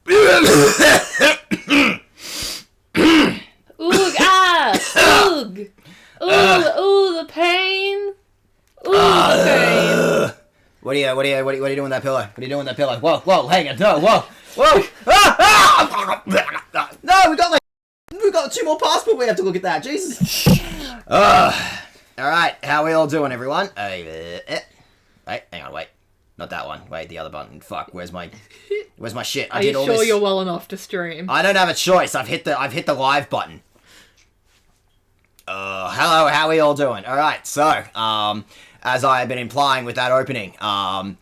Oog! Ooh, the pain! Ooh, the pain! What are you doing with that pillow? What are you doing with that pillow? Whoa, hang on, no, whoa! No, we got 2 more passports. We have to look at that. Jesus. All right, how are we all doing, everyone? Wait, hang on, wait. Not that one. Wait, the other button. Fuck, where's my shit? Are you sure you're well enough to stream? I don't have a choice. I've hit the live button. Hello, how are we all doing? All right, so, as I have been implying with that opening, I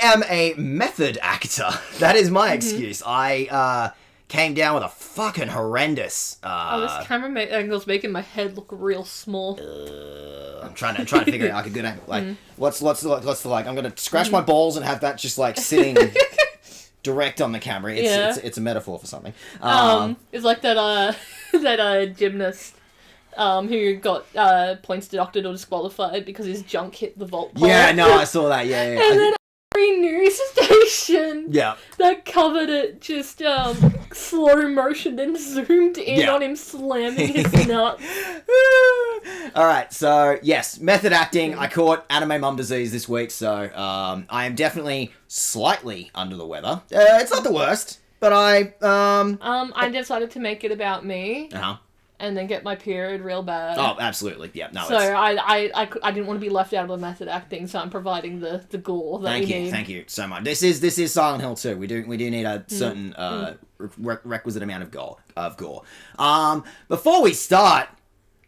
am a method actor. That is my excuse. I came down with a fucking horrendous. This camera angle's making my head look real small. I'm trying to figure out like a good angle. Like, what's the like? I'm gonna scratch my balls and have that just like sitting direct on the camera. It's a metaphor for something. It's like that gymnast. Who got points deducted or disqualified because his junk hit the vault pole. Yeah, no, I saw that. Yeah. And then every news station that covered it just slow motion and zoomed in on him slamming his nuts. Alright, so yes, method acting. I caught anime mum disease this week, so I am definitely slightly under the weather. It's not the worst, but I decided to make it about me. And then get my period real bad. Oh, absolutely. Yeah, no. So I didn't want to be left out of the method acting, so I'm providing the gore that we need. Thank you so much. This is Silent Hill 2. We do need a certain requisite amount of gore. Before we start,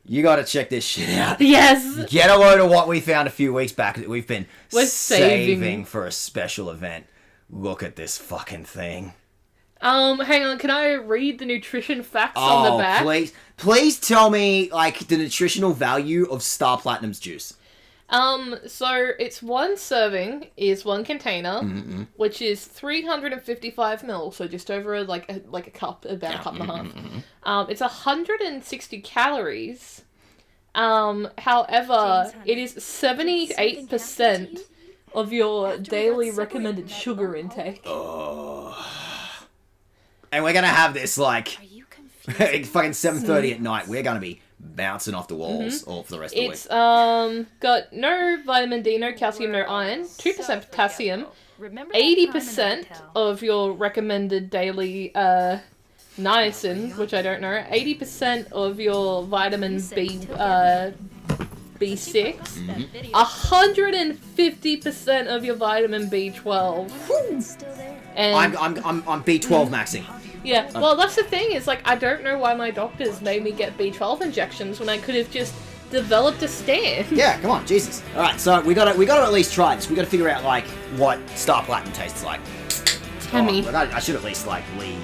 you got to check this shit out. Yes. Get a load of what we found a few weeks back that we've been saving for a special event. Look at this fucking thing. Hang on, can I read the nutrition facts on the back? Please tell me, like, the nutritional value of Star Platinum's juice. So it's 1 serving is 1 container, which is 355 ml, so just over like a cup, about a cup and a half. It's 160 calories. However, it is 78% of your daily recommended sugar intake. And we're gonna have this, like, fucking 7:30 at night. We're gonna be bouncing off the walls all for the rest of the week. It's, got no vitamin D, no calcium, no iron, 2% potassium, 80% of your recommended daily, niacin, which I don't know, 80% of your vitamin B6, 150% of your vitamin B12. And I'm B12 maxing. Yeah, well, that's the thing, is, like, I don't know why my doctors made me get B12 injections when I could have just developed a stand. Yeah, come on, Jesus. Alright, so we gotta at least try this. We gotta figure out, like, what Star Platinum tastes like. Tammy. I should at least, like, leave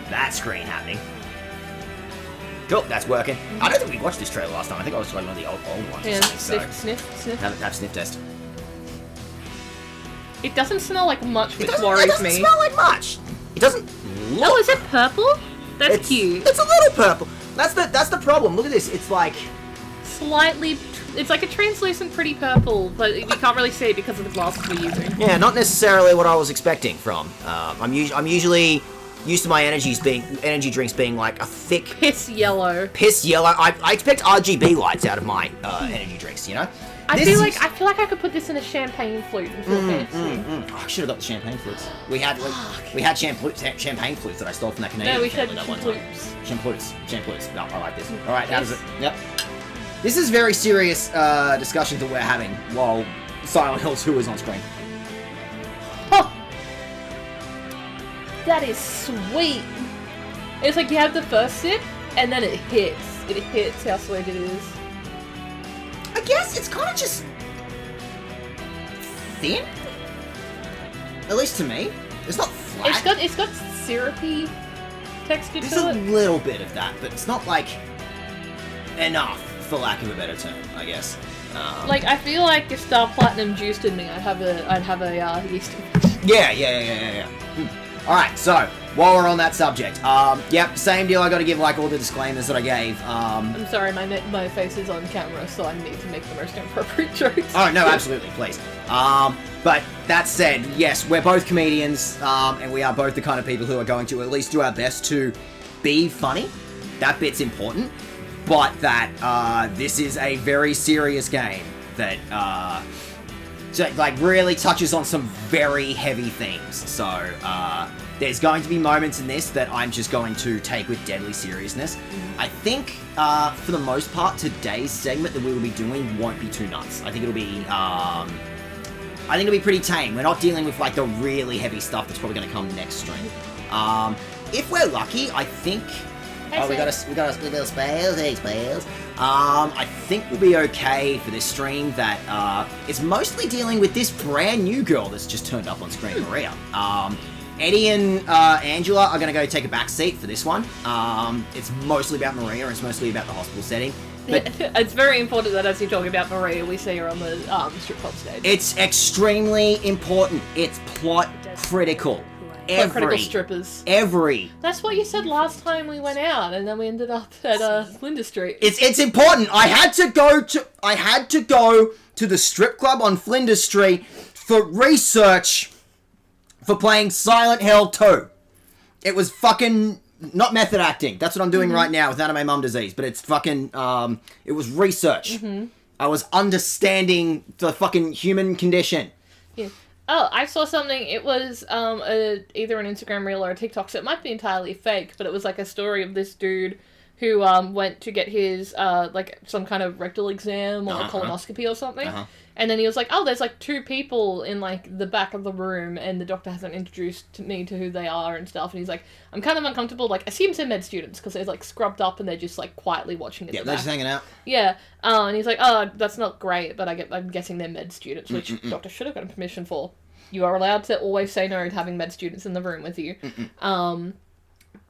that screen happening. Cool, that's working. I don't think we watched this trailer last time. I think I was watching one of the old ones. Yeah, So sniff. have sniff test. It doesn't smell like much, which worries me. It doesn't smell like much. It doesn't look... Oh, is it purple? That's cute. It's a little purple. That's the problem. Look at this. It's like... Slightly... It's like a translucent pretty purple, but you can't really see it because of the glasses we're using. Yeah, not necessarily what I was expecting from. I'm usually used to my energy drinks being like a thick... Piss yellow. I expect RGB lights out of my energy drinks, you know? I feel like I could put this in a champagne flute and feel fancy. Oh, I should have got the champagne flutes. We had champagne flutes that I stole from that Canadian. No, we had Champlutes. No, I like this. All right, how does it? Yep. This is very serious discussions that we're having while Silent Hill 2 is on screen. Oh, that is sweet. It's like you have the first sip and then it hits. It hits how sweet it is. I guess it's kind of just thin. At least to me, it's not flat. It's got syrupy texture to it. There's a little bit of that, but it's not like enough, for lack of a better term, I guess. Like, I feel like if Star Platinum juiced in me, I'd have a yeast infection. Yeah. All right, so while we're on that subject, yep, same deal. I got to give like all the disclaimers that I gave. I'm sorry, my face is on camera, so I need to make the most inappropriate jokes. Oh no, absolutely, please. But that said, yes, we're both comedians, and we are both the kind of people who are going to at least do our best to be funny. That bit's important, but that this is a very serious game that like really touches on some very heavy things. So there's going to be moments in this that I'm just going to take with deadly seriousness. I think for the most part, today's segment that we will be doing won't be too nuts. I think it'll be pretty tame. We're not dealing with like the really heavy stuff that's probably going to come next stream. If we're lucky, I think. Oh, we got a little spells. Hey, spells. I think we'll be okay for this stream. That it's mostly dealing with this brand new girl that's just turned up on screen, Maria. Eddie and Angela are going to go take a back seat for this one. It's mostly about Maria. It's mostly about the hospital setting. But it's very important that as you're talking about Maria, we see her on the strip club stage. It's extremely important. It's plot critical. Critical strippers. That's what you said last time we went out, and then we ended up at Flinders Street. It's important. I had to go to the strip club on Flinders Street for research for playing Silent Hill 2. It was fucking not method acting. That's what I'm doing right now with anime mum disease. But it's fucking it was research. I was understanding the fucking human condition. Yeah. Oh, I saw something. It was either an Instagram reel or a TikTok, so it might be entirely fake, but it was like a story of this dude who went to get his like some kind of rectal exam or a colonoscopy or something. And then he was like, oh, there's like 2 people in like the back of the room and the doctor hasn't introduced me to who they are and stuff. And he's like, I'm kind of uncomfortable. Like, assume they're med students because they're like scrubbed up and they're just like quietly watching it. Yeah, they're just hanging out. Yeah. And he's like, oh, that's not great, but I'm guessing they're med students, which doctor should have gotten permission for. You are allowed to always say no to having med students in the room with you.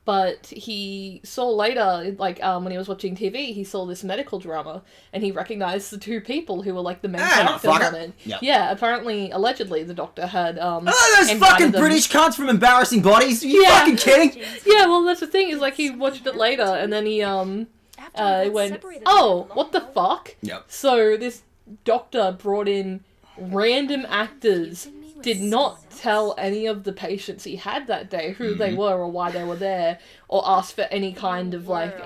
But he saw later, like, when he was watching TV, he saw this medical drama, and he recognized the 2 people who were, like, the main characters on it. Yep. Yeah, apparently, allegedly, the doctor had, oh, those fucking British cunts from Embarrassing Bodies? Are you fucking kidding? Yeah, well, that's the thing, is, like, he watched it later, and then he, went, oh, what the fuck? Yep. So, this doctor brought in random actors, did not tell any of the patients he had that day who they were or why they were there, or ask for any kind of like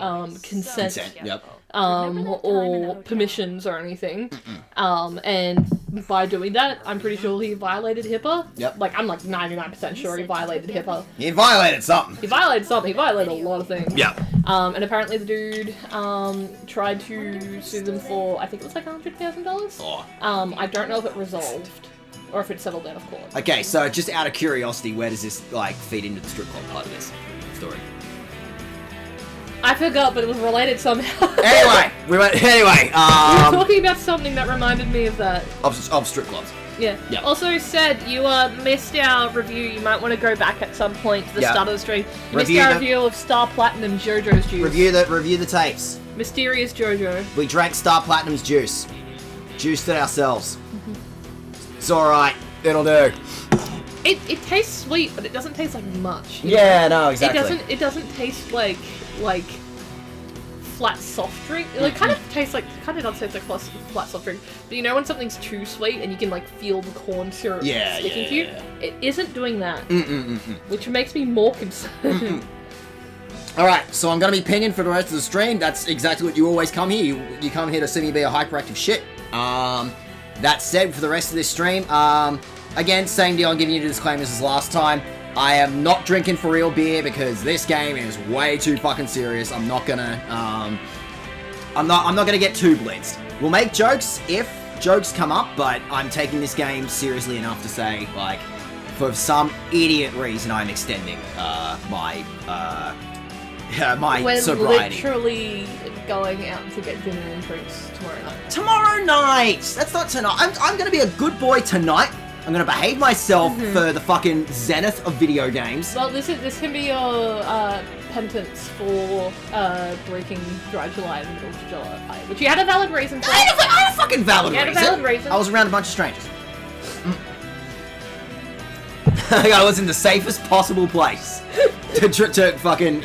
consent. Yep. Or permissions or anything. And by doing that, I'm pretty sure he violated HIPAA. Yep. Like, I'm like 99% sure he violated HIPAA. He violated something. He violated a lot of things. Yep. And apparently the dude tried to sue them for, I think it was like $100,000. Oh. I don't know if it resolved. Or if it settled out of court. Okay, so just out of curiosity, where does this, like, feed into the strip club part of this story? I forgot, but it was related somehow. Anyway, we were talking about something that reminded me of that. Of strip clubs. Yeah. Yep. Also said, you missed our review. You might want to go back at some point to the start of the stream. You missed our review of Star Platinum JoJo's juice. Review the tapes. Mysterious JoJo. We drank Star Platinum's juice. Juiced it ourselves. It's alright. It'll do. It tastes sweet, but it doesn't taste like much. Yeah, no, exactly. It doesn't taste like flat soft drink. It kind of does taste like flat soft drink. But you know when something's too sweet and you can like feel the corn syrup sticking to you? It isn't doing that. Which makes me more concerned. Alright, so I'm gonna be pinging for the rest of the stream. That's exactly what you always come here. You come here to see me be a hyperactive shit. That said, for the rest of this stream, again, same deal, I'm giving you the disclaimers as last time. I am not drinking for real beer because this game is way too fucking serious. I'm not gonna get too blitzed. We'll make jokes if jokes come up, but I'm taking this game seriously enough to say, like, for some idiot reason, I'm extending my sobriety. We're literally going out to get dinner and drinks tomorrow night. Tomorrow night! That's not tonight. I'm gonna be a good boy tonight. I'm gonna behave myself for the fucking zenith of video games. Well, this can be your penance for breaking Dry July in the middle of July, which you had a valid reason for. I had a fucking valid reason. You had a valid reason. I was around a bunch of strangers. I was in the safest possible place to fucking.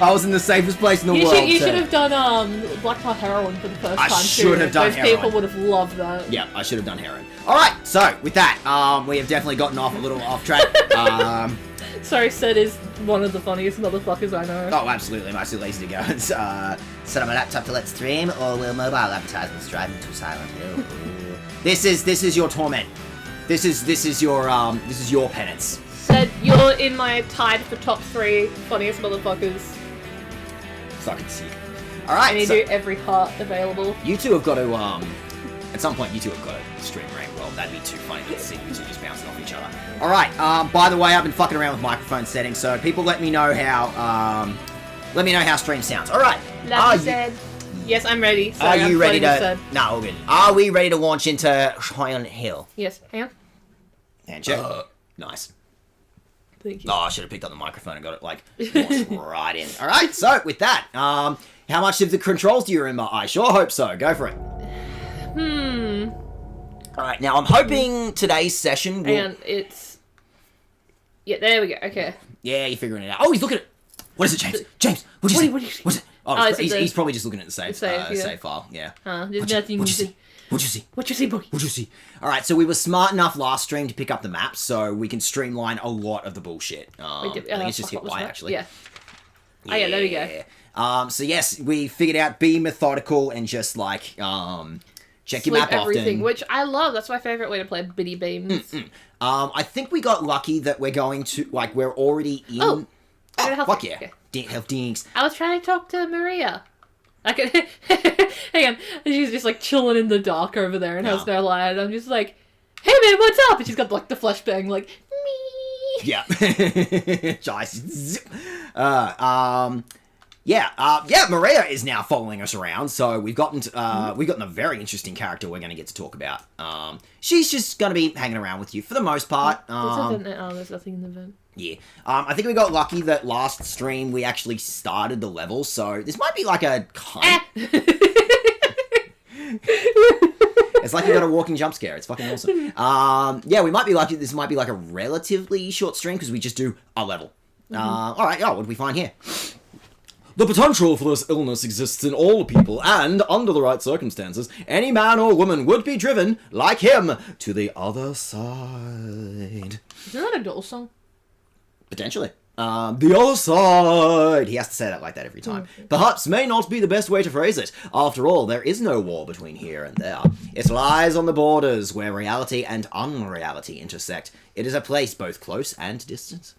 I was in the safest place in the world. You should have done black tar heroin for the first time. I should have done heroin. Those people would have loved that. Yeah, I should have done heroin. All right, so with that, we have definitely gotten off a little off track. Sorry, Sid is one of the funniest motherfuckers I know. Oh, absolutely. I'm actually lazy to go and set on my laptop to let stream, or will mobile advertisements drive me to Silent Hill? This is your torment. This is your penance. Sid, you're in my tied for top 3 funniest motherfuckers. Fucking sick. All right, and you do every part available. You two have got to at some point you two have got to stream Rain World. That'd be too funny to see you two just bouncing off each other. All right. By the way, I've been fucking around with microphone settings, so people let me know how stream sounds. All right. Love you, Sid. Yes, I'm ready. Sorry, are you ready to? No, all good. Are we ready to launch into Silent Hill? Yes. Hang on. Handshake. Nice. Thank you. Oh, I should have picked up the microphone and got it launched right in. All right. So with that, how much of the controls do you remember? I sure hope so. Go for it. All right. Now I'm hoping today's session will... And it's... Yeah, there we go. Okay. Yeah, you're figuring it out. Oh, he's looking at... What is it, James? James, what do you see? What is it? Oh, he's probably just looking at the save file. Yeah. There's nothing... What'd you see? What'd you see? What you see, boy? What'd you see? All right, so we were smart enough last stream to pick up the map, so we can streamline a lot of the bullshit. I think it's just hit Y, actually. Yeah. Oh, yeah, there we go. So yes, we figured out be methodical and just like check your map everything, often. Which I love. That's my favorite way to play Biddy Beams. I think we got lucky that we're going to we're already in. Oh, fuck yeah! Okay. Health dings. I was trying to talk to Maria. I could hang on. She's just like chilling in the dark over there and has no light. And I'm just like, hey man, what's up? And she's got like the flashbang, like me. Yeah. Maria is now following us around, so we've gotten a very interesting character we're going to get to talk about. She's just going to be hanging around with you for the most part. There's nothing in the vent. Yeah. I think we got lucky that last stream we actually started the level, so this might be like a kind... It's like you got a walking jump scare. It's fucking awesome. We might be lucky this might be like a relatively short stream because we just do a level. Alright, what did we find here? The potential for this illness exists in all people, and, under the right circumstances, any man or woman would be driven, like him, to the other side. Isn't that a Doll song? Potentially. The other side. He has to say that like that every time. Perhaps may not be the best way to phrase it. After all, there is no war between here and there. It lies on the borders where reality and unreality intersect. It is a place both close and distant.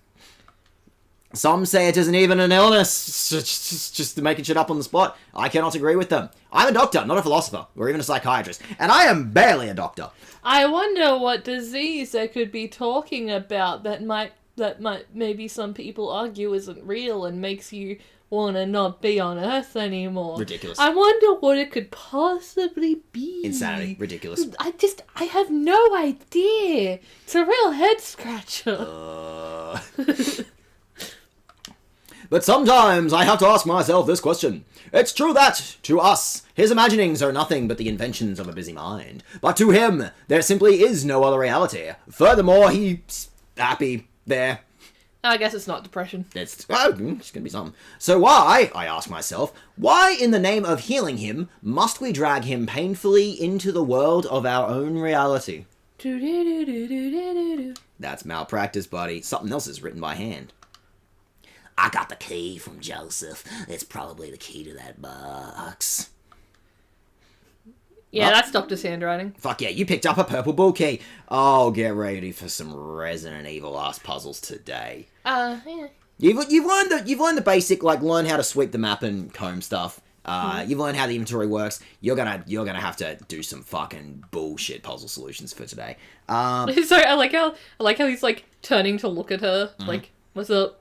Some say it isn't even an illness, just making shit up on the spot. I cannot agree with them. I'm a doctor, not a philosopher, or even a psychiatrist, and I am barely a doctor. I wonder what disease they could be talking about that might maybe some people argue isn't real and makes you want to not be on Earth anymore. Ridiculous. I wonder what it could possibly be. Insanity. Ridiculous. I have no idea. It's a real head scratcher. But sometimes I have to ask myself this question. It's true that, to us, his imaginings are nothing but the inventions of a busy mind. But to him, there simply is no other reality. Furthermore, he's happy there. I guess it's not depression. It's gonna be something. So why, I ask myself, why in the name of healing him, must we drag him painfully into the world of our own reality? That's malpractice, buddy. Something else is written by hand. I got the key from Joseph. It's probably the key to that box. Yeah, that's Doctor's handwriting. Fuck yeah, you picked up a purple bull key. Oh, get ready for some Resident Evil-ass puzzles today. Yeah. You've learned the basic, learn how to sweep the map and comb stuff. You've learned how the inventory works. You're gonna have to do some fucking bullshit puzzle solutions for today. Sorry, I like how he's, turning to look at her. Like, what's up?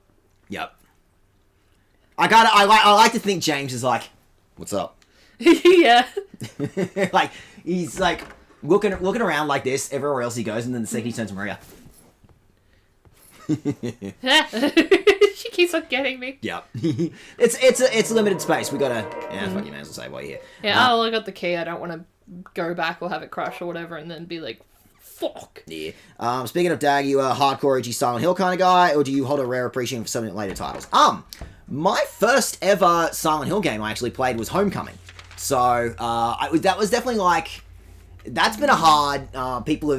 Yep. I like to think James is like, what's up? Yeah. He's looking around like this everywhere else he goes, and then the second he turns to Maria. She keeps on getting me. Yep. It's limited space. We gotta fuck, you may as well say while you're here. Yeah, I got the key. I don't want to go back or have it crash or whatever, and then be like, Fuck. Yeah. Speaking of Dag, you a hardcore OG Silent Hill kind of guy, or do you hold a rare appreciation for some of the later titles? My first ever Silent Hill game I actually played was Homecoming. So, that was definitely like... That's been a hard... people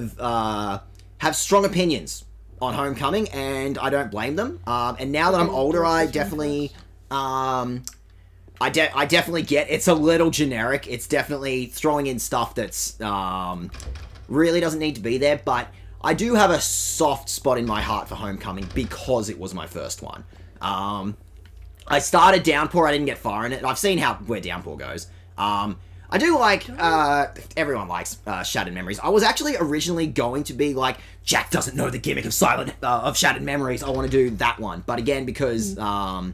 have strong opinions on Homecoming, and I don't blame them. And now that I'm older, I definitely... I definitely get it's a little generic. It's definitely throwing in stuff that's really doesn't need to be there, but I do have a soft spot in my heart for Homecoming because it was my first one. I started Downpour, I didn't get far in it. I've seen where Downpour goes. I do like, everyone likes Shattered Memories. I was actually originally going to be like, Jack doesn't know the gimmick of Shattered Memories, I want to do that one. But again, because the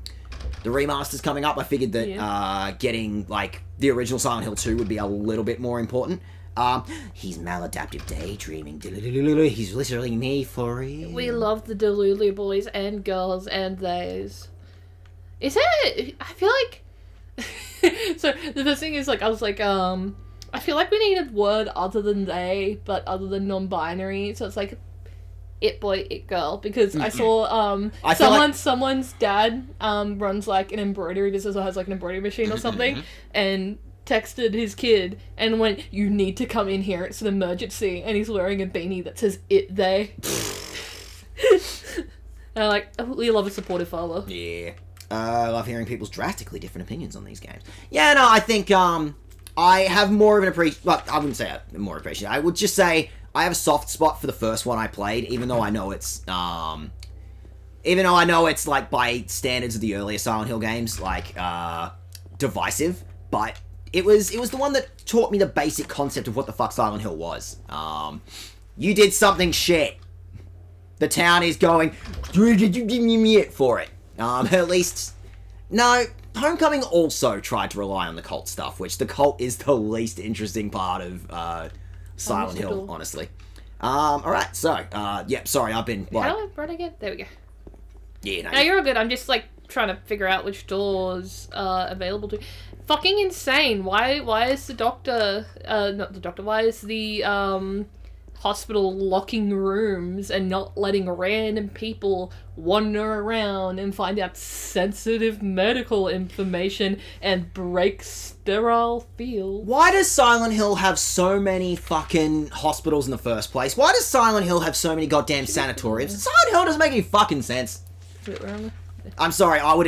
remaster's coming up, I figured that getting, like, the original Silent Hill 2 would be a little bit more important. He's maladaptive daydreaming. He's literally me for real. We love the Delulu boys and girls and theys. Is it? I feel like... So, the first thing is, like, I was like, I feel like we need a word other than they, but other than non-binary, so it's like, it boy, it girl, because I saw, someone's dad, runs, like, an embroidery business or has, like, an embroidery machine or something, and texted his kid, and went, you need to come in here, it's an emergency, and he's wearing a beanie that says, it, they. And I'm like, we love a supportive father. Yeah. I love hearing people's drastically different opinions on these games. Yeah, no, I think, I have more of an appreciation... Well, I wouldn't say more appreciation. I would just say I have a soft spot for the first one I played, even though I know it's, like, by standards of the earlier Silent Hill games, like, divisive, but it was the one that taught me the basic concept of what the fuck Silent Hill was. You did something shit. The town is going, for it. At least... No, Homecoming also tried to rely on the cult stuff, which the cult is the least interesting part of Silent Hill, honestly. Alright, so, sorry, I've been, like... How do I run again? There we go. Yeah, no, you're all good. I'm just, like, trying to figure out which doors are available to... Fucking insane. Why is the doctor... not the doctor, why is the, hospital locking rooms and not letting random people wander around and find out sensitive medical information and break sterile fields? Why does Silent Hill have so many fucking hospitals in the first place? Why does Silent Hill have so many goddamn sanatoriums? Silent Hill doesn't make any fucking sense. I'm sorry, I'm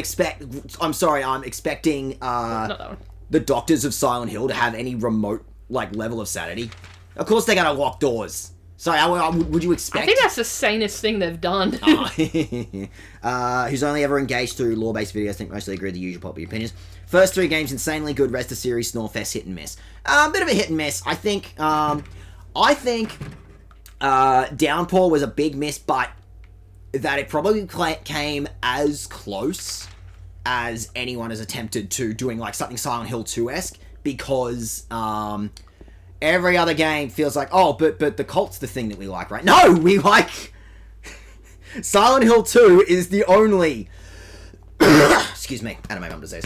expecting, the doctors of Silent Hill to have any remote, like, level of sanity. Of course they're gonna lock doors. Sorry, would you expect... I think that's the sanest thing they've done. Who's only ever engaged through lore-based videos, I think mostly agree with the usual popular opinions. First 3 games, insanely good. Rest of the series, Snorefest, hit and miss. Bit of a hit and miss. I think Downpour was a big miss, but that it probably came as close as anyone has attempted to doing, like, something Silent Hill 2-esque, because, every other game feels like, oh, but the cult's the thing that we like, right? No, we like... Silent Hill 2 is the only... Excuse me, anime mum disease.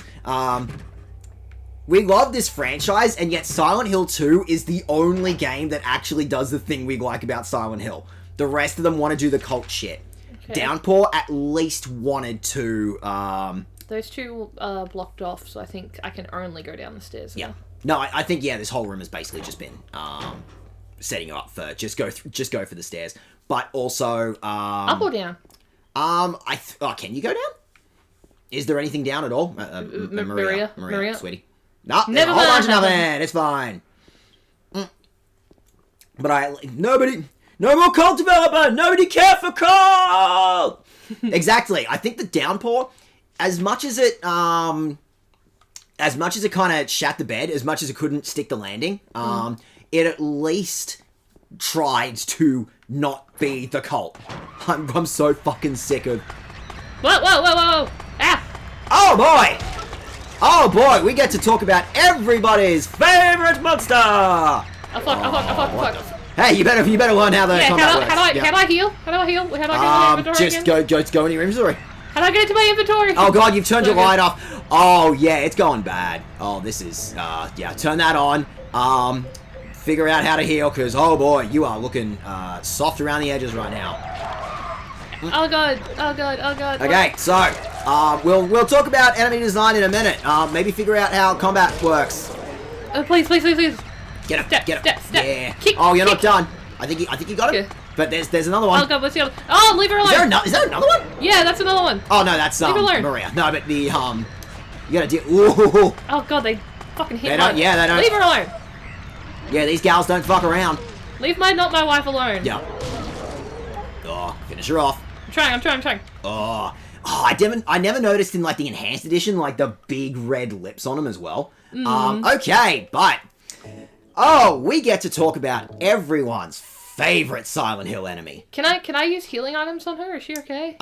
We love this franchise, and yet Silent Hill 2 is the only game that actually does the thing we like about Silent Hill. The rest of them want to do the cult shit. Okay. Downpour at least wanted to... Those two blocked off, so I think I can only go down the stairs now. Yeah. No, I think, yeah, this whole room has basically just been setting you up for just go for the stairs. But also... up or down? Can you go down? Is there anything down at all? Maria, sweetie. No, never a whole bunch of nothing. It's fine. But no more cult developer! Nobody care for cult! Exactly. I think the Downpour, as much as it kind of shat the bed, as much as it couldn't stick the landing, it at least tried to not be the cult. I'm so fucking sick of... Whoa! Ah! Oh boy, we get to talk about everybody's favorite monster! I fuck. Hey, you better learn how the combat works. How do I heal? How do I get into my inventory again? Just go in your inventory. How do I get into my inventory? Oh god, you've turned your light off. Oh yeah, it's going bad. Oh, this is, turn that on. figure out how to heal, because, oh boy, you are looking soft around the edges right now. Oh god, oh god, oh god. Okay, so, we'll talk about enemy design in a minute. Maybe figure out how combat works. Please. Get him, Step. Yeah. Kick, oh, you're kick. not done. I think you got him. Okay. But there's another one. Oh god, what's the other? Oh, leave her alone. Is there another one? Yeah, that's another one. Oh no, that's Leave her alone. Maria. No, but the you gotta deal. Ooh. Oh god, they fucking hit They don't. her. Yeah, they don't. Leave her alone. Yeah, these gals don't fuck around. Leave not my wife alone. Yeah. Oh, finish her off. I'm trying. Oh, I never noticed in like the enhanced edition like the big red lips on them as well. Okay, but we get to talk about everyone's favorite Silent Hill enemy. Can I use healing items on her? Is she okay?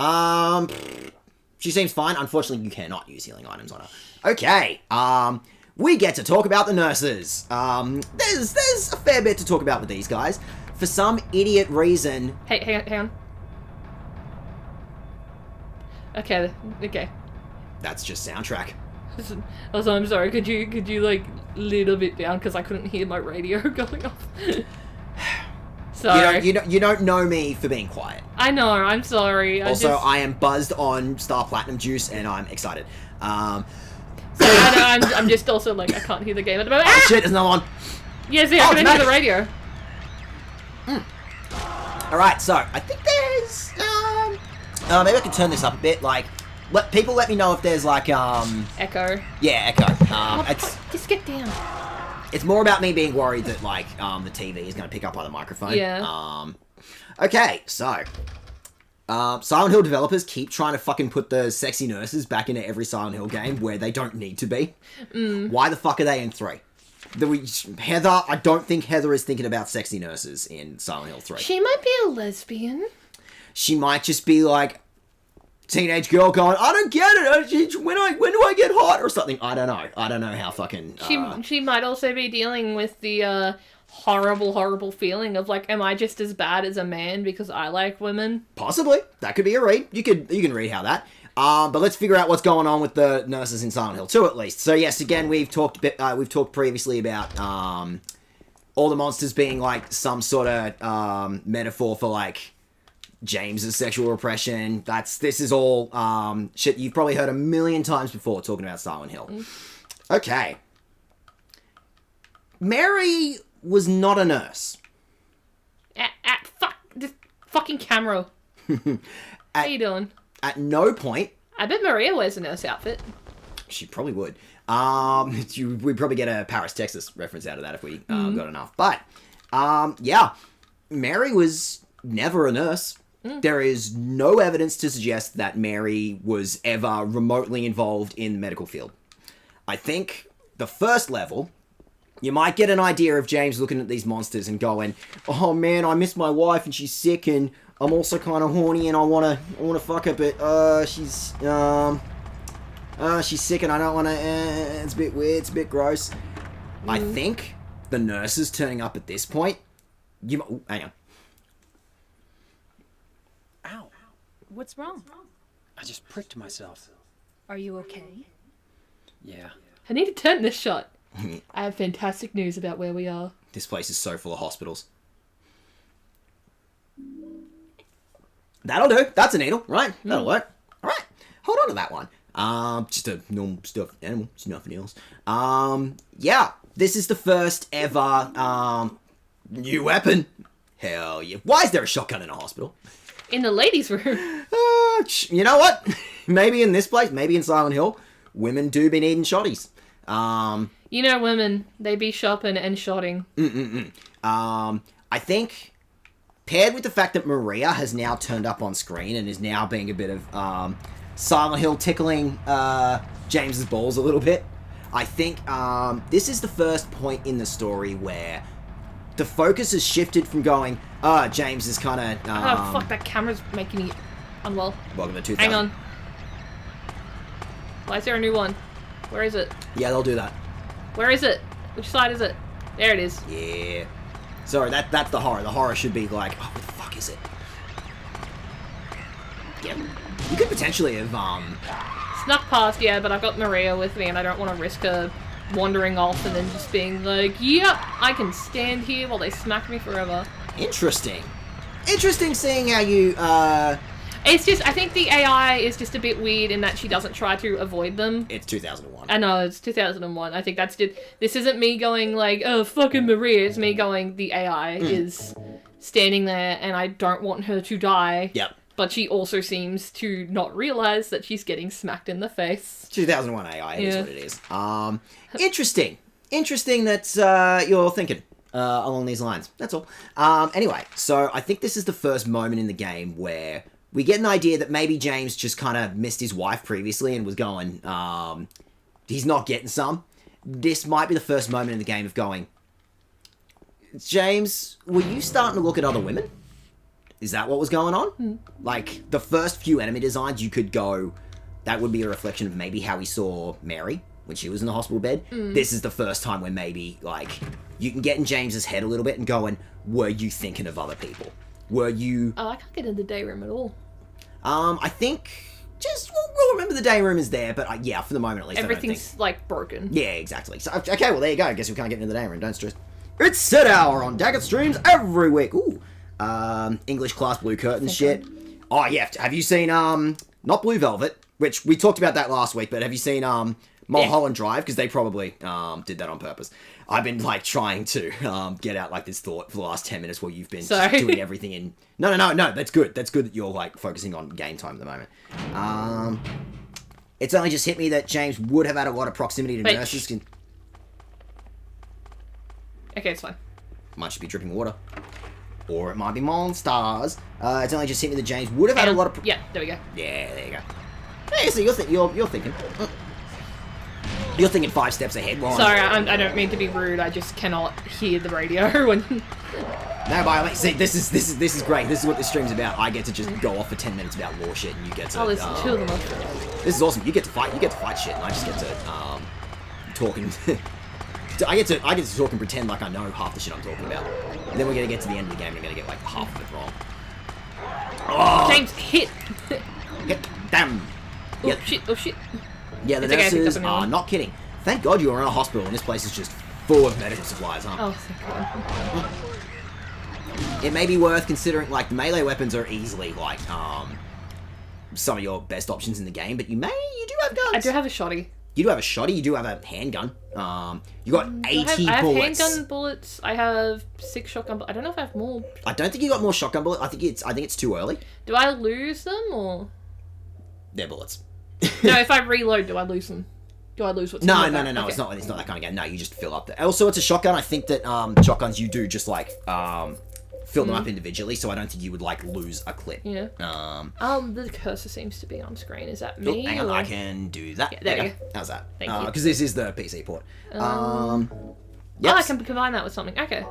She seems fine. Unfortunately, you cannot use healing items on her. Okay, we get to talk about the nurses. There's a fair bit to talk about with these guys. For some idiot reason... Hey, hang on. Okay. That's just soundtrack. Also, I'm sorry. Could you like little bit down because I couldn't hear my radio going off. Sorry. You don't know me for being quiet. I know. I'm sorry. I am buzzed on Star Platinum juice and I'm excited. I know. I'm just also like I can't hear the game at the moment. Oh shit! There's another one. Yeah, see, I can hear the radio. All right, so I think there's maybe I can turn this up a bit. Like, let me know if there's like Echo. Yeah, echo. Just get down. It's more about me being worried that like the TV is going to pick up on the microphone. Yeah. Okay, so Silent Hill developers keep trying to fucking put the sexy nurses back into every Silent Hill game where they don't need to be. Why the fuck are they in 3? Heather, I don't think Heather is thinking about sexy nurses in Silent Hill 3. She might be a lesbian. She might just be like teenage girl going, I don't get it. When do I get hot or something? I don't know how fucking. She might also be dealing with the horrible feeling of like, am I just as bad as a man because I like women? Possibly. That could be a read. You can read how that. But let's figure out what's going on with the nurses in Silent Hill 2 at least. So yes, again, we've talked previously about all the monsters being like some sort of metaphor for like James's sexual repression. This is all shit you've probably heard a million times before talking about Silent Hill. Okay. Mary was not a nurse. Fuck this fucking camera. How you doing? At no point. I bet Maria wears a nurse outfit. She probably would. We'd probably get a Paris, Texas reference out of that if we got enough. But, yeah. Mary was never a nurse. There is no evidence to suggest that Mary was ever remotely involved in the medical field. I think the first level, you might get an idea of James looking at these monsters and going, oh man, I miss my wife and she's sick and I'm also kind of horny and I wanna fuck her, but she's sick and I don't wanna. It's a bit weird. It's a bit gross. I think the nurses turning up at this point. Hang on. Ow! What's wrong? I just pricked myself. Are you okay? Yeah. I need to turn this shot. I have fantastic news about where we are. This place is so full of hospitals. That'll do. That's a needle, right? That'll work. All right. Hold on to that one. Just a normal stuffed animal. It's nothing else. Yeah. This is the first ever, new weapon. Hell yeah. Why is there a shotgun in a hospital? In the ladies' room. You know what? Maybe in this place, maybe in Silent Hill, women do be needing shotties. You know women, they be shopping and shotting. I think, paired with the fact that Maria has now turned up on screen and is now being a bit of Silent Hill tickling James's balls a little bit, I think this is the first point in the story where the focus has shifted from going, James is kind of... oh, fuck, that camera's making me unwell. Welcome to 2000. Hang on. Why is there a new one? Where is it? Yeah, they'll do that. Where is it? Which side is it? There it is. Yeah. Sorry, that's the horror. The horror should be like, oh, what the fuck is it? Yeah. You could potentially have, Snuck past, yeah, but I've got Maria with me and I don't want to risk her wandering off and then just being like, yep, I can stand here while they smack me forever. Interesting. Interesting seeing how you, It's just, I think the AI is just a bit weird in that she doesn't try to avoid them. It's 2001. I know, it's 2001. I think that's just, this isn't me going like, oh, fucking Maria. It's me going, the AI is standing there and I don't want her to die. Yep. But she also seems to not realize that she's getting smacked in the face. 2001 AI, is what it is. Interesting. Interesting that you're thinking along these lines. That's all. Anyway, so I think this is the first moment in the game where we get an idea that maybe James just kind of missed his wife previously and was going, he's not getting some. This might be the first moment in the game of going, James, were you starting to look at other women? Is that what was going on? Like, the first few enemy designs, you could go, that would be a reflection of maybe how he saw Mary when she was in the hospital bed. This is the first time where maybe, like, you can get in James's head a little bit and going, were you thinking of other people? Were you... Oh, I can't get in the day room at all. I think... we'll remember the day room is there, but yeah, for the moment at least, everything's, like, broken. Yeah, exactly. So, okay, well, there you go. I guess we can't get into the day room. Don't stress. It's Set Hour on Daget streams every week. Ooh. English class blue curtain shit. Oh, yeah. Have you seen, not Blue Velvet, which we talked about that last week, but have you seen, Mulholland Drive? Because they probably, did that on purpose. I've been, like, trying to, get out, like, this thought for the last 10 minutes while you've been just doing everything in... No, that's good. That's good that you're, like, focusing on game time at the moment. It's only just hit me that James would have had a lot of proximity to nurses. Okay, it's fine. Might just be dripping water. Or it might be monsters. It's only just hit me that James would have had a lot of... Yeah, there we go. Yeah, there you go. Hey, so you're thinking. You're thinking 5 steps ahead. Sorry, I don't mean to be rude. I just cannot hear the radio when... No, by the way, see, this is great. This is what this stream's about. I get to just go off for 10 minutes about war shit, and you get to... Oh, there's 2 of them. This is awesome. You get to fight shit, and I just get to talk and... I get to talk and pretend like I know half the shit I'm talking about. And then we're gonna get to the end of the game and I'm gonna get like half of it wrong. Oh! James, hit! Damn! Oh, yeah. Shit, oh shit. Yeah, the nurses are not kidding. Thank God you were in a hospital and this place is just full of medical supplies, huh? Oh, thank God. It may be worth considering, like, the melee weapons are easily, like, some of your best options in the game, but you do have guns. I do have a shotty. You do have a shotty, you do have a handgun. You got 80 bullets. I have handgun bullets, I have 6 shotgun bullets. I don't know if I have more. I don't think you got more shotgun bullets. I think it's too early. Do I lose them, or...? They're bullets. No, if I reload, do I lose them? Do I lose what's No, in okay. It's not that kind of game. No, you just fill up the... Also, it's a shotgun. I think that shotguns, you do just, like, fill them up individually, so I don't think you would, like, lose a clip. Yeah. The cursor seems to be on screen. Is that me? Hang on, I can do that. Yeah, there you go. How's that? Thank you. Because this is the PC port. Yep. Oh, I can combine that with something. Okay.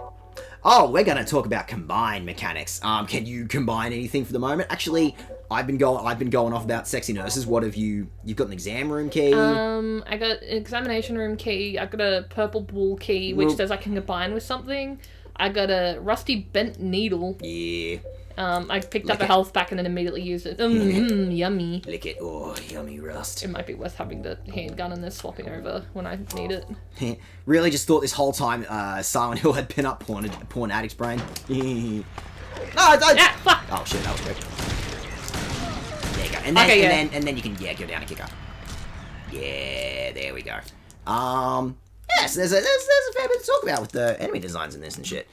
Oh, we're going to talk about combine mechanics. Can you combine anything for the moment? Actually, I've been going off about sexy nurses. What have you... You've got an exam room key? I got an examination room key. I got a purple ball key, which says I can combine with something. I got a rusty bent needle. Yeah. I picked up a health pack and then immediately used it. Yummy. Lick it. Oh, yummy rust. It might be worth having the handgun and then swapping over when I need it. Really just thought this whole time Silent Hill had pin-up porn addict's brain. No, don't. Ah, fuck. Oh shit, that was quick. There you go. And then you can go down and kick up. Yeah, there we go. Yes, there's a fair bit to talk about with the enemy designs in this and shit.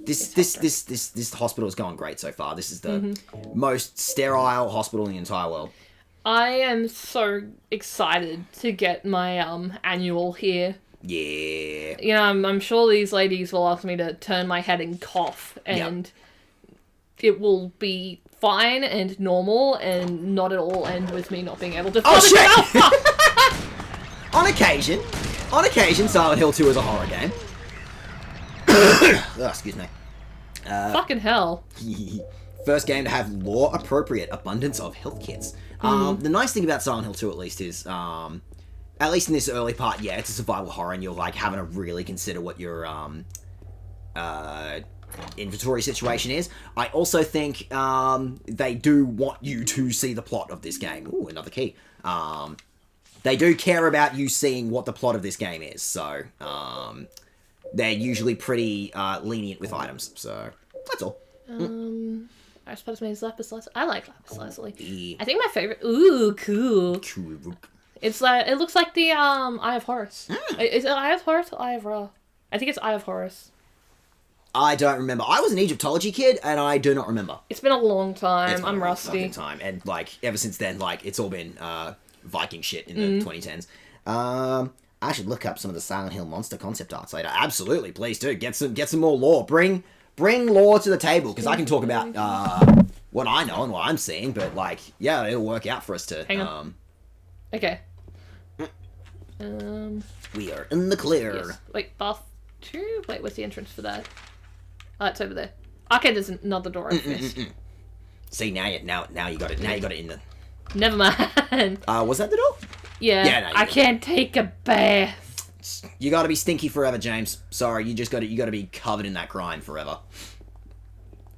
This hospital is going great so far. This is the most sterile hospital in the entire world. I am so excited to get my annual here. Yeah. You know, I'm sure these ladies will ask me to turn my head and cough, and it will be fine and normal, and not at all end with me not being able to. Oh shit! On occasion, Silent Hill 2 is a horror game. Oh, excuse me. Fucking hell. First game to have law-appropriate abundance of health kits. The nice thing about Silent Hill 2, at least, is, at least in this early part, yeah, it's a survival horror, and you're, like, having to really consider what your, inventory situation is. I also think, they do want you to see the plot of this game. Ooh, another key. They do care about you seeing what the plot of this game is, so they're usually pretty lenient with items. So that's all. I suppose maybe lapis lazuli. I like lapis lazuli. Yeah. I think my favorite. Ooh, cool. It's like it looks like the Eye of Horus. Is it Eye of Horus or Eye of Ra? I think it's Eye of Horus. I don't remember. I was an Egyptology kid, and I do not remember. It's been a long time. I'm rusty. Time, and like ever since then, like it's all been Viking shit in the 2010s. I should look up some of the Silent Hill monster concept arts later. Absolutely, please do. Get some more lore. Bring lore to the table, because I can talk about what I know and what I'm seeing, but like, yeah, it'll work out for us to. Hang on. Okay. We are in the clear. Yes. Wait, bath 2? Wait, where's the entrance for that? Oh, it's over there. Okay, there's another door I missed. See, now you got it. Now you got it in the. Never mind. Was that the door? Yeah. Yeah, no, I can't take a bath. You got to be stinky forever, James. Sorry, you got to be covered in that grime forever.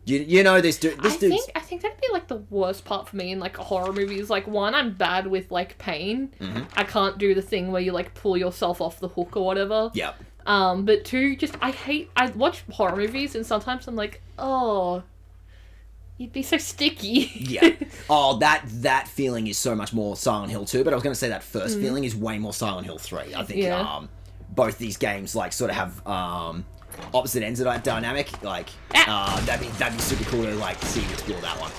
You know this dude. I think that'd be like the worst part for me in like horror movies. Like, one, I'm bad with like pain. I can't do the thing where you like pull yourself off the hook or whatever. Yep. But two, I watch horror movies and sometimes I'm like, oh, you'd be so sticky. Yeah. Oh, that feeling is so much more Silent Hill 2, but I was going to say that first feeling is way more Silent Hill 3. I think both these games like sort of have opposite ends of that dynamic. Like, that'd be super cool to like see you explore that one.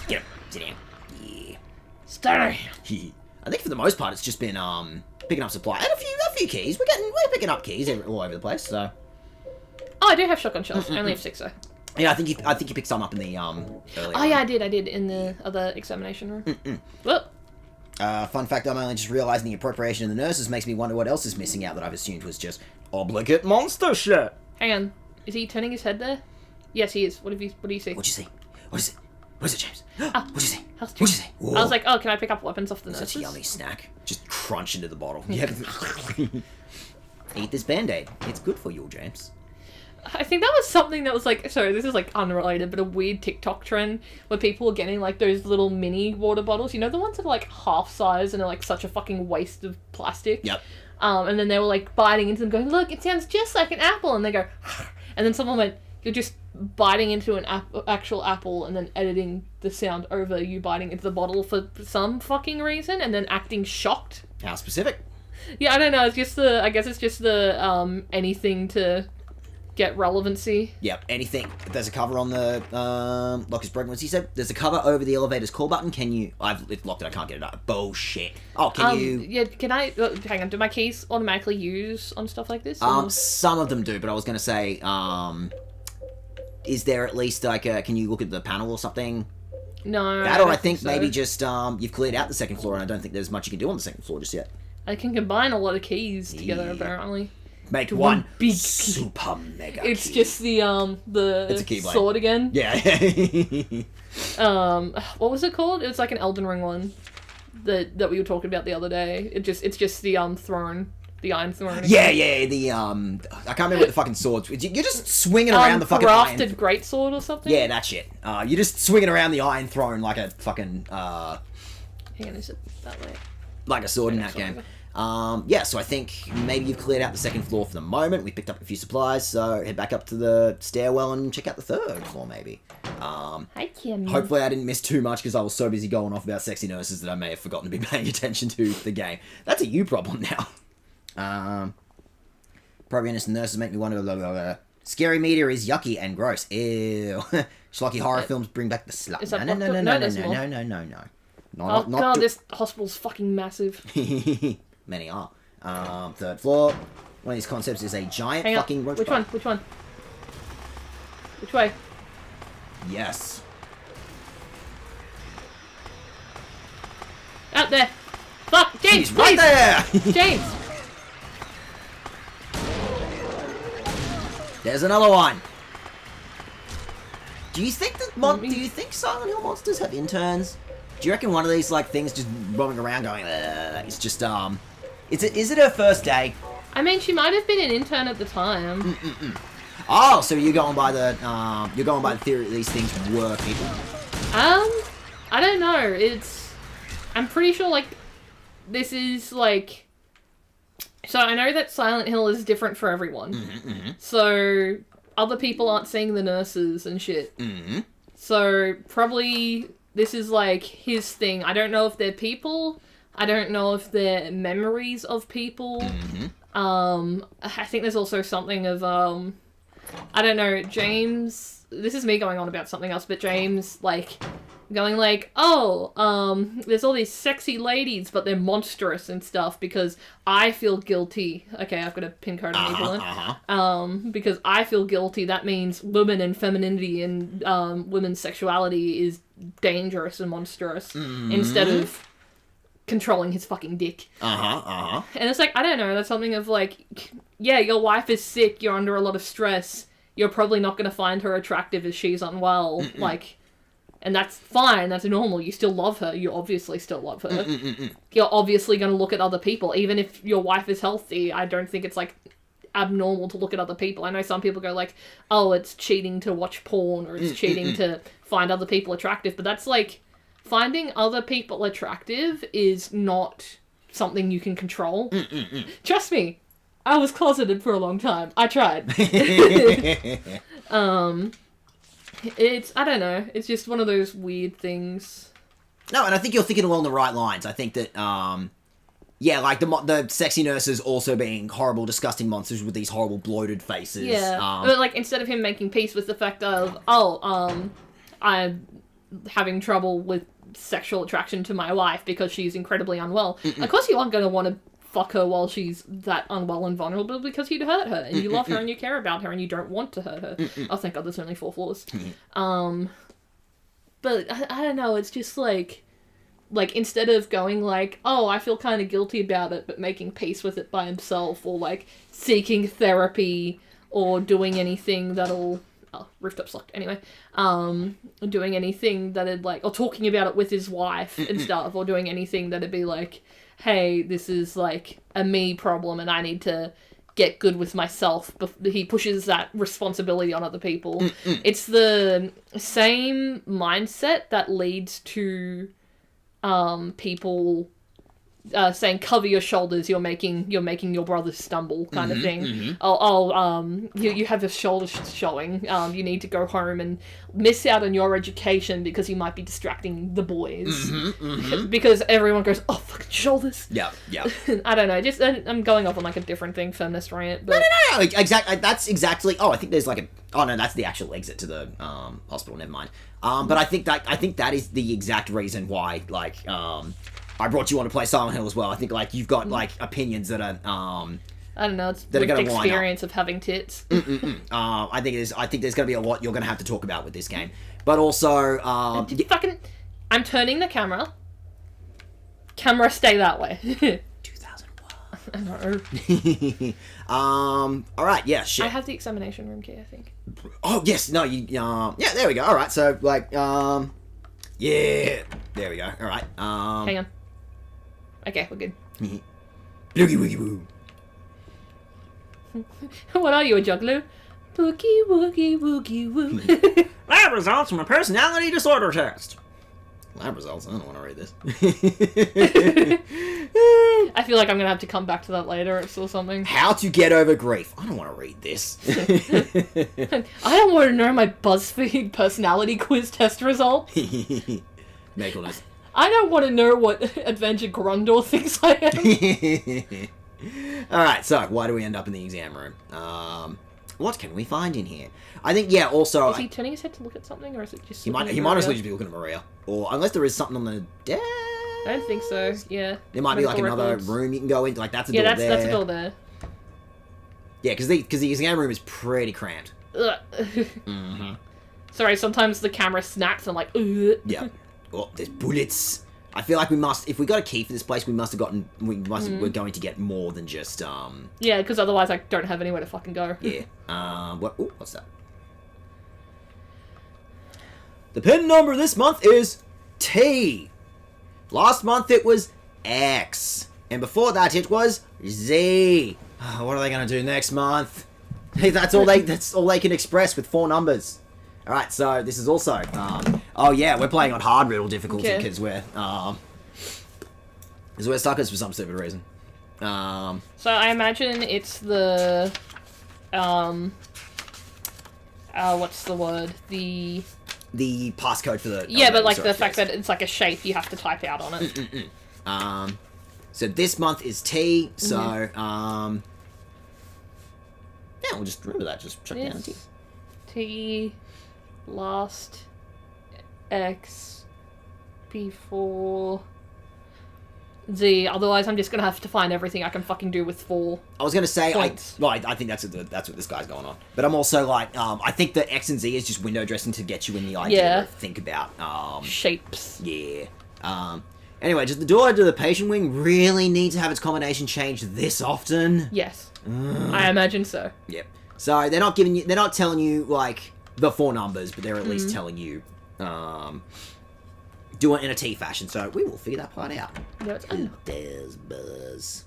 Get him. Sit down. Yeah. Stay. I think for the most part it's just been picking up supply and a few keys. We're picking up keys all over the place. So. Oh, I do have shotgun shells. I only have 6 though. Yeah, I think you picked some up in the earlier. Oh yeah, I did in the other examination room. Whoop. Fun fact: I'm only just realizing the appropriation of the nurses makes me wonder what else is missing out that I've assumed was just obligate monster shit. Hang on, is he turning his head there? Yes, he is. What do you see? What'd you see? What is it? What is it, James? What'd you see? What'd you see? Whoa. I was like, oh, can I pick up weapons off the nurses? Such a yummy snack. Just crunch into the bottle. Yeah. Eat this Band-Aid. It's good for you, James. I think that was something that was like, sorry, this is like unrelated, but a weird TikTok trend where people were getting like those little mini water bottles. You know, the ones that are like half size and are like such a fucking waste of plastic? Yep. And then they were like biting into them going, look, it sounds just like an apple. And they go, and then someone went, you're just biting into an actual apple and then editing the sound over you biting into the bottle for some fucking reason and then acting shocked. How specific? Yeah, I don't know. It's just I guess it's just the, anything to get relevancy. Yep, anything. There's a cover on the lock is broken. What's he said? There's a cover over the elevator's call button. Can you? It's locked. I can't get it up. Bullshit. Oh, can you? Yeah. Can I? Hang on. Do my keys automatically use on stuff like this? Some of them do, but I was gonna say, is there at least like can you look at the panel or something? No. That, or I think maybe just you've cleared out the second floor, and I don't think there's much you can do on the second floor just yet. I can combine a lot of keys together, apparently. Make one big super mega It's key. just the sword again. Yeah. What was it called? It was like an Elden Ring one that we were talking about the other day. It's just the throne, the iron throne. Again. Yeah. The I can't remember what the fucking swords. You're just swinging around the fucking crafted greatsword or something. Yeah, that shit. You're just swinging around the iron throne like a fucking Hang on, is it that way? Like a sword in that game. Yeah, so I think maybe you've cleared out the second floor for the moment. We picked up a few supplies, so head back up to the stairwell and check out the third floor, maybe. Hi, Kim. Hopefully I didn't miss too much because I was so busy going off about sexy nurses that I may have forgotten to be paying attention to the game. That's a you problem now. Probably innocent nurses make me wonder, blah, blah, blah. Scary media is yucky and gross. Ew. Schlocky horror films bring back the slut. No. Oh god, this hospital's fucking massive. Many are. Third floor. One of these concepts is a giant fucking roach. Which one? Which way? Yes. Out there. Fuck, James, He's right there. James. There's another one. Do you think do you think Silent Hill monsters have interns? Do you reckon one of these like things just roaming around going? It's just Is it her first day? I mean, she might have been an intern at the time. Oh, so you're going by the theory that these things were people. I don't know. I'm pretty sure like this is, like... So I know that Silent Hill is different for everyone. So other people aren't seeing the nurses and shit. So probably this is, like, his thing. I don't know if they're people. I don't know if they're memories of people. I think there's also something of, I don't know, James... This is me going on about something else, but James, like... Going like, there's all these sexy ladies, but they're monstrous and stuff because I feel guilty. Okay, I've got a pin code on Evelyn. Because I feel guilty, that means women and femininity and women's sexuality is dangerous and monstrous instead of controlling his fucking dick. And it's like, I don't know, that's something of like, yeah, your wife is sick, you're under a lot of stress, you're probably not going to find her attractive as she's unwell, like... And that's fine, that's normal, you still love her, you obviously still love her. You're obviously going to look at other people, even if your wife is healthy, I don't think it's, like, abnormal to look at other people. I know some people go like, oh, it's cheating to watch porn, or it's cheating to find other people attractive, but that's, like, finding other people attractive is not something you can control. Trust me, I was closeted for a long time. I tried. It's, I don't know, it's just one of those weird things. No, and I think you're thinking along the right lines. I think that, yeah, like the sexy nurses also being horrible, disgusting monsters with these horrible bloated faces. Yeah, but like, instead of him making peace with the fact of, I'm having trouble with sexual attraction to my wife because she's incredibly unwell. Of course you aren't going to want to fuck her while she's that unwell and vulnerable because you'd hurt her and you love her and you care about her and you don't want to hurt her. Oh, thank God, there's only 4 floors. But I don't know, it's just like instead of going like, oh, I feel kind of guilty about it, but making peace with it by himself, or like seeking therapy or doing anything that'll... Oh, rooftop's locked. Anyway, doing anything that'd like... Or talking about it with his wife and stuff, or doing anything that'd be like, hey, this is, like, a me problem and I need to get good with myself. He pushes that responsibility on other people. It's the same mindset that leads to people saying, cover your shoulders, you're making your brothers stumble, kind of thing. You have your shoulders showing, you need to go home and miss out on your education because you might be distracting the boys. Because everyone goes, oh, fucking shoulders. Yeah. I don't know, just, I'm going off on like a different thing, feminist rant, but... No, exactly, that's exactly, I think there's like a, no, that's the actual exit to the, hospital, never mind. But I think that is the exact reason why, like, I brought you on to play Silent Hill as well. I think, like, you've got, like, opinions that are, I don't know, it's the experience of having tits. I think there's going to be a lot you're going to have to talk about with this game. But also, I'm turning the camera. Camera, stay that way. 2001. I know. Alright, yeah, shit. I have the examination room key, I think. Oh, yes, no, yeah, there we go. Alright, so, like, yeah, there we go. Alright, hang on. Okay, we're good. Boogie woogie woo. What are you, a juggler? Boogie woogie woogie woo. Lab results from a personality disorder test. Lab results? I don't want to read this. I feel like I'm going to have to come back to that later or something. How to get over grief. I don't want to read this. I don't want to know my BuzzFeed personality quiz test result. Makeless. I don't want to know what Adventure Grundle thinks I am. Alright, so why do we end up in the exam room? What can we find in here? I think, yeah, also... Is he turning his head to look at something, or is it just... He might as well just be looking at Maria. Or, unless there is something on the desk... I don't think so, yeah. There might be, like, another room you can go into. Like, that's a door there. Yeah, that's a door there. Yeah, because the exam room is pretty cramped. Sorry, sometimes the camera snaps and I'm like, ugh. Yeah. Oh, there's bullets. I feel like we must, if we got a key for this place, we're going to get more than just, Yeah, because otherwise I don't have anywhere to fucking go. Yeah. What's that? The pin number this month is T. Last month it was X. And before that it was Z. What are they going to do next month? Hey, that's all they can express with 4 numbers. Alright, so this is also, oh yeah, we're playing on hard riddle difficulty because we're, Is where stuck is for some stupid reason. So I imagine it's the, what's the word? The passcode for the... Yeah, but like the fact that it's like a shape you have to type out on it. So this month is T, so, yeah, we'll just remember that. Just chuck down T. T, last, X, before... Z. Otherwise, I'm just gonna have to find everything I can fucking do with 4. I was gonna say, I think that's what this guy's going on. But I'm also like, I think the X and Z is just window dressing to get you in the idea of think about shapes. Yeah. Anyway, does the door to the patient wing really need to have its combination changed this often? Yes, I imagine so. Yep. So they're not telling you like the 4 numbers, but they're at least telling you, do it in a T fashion, so we will figure that part out. Yeah, it's There's Buzz.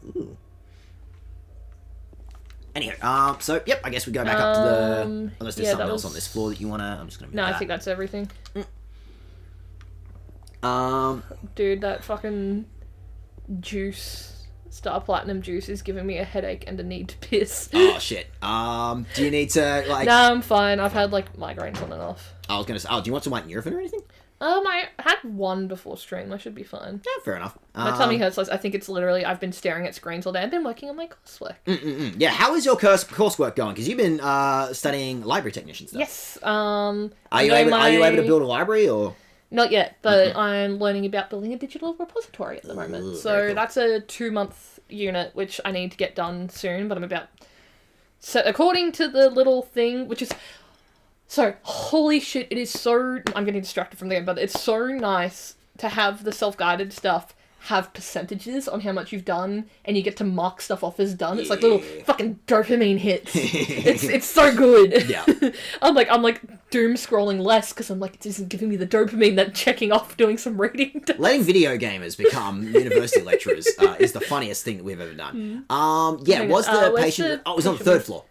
Ooh. Anyhow, so, yep, I guess we go back up to the... Unless there's something else on this floor that you want to... I'm just going to move that. I think that's everything. Dude, that fucking juice, Star Platinum juice, is giving me a headache and a need to piss. Oh, shit. Do you need to, like... No, I'm fine. I've had, like, migraines on and off. I was going to say, do you want some, like, Nurofen or anything? I had one before stream. I should be fine. Yeah, fair enough. My tummy hurts less. I think it's literally I've been staring at screens all day. I've been working on my coursework. Yeah, how is your coursework going? Because you've been studying library technician stuff. Yes. Are you able to build a library or? Not yet, but I'm learning about building a digital repository at the moment. Ooh, so cool. That's a 2-month unit, which I need to get done soon. But I'm about. So according to the little thing, which is. So, holy shit, it is so... I'm getting distracted from the game, but it's so nice to have the self-guided stuff have percentages on how much you've done, and you get to mark stuff off as done. It's like little fucking dopamine hits. it's so good. Yeah. I'm like doom scrolling less, because I'm like, it isn't giving me the dopamine that checking off doing some reading does. Letting video gamers become university lecturers is the funniest thing that we've ever done. Yeah, was the patient... it was on the 3rd floor.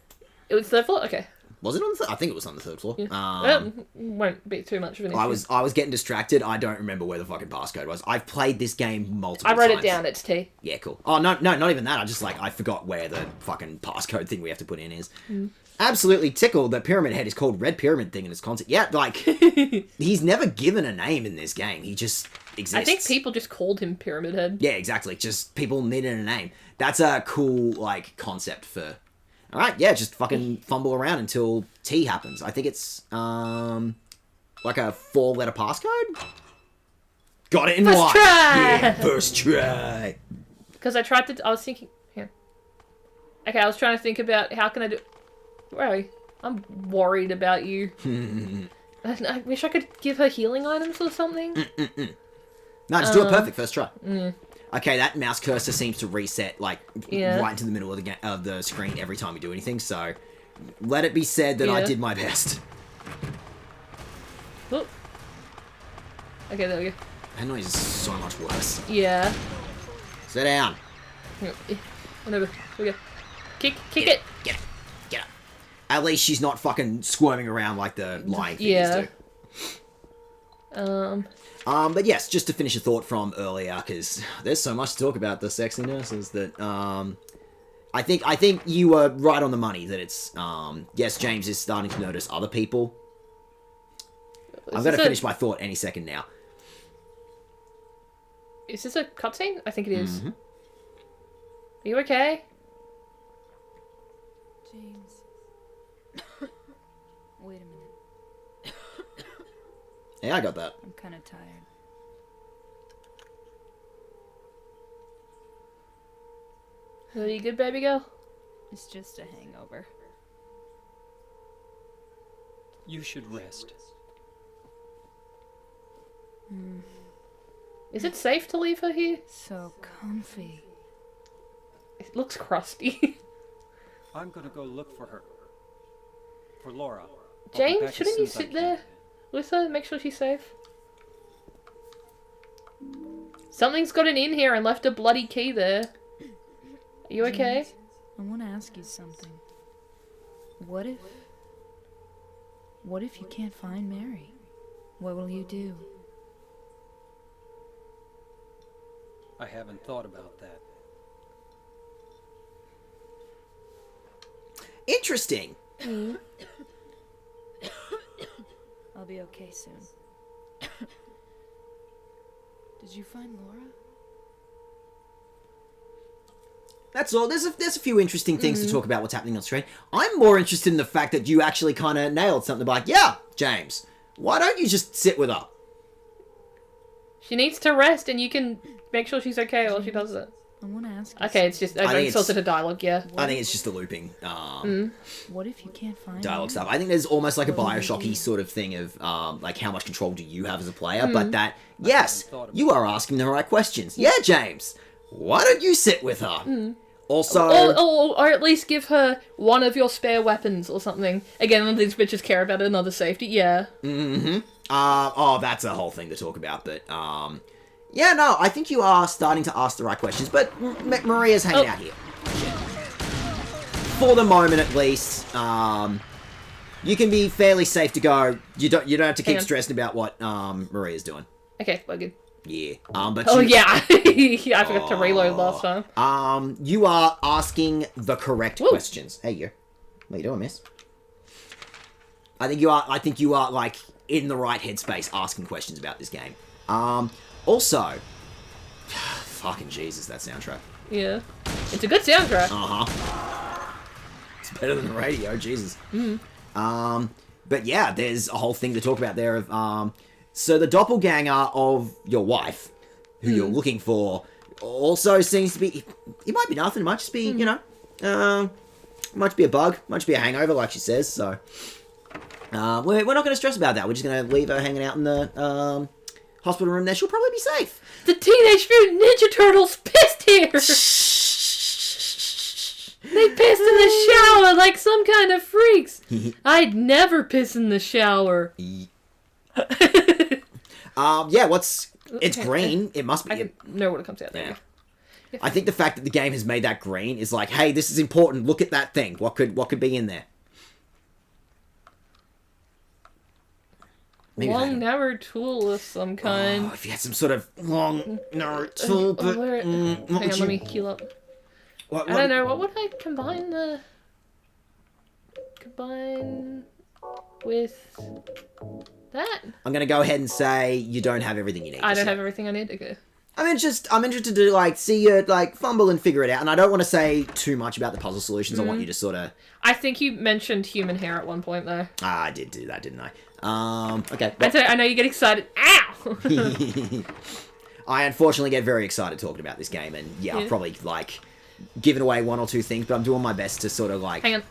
It was 3rd floor? Okay. Was it on the I think it was on the 3rd floor. Yeah. Won't be too much of an issue. I was getting distracted. I don't remember where the fucking passcode was. I've played this game multiple times. I wrote it down. It's T. Yeah, cool. Oh, no, not even that. I forgot where the fucking passcode thing we have to put in is. Absolutely tickled that Pyramid Head is called Red Pyramid thing in its concept. Yeah, like, he's never given a name in this game. He just exists. I think people just called him Pyramid Head. Yeah, exactly. Just people needed a name. That's a cool, like, concept for... Alright, yeah, just fucking fumble around until T happens. I think it's, like a 4-letter passcode? Got it in first one! Try! Yeah, first try! Because I was thinking... Here. Okay, I was trying to think about how can I do... Where are you? I'm worried about you. I wish I could give her healing items or something. No, just do it perfect first try. Okay, that mouse cursor seems to reset, like, right into the middle of the screen every time you do anything, so let it be said that I did my best. Oh. Okay, there we go. That noise is so much worse. Yeah. Sit down. Whatever. Here we go. Kick it! Get it. At least she's not fucking squirming around like the lying figures do. But yes, just to finish a thought from earlier, because there's so much to talk about the sexy nurses that, I think you were right on the money that it's, yes, James is starting to notice other people. I'm going to finish my thought any second now. Is this a cutscene? I think it is. Are you okay? James. Wait a minute. Yeah, I got that. I'm kind of tired. Are you good, baby girl? It's just a hangover. You should rest. Is it safe to leave her here? So comfy. It looks crusty. I'm gonna go look for her. For Laura. I'll be James, back as shouldn't soon you as I sit can. there with her? Make sure she's safe. Something's gotten in here and left a bloody key there. Are you okay? James, I want to ask you something. What if you can't find Mary? What will you do? I haven't thought about that. Interesting. I'll be okay soon. Did you find Laura? That's all. There's a few interesting things to talk about what's happening on screen. I'm more interested in the fact that you actually kind of nailed something like, yeah, James, why don't you just sit with her? She needs to rest, and you can make sure she's okay while she does it. I want to ask you Okay, it's just it's also the dialogue, yeah. I think it's just the looping what if you can't find dialogue her? stuff. I think there's almost like a Bioshock-y sort of thing of like how much control do you have as a player, but that, yes, you are asking the right questions. Yeah, James, why don't you sit with her? Also... Or at least give her one of your spare weapons or something. Again, none of these bitches care about another safety, yeah. Oh, that's a whole thing to talk about, but, yeah, no, I think you are starting to ask the right questions, but Maria's hanging out here. For the moment, at least, you can be fairly safe to go. You don't have to keep stressing about what, Maria's doing. Okay, we're good. Yeah. But yeah. I forgot to reload last time. You are asking the correct questions. Hey, you. What are you doing, miss? I think you are, like, in the right headspace asking questions about this game. Also, fucking Jesus, that soundtrack. Yeah. It's a good soundtrack. It's better than the radio, Jesus. But yeah, there's a whole thing to talk about there of, so the doppelganger of your wife, who you're looking for, also seems to be, it might be nothing, it might just be, you know, might be a bug, might be a hangover, like she says, so, we're not going to stress about that, we're just going to leave her hanging out in the, hospital room there, she'll probably be safe. The Teenage Mutant Ninja Turtles pissed here! They pissed in the shower like some kind of freaks! I'd never piss in the shower. Yeah, it's green. It must be. I know what it comes out there. Yeah. I think the fact that the game has made that green is like, hey, this is important. Look at that thing. What could be in there? Maybe long, narrow tool of some kind. Oh, if you had some sort of long, narrow tool, but... hang on, let me heal up. I don't know, what would I combine with that? I'm gonna go ahead and say you don't have everything you need. I don't have everything I need? Okay. I'm interested to, like, see you, like, fumble and figure it out, and I don't want to say too much about the puzzle solutions. I want you to sort of... I think you mentioned human hair at one point, though. I did do that, didn't I? Okay. Well, I know you get excited. Ow! I unfortunately get very excited talking about this game, and yeah, I've probably, like, given away one or two things, but I'm doing my best to sort of, like... Hang on.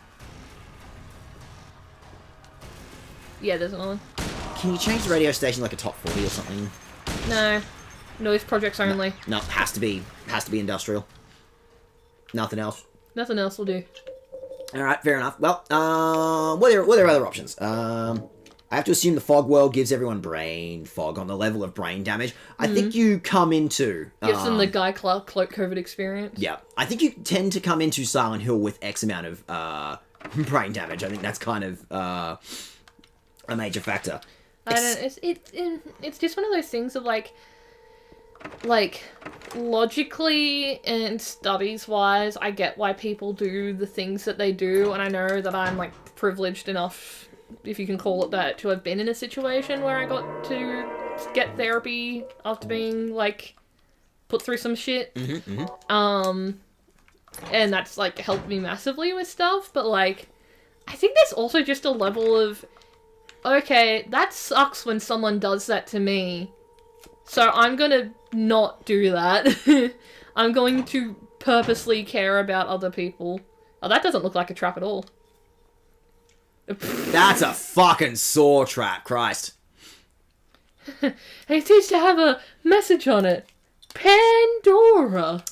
Yeah, there's another one. Can you change the radio station like a top 40 or something? No. Noise projects only. No, has to be industrial. Nothing else. Nothing else will do. Alright, fair enough. Well, what are their other options? I have to assume the fog world gives everyone brain fog on the level of brain damage. I think you come into... Gives them the Guy Clark cloak COVID experience. Yeah. I think you tend to come into Silent Hill with X amount of brain damage. I think that's kind of a major factor. I don't know. It's just one of those things of, like, logically and studies-wise, I get why people do the things that they do, and I know that I'm, like, privileged enough, if you can call it that, to have been in a situation where I got to get therapy after being, like, put through some shit. And that's, like, helped me massively with stuff, but, like, I think there's also just a level of, okay, that sucks when someone does that to me, so I'm gonna not do that. I'm going to purposely care about other people. Oh, that doesn't look like a trap at all. That's a fucking saw trap, Christ. It seems to have a message on it. Pandora.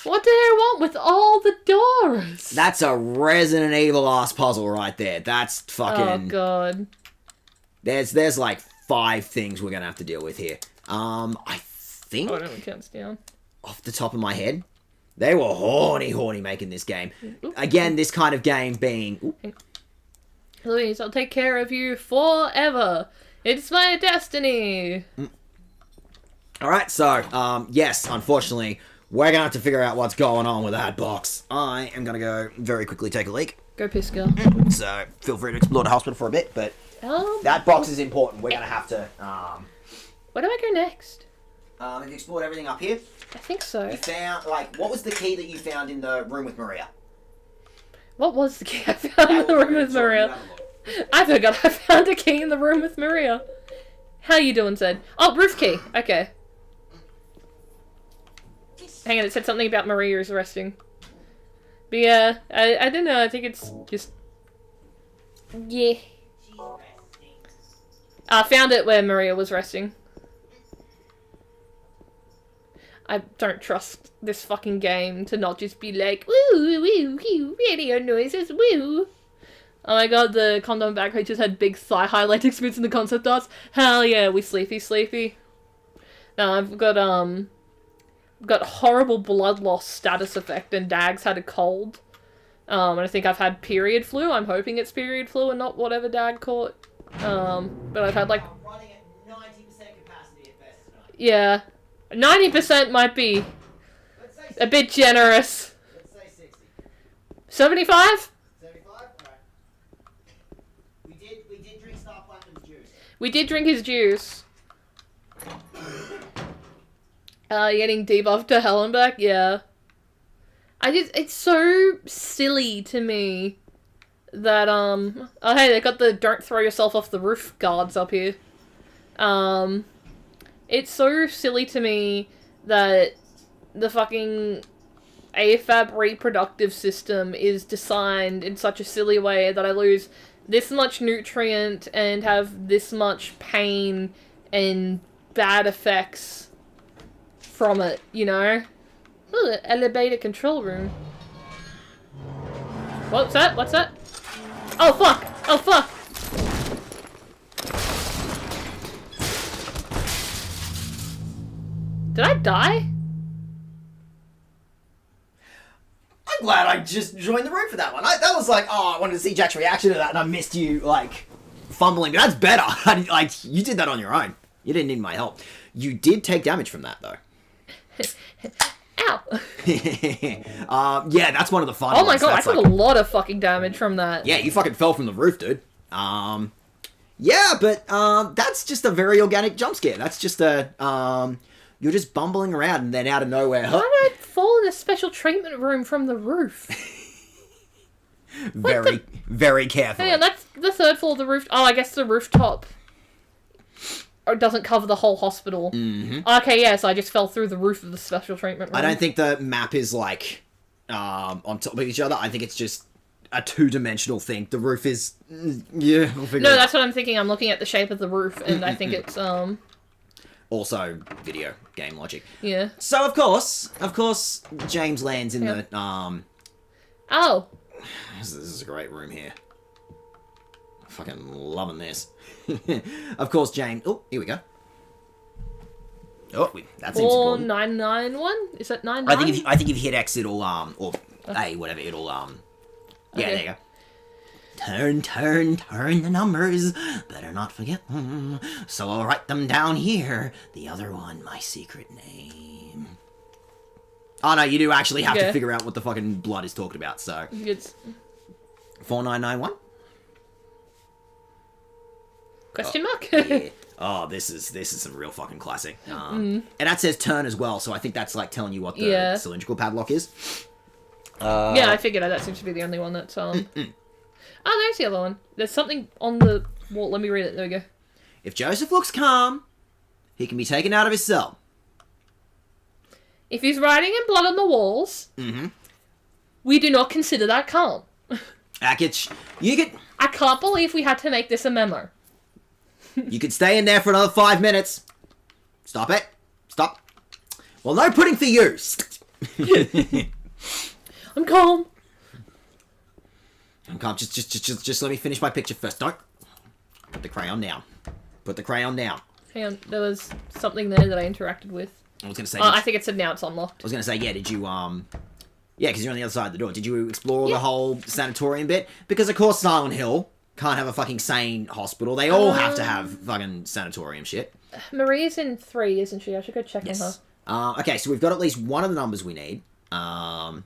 What do they want with all the doors? That's a Resident Evil ass puzzle right there. That's fucking... Oh, God. There's like 5 things we're gonna have to deal with here. I think... Oh, it only counts down. Off the top of my head, they were horny making this game. Again, this kind of game being... Louise, I'll take care of you forever. It's my destiny. Alright, so, yes, unfortunately, we're gonna have to figure out what's going on with that box. I am gonna go very quickly take a leak. Go piss, girl. So, feel free to explore the hospital for a bit, but that box is important. We're gonna have to, Where do I go next? have you explored everything up here? I think so. You found, like, what was the key that you found in the room with Maria? What was the key I found in the room with Maria? I forgot I found a key in the room with Maria. How you doing, Zed? Oh, roof key. Okay. Hang on, it said something about Maria is resting. But yeah, I don't know, I think it's just... Yeah. I found it where Maria was resting. I don't trust this fucking game to not just be like, woo, woo, woo, radio noises, woo. Oh my god, the condom back creatures had big thigh highlight experience in the concept arts. Hell yeah, we sleepy. Now I've got horrible blood loss status effect, and Dags had a cold. And I think I've had period flu. I'm hoping it's period flu and not whatever Dag caught. But I've had like... I'm running at 90% capacity at best tonight. Yeah. 90% might be a bit generous. Let's say 60. 75? 75? Alright. We did drink Star Platinum's juice. We did drink his juice. Getting debuffed to hell and back? Yeah. It's so silly to me that, oh hey, they got the don't throw yourself off the roof guards up here. It's so silly to me that the fucking AFAB reproductive system is designed in such a silly way that I lose this much nutrient and have this much pain and bad effects from it, you know? Ooh, the elevator control room. What's that? What's that? Oh fuck! Oh fuck! Did I die? I'm glad I just joined the room for that one. That was like, I wanted to see Jack's reaction to that, and I missed you, like, fumbling. But that's better. Like, you did that on your own. You didn't need my help. You did take damage from that, though. Ow! Yeah, that's one of the fun Oh ones. my god, I That's took like, a lot of fucking damage from that. yeah, you fucking fell from the roof, dude. Yeah, but, that's just a very organic jump scare. That's just a, you're just bumbling around and then out of nowhere, Why did I fall in a special treatment room from the roof? very carefully. Hang on, that's the third floor of the roof. Oh, I guess the rooftop. Or it doesn't cover the whole hospital. Mm-hmm. Okay, yeah, so I just fell through the roof of the special treatment room. I don't think the map is, like, on top of each other. I think it's just a two-dimensional thing. The roof is... yeah, we'll figure it out. No, that's what I'm thinking. I'm looking at the shape of the roof, and I think it's, Also, video game logic. yeah. So, of course, James lands in the, Oh! This is a great room here. I'm fucking loving this. Of course, James... Oh, here we go. Oh, that seems important. 4991? Is that 99? I think if you hit X, it'll, or A, whatever, it'll, yeah, Okay. there you go. Turn the numbers. Better not forget them. So I'll write them down here. The other one, my secret name. Oh no, you do actually have to figure out what the fucking blood is talking about, so. It's... 4991? Question mark? Yeah. Oh, this is some real fucking classic. And that says turn as well, so I think that's like telling you what the cylindrical padlock is. Yeah, I figured that seems to be the only one that's, Oh, there's the other one. There's something on the wall. Let me read it. There we go. If Joseph looks calm, he can be taken out of his cell. If he's writing in blood on the walls, we do not consider that calm. Akich, you could... I can't believe we had to make this a memo. You could stay in there for another 5 minutes. Stop it. Stop. Well, no pudding for you. I'm calm. I'm calm. Just let me finish my picture first. Don't. Put the crayon down. Put the crayon down. Hang on, there was something there that I interacted with. I was going to say... I think it said now it's unlocked. I was going to say, yeah, did you, yeah, because you're on the other side of the door. Did you explore the whole sanatorium bit? Because, of course, Silent Hill can't have a fucking sane hospital. They all have to have fucking sanatorium shit. Marie's in 3, isn't she? I should go check on her. Yes. Okay, so we've got at least one of the numbers we need. And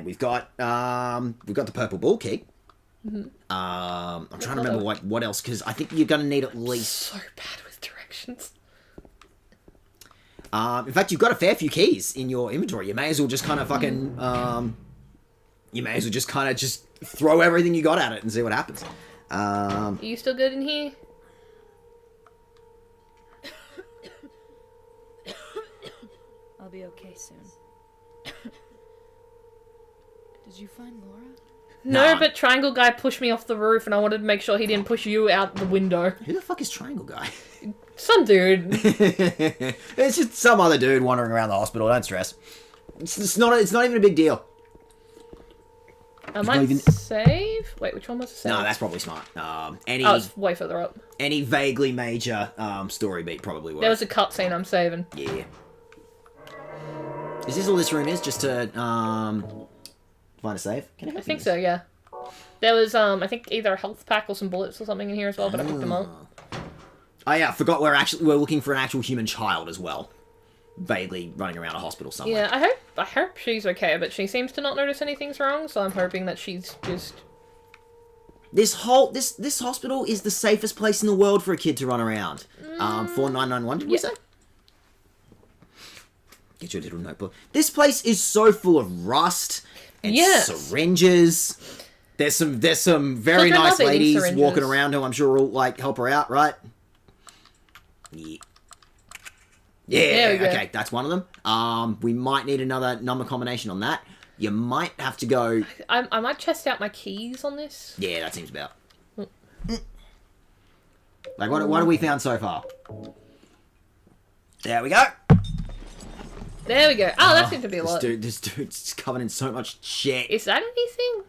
we've got the purple ball key. Mm-hmm. I'm trying to remember what else, because I think you're going to need at least... So bad with directions. In fact, you've got a fair few keys in your inventory. You may as well just kind of fucking... you may as well just kind of just throw everything you got at it and see what happens. Are you still good in here? I'll be okay soon. Did you find Laura? No, Nah. but Triangle Guy pushed me off the roof and I wanted to make sure he didn't push you out the window. Who the fuck is Triangle Guy? Some dude. It's just some other dude wandering around the hospital. Don't stress. It's not even a big deal. I might save? Wait, which one was the save? No, that's probably smart. Any Oh, it's way further up. any vaguely major story beat probably works. There was a cutscene I'm saving. Yeah. Is this all this room is? Just to find a save? Can I think so, yeah. There was, I think either a health pack or some bullets or something in here as well, but I picked them up. Oh yeah, I forgot we're looking for an actual human child as well. Vaguely running around a hospital somewhere. Yeah, I hope she's okay, but she seems to not notice anything's wrong, so I'm hoping that she's just... This hospital is the safest place in the world for a kid to run around. 4991, did we say? Get your little notebook. This place is so full of rust and syringes. There's some very Children nice love eating ladies syringes. walking around who I'm sure will like help her out, right? Yeah. There we go. Okay, that's one of them. We might need another number combination on that. You might have to go... I might test out my keys on this. Yeah, that seems about... Like, what have we found so far? There we go. There we go. Oh, that seemed to be a lot. This dude's covered in so much shit. Is that anything?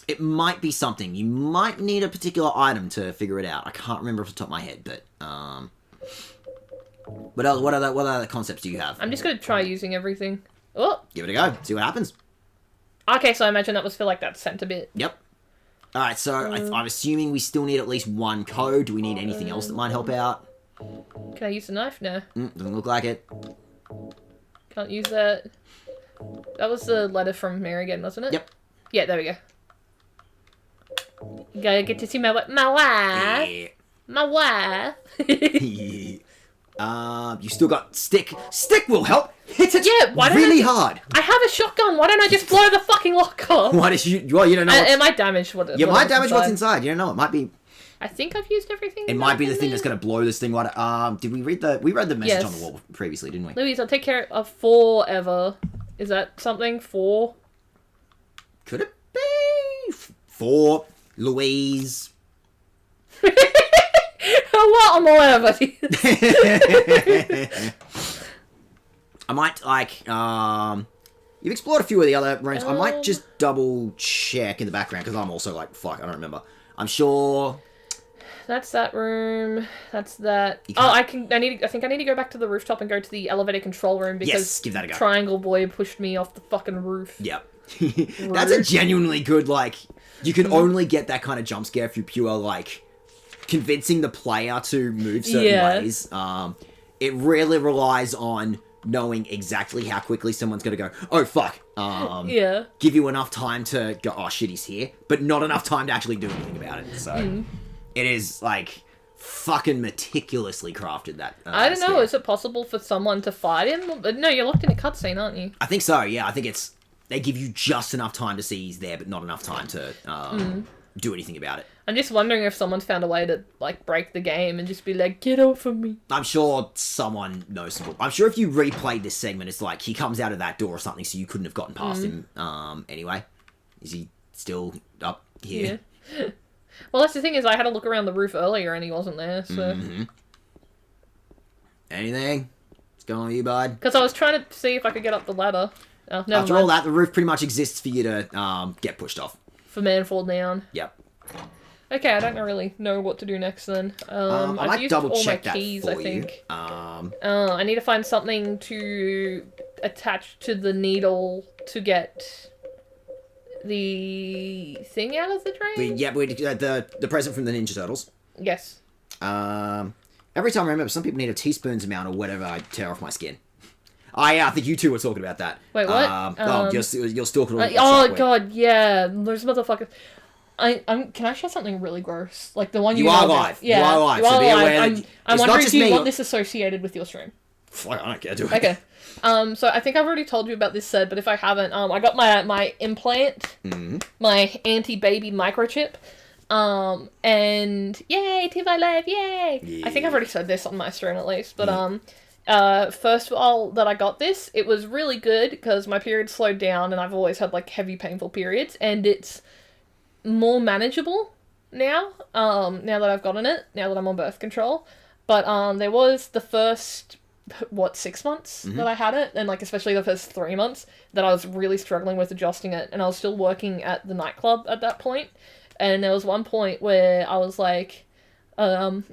It might be something. You might need a particular item to figure it out. I can't remember off the top of my head, but... What other concepts do you have? I'm just going to try using everything. Oh! Give it a go. See what happens. Okay, so I imagine that was for, like, that center bit. Yep. Alright, so I'm assuming we still need at least one code. Do we need anything else that might help out? Can I use the knife? No. Doesn't look like it. Can't use that. That was the letter from Mary again, wasn't it? Yep. Yeah, there we go. You gotta get to see my wife. My wife! Yeah. My wife! You still got stick. Stick will help. Hit it why don't really hard. I have a shotgun. Why don't I just blow the fucking lock off? Why did you? Well, you don't know. It might damage what. You might damage what's inside. You don't know. It might be. I think I've used everything. It might be the thing that's going to blow this thing. What? Did we read the? We read the message on the wall previously, didn't we? Louise, I'll take care of forever. Is that something? 4? Could it be 4? Louise. What on the letter? I might you've explored a few of the other rooms. I might just double check in the background because I'm also like, fuck, I don't remember. I'm sure. That's that room. That's that. Oh, I think I need to go back to the rooftop and go to the elevator control room because give that a go. Triangle Boy pushed me off the fucking roof. Yep. That's a genuinely good, like, you can only get that kind of jump scare through pure, like, convincing the player to move certain ways. It really relies on knowing exactly how quickly someone's going to go, oh, fuck. Give you enough time to go, oh, shit, he's here, but not enough time to actually do anything about it. So, it is, like, fucking meticulously crafted, that I don't know, scare. is it possible for someone to fight him? No, you're locked in a cutscene, aren't you? I think so, yeah. I think it's... They give you just enough time to see he's there, but not enough time to do anything about it. I'm just wondering if someone's found a way to, like, break the game and just be like, get off of me. I'm sure someone knows. I'm sure if you replayed this segment, it's like he comes out of that door or something, so you couldn't have gotten past him anyway. Is he still up here? Yeah. Well, that's the thing is I had a look around the roof earlier and he wasn't there, so... Anything? What's going on with you, bud? Because I was trying to see if I could get up the ladder. Oh, never After mind. all that, the roof pretty much exists for you to get pushed off. For man fall down. Yep. Okay, I don't really know what to do next then. I I've might used double all check my that keys, for I think. you. I need to find something to attach to the needle to get the thing out of the drain? The present from the Ninja Turtles. Yes. Every time I remember, some people need a teaspoon's amount or whatever I tear off my skin. I think you two were talking about that. Wait, what? You're stalking all oh god, yeah, those motherfuckers. Can I share something really gross? Like the one you are know live. about. Yeah, you are live. So be aware that I'm wondering, do you want this associated with your stream? I don't care, do it. Okay. So I think I've already told you about this, Sid, but if I haven't, I got my implant, my anti-baby microchip, and yay, to my life, yay! Yeah. I think I've already said this on my stream at least, but first of all, that I got this, it was really good because my period slowed down, and I've always had like heavy, painful periods, and it's more manageable now. Now that I've gotten it, now that I'm on birth control, but there was the first 6 months that I had it, and like especially the first 3 months that I was really struggling with adjusting it, and I was still working at the nightclub at that point, and there was one point where I was like, I'm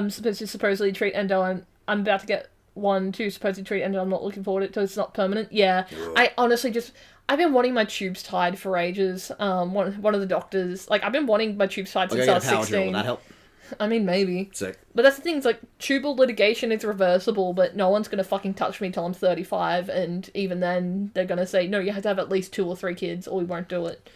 supposed to supposedly treat endo, and I'm about to get one to supposedly treat endo, I'm not looking forward to it because it's not permanent. Yeah, I honestly I've been wanting my tubes tied for ages. One of the doctors, like, I've been wanting my tubes tied since I was 16. Will that help? I mean, maybe. Sick. But that's the thing, it's like, tubal litigation is reversible, but no one's gonna fucking touch me till I'm 35, and even then, they're gonna say, no, you have to have at least 2 or 3 kids, or we won't do it.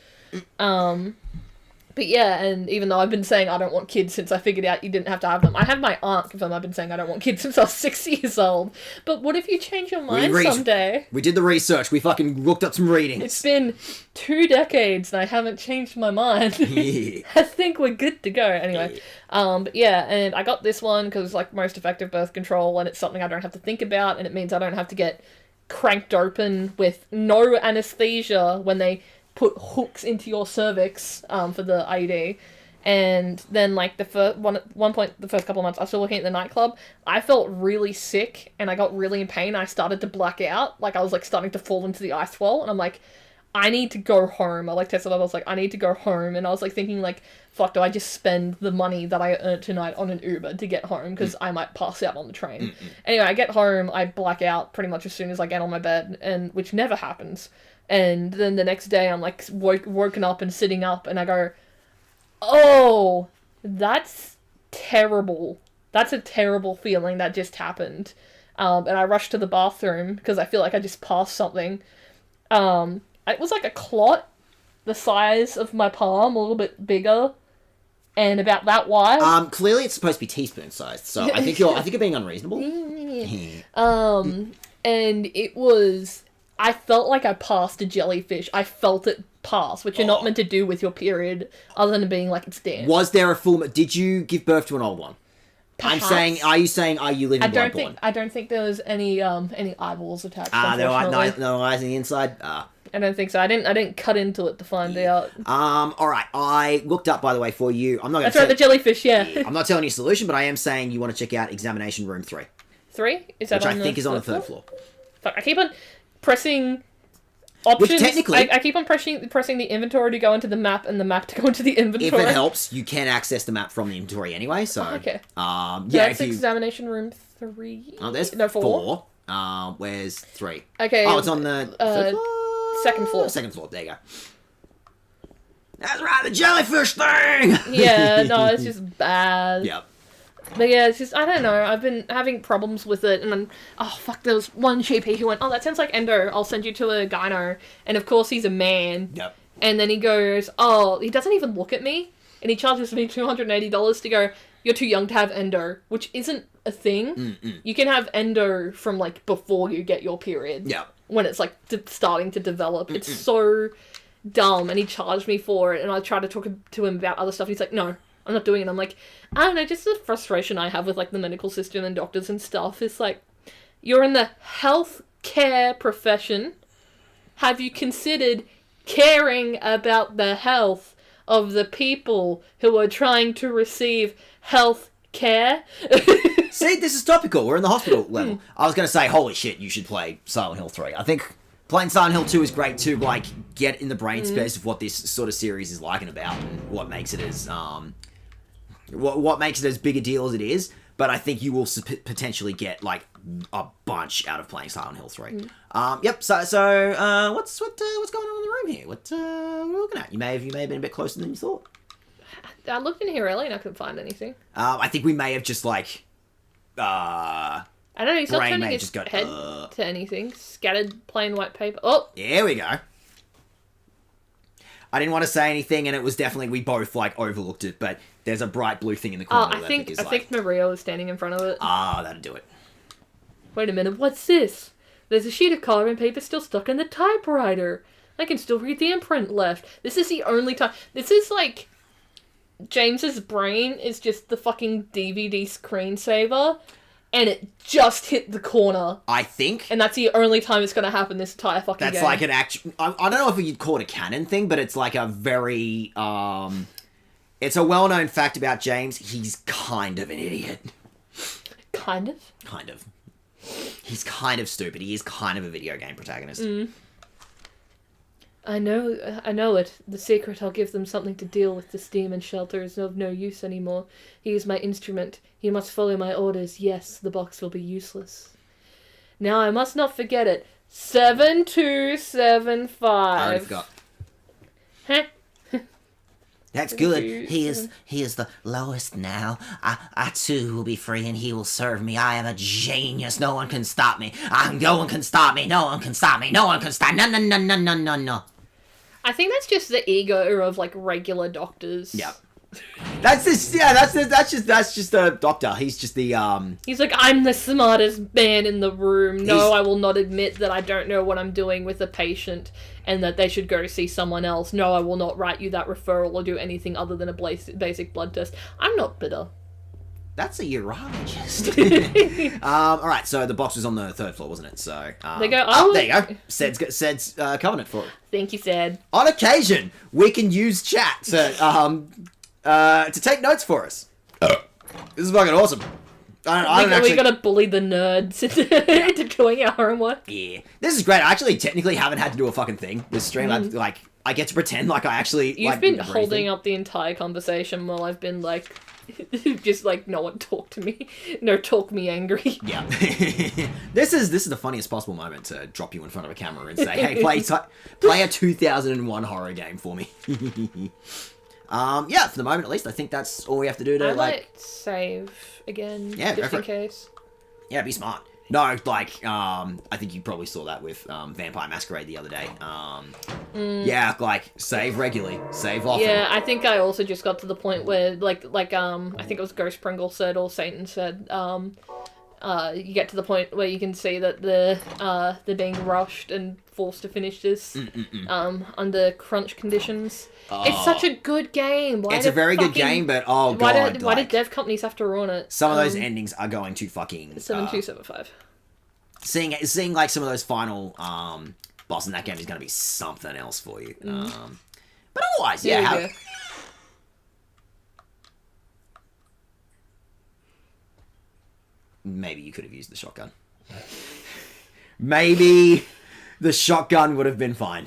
But yeah, and even though I've been saying I don't want kids since I figured out you didn't have to have them, I had my aunt confirm I've been saying I don't want kids since I was 6 years old. But what if you change your mind someday? We did the research. We fucking looked up some readings. It's been 2 decades and I haven't changed my mind. I think we're good to go. Anyway, but yeah, and I got this one because it's like most effective birth control, and it's something I don't have to think about, and it means I don't have to get cranked open with no anesthesia when they put hooks into your cervix for the IUD. And then like the first the first couple of months I was still working at the nightclub, I felt really sick and I got really in pain. I started to black out, like I was like starting to fall into the ice wall, and I'm like, I need to go home. I like texted, I was like, I need to go home, and I was like thinking like, fuck, do I just spend the money that I earned tonight on an Uber to get home, because I might pass out on the train. Anyway, I get home, I black out pretty much as soon as I get on my bed, and which never happens. And then the next day I'm like woken up and sitting up, and I go, oh, that's terrible. That's a terrible feeling that just happened. And I rushed to the bathroom because I feel like I just passed something. It was like a clot the size of my palm, a little bit bigger, and about that wide. Clearly it's supposed to be teaspoon sized, so I think you're being unreasonable. And it was, I felt like I passed a jellyfish. I felt it pass, which you're not meant to do with your period, other than being like it's damp. Was there a full? Did you give birth to an old one? Perhaps. Are you living bloodborne? I don't think there was any eyeballs attached. There are no eyes on the inside. I don't think so. I didn't cut into it to find out. All right. I looked up, by the way, for you. I'm not. That's right, the jellyfish. Yeah. I'm not telling you a solution, but I am saying you want to check out examination room 3. 3? Is that which I think is on the 3rd floor. Fuck! I keep on pressing options. Which technically, I keep on pressing the inventory to go into the map, and the map to go into the inventory. If it helps, you can access the map from the inventory anyway. So okay. Yeah. That's examination room 3. Oh, there's 4. Where's 3? Okay. Oh, it's on the 3rd floor? Second floor. Second floor. There you go. That's right, the jellyfish thing. Yeah. No, it's just bad. Yep. But yeah, it's just, I don't know, I've been having problems with it, and then, oh fuck, there was one GP who went, oh, that sounds like endo, I'll send you to a gyno, and of course he's a man. Yep. And then he goes, oh, he doesn't even look at me, and he charges me $280 to go, you're too young to have endo, which isn't a thing. You can have endo from, like, before you get your period. Yeah. When it's, like, starting to develop. It's so dumb, and he charged me for it, and I tried to talk to him about other stuff, and he's like, no, I'm not doing it. I'm like, I don't know, just the frustration I have with, like, the medical system and doctors and stuff. It's like, you're in the healthcare profession. Have you considered caring about the health of the people who are trying to receive health care? See, this is topical. We're in the hospital level. I was going to say, holy shit, you should play Silent Hill 3. I think playing Silent Hill 2 is great to, like, get in the brain space of what this sort of series is like and about, and what makes it as, what makes it as big a deal as it is. But I think you will potentially get, like, a bunch out of playing Silent Hill 3. Yep, so what's going on in the room here? What are we looking at? You may have been a bit closer than you thought. I looked in here earlier and I couldn't find anything. I think we may have just, like, uh... I don't know, he's not Brain turning may his just go, head to anything. Scattered plain white paper. Oh! Here we go. I didn't want to say anything, and it was definitely, we both, like, overlooked it, but there's a bright blue thing in the corner I think Maria was standing in front of it. Ah, that'll do it. Wait a minute, what's this? There's a sheet of coloring paper still stuck in the typewriter. I can still read the imprint left. This is the only time... This is, like... James's brain is just the fucking DVD screensaver, and it just hit the corner. I think. And that's the only time it's going to happen this entire fucking game. That's like an actual... I don't know if you'd call it a canon thing, but it's like a very... It's a well-known fact about James. He's kind of an idiot. Kind of? Kind of. He's kind of stupid. He is kind of a video game protagonist. I know it. The secret, I'll give them something to deal with the steam and shelter, is of no use anymore. He is my instrument. He must follow my orders. Yes, the box will be useless. Now I must not forget it. 7275. I already forgot. Huh? That's good. He is the lowest now. I too will be free, and he will serve me. I am a genius. No one can stop me. No one can stop me. No one can stop me. No one can stop. No. I think that's just the ego of like regular doctors. Yeah. That's just the doctor. He's just the He's like, I'm the smartest man in the room. No, I will not admit that I don't know what I'm doing with a patient and that they should go see someone else. No, I will not write you that referral or do anything other than a basic blood test. I'm not bitter. That's a urologist. Alright, so the box was on the 3rd floor, wasn't it? So they go, oh, there you go. Ced's covenant for it. Thank you, Ced. On occasion, we can use chat to take notes for us. This is fucking awesome. We gotta bully the nerds into doing our homework. Yeah. This is great. I actually technically haven't had to do a fucking thing this stream. I get to pretend like I actually... You've been holding up the entire conversation while I've been like... just like, no one talk to me. No, talk me angry. Yeah. This is the funniest possible moment to drop you in front of a camera and say, hey, play a 2001 horror game for me. Yeah, for the moment at least, I think that's all we have to do to, I might save again, just in case. Yeah, be smart. No, like, I think you probably saw that with Vampire Masquerade the other day. Yeah, like, save regularly, save often. Yeah, I think I also just got to the point where, I think it was Ghost Pringle said, or Satan said, you get to the point where you can see that they're being rushed and forced to finish this under crunch conditions. Oh. It's such a good game. It's a very good game, but oh god, why did dev companies have to ruin it? Some of those endings are going to fucking 7275. Seeing like some of those final boss in that game is going to be something else for you. But otherwise, yeah. Maybe you could have used the shotgun. Maybe the shotgun would have been fine.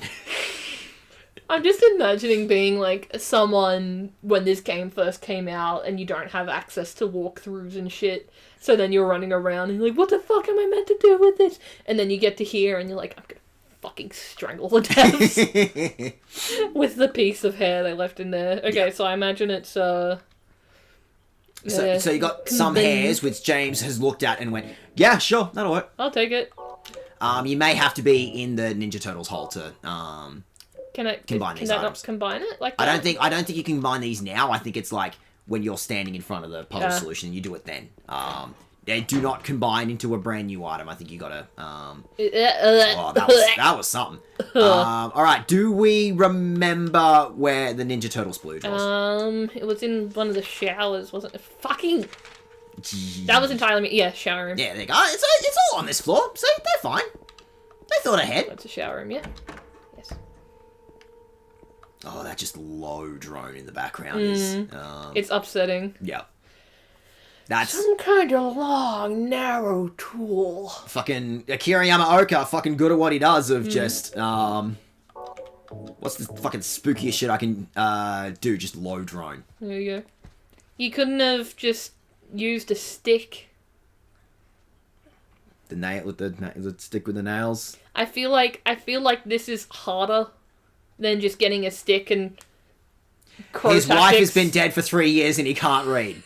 I'm just imagining being like someone when this game first came out and you don't have access to walkthroughs and shit. So then you're running around and you're like, what the fuck am I meant to do with this? And then you get to here and you're like, I'm gonna fucking strangle the devs with the piece of hair they left in there. Okay, so I imagine it's So you got some hairs which James has looked at and went, yeah, sure, that'll work. I'll take it. You may have to be in the Ninja Turtles hole to combine these items. Not combine it like that? I don't think you can combine these now. I think it's like when you're standing in front of the puzzle solution, you do it then. They do not combine into a brand new item. I think you gotta that was something. Alright, do we remember where the Ninja Turtle splooge was? It was in one of the showers, wasn't it? Fucking that was entirely me. Yeah, shower room. Yeah, there you go. It's all on this floor, so they're fine. They thought ahead. That's a shower room, yeah. Yes. Oh, that just low drone in the background is... it's upsetting. Yeah. That's... some kind of long, narrow tool. Fucking Akira Yamaoka, fucking good at what he does of just, what's the fucking spookiest shit I can, do? Just low drone. There you go. You couldn't have just used a stick. The nail with the stick with the nails. I feel like this is harder than just getting a stick and his wife has been dead for 3 years and he can't read.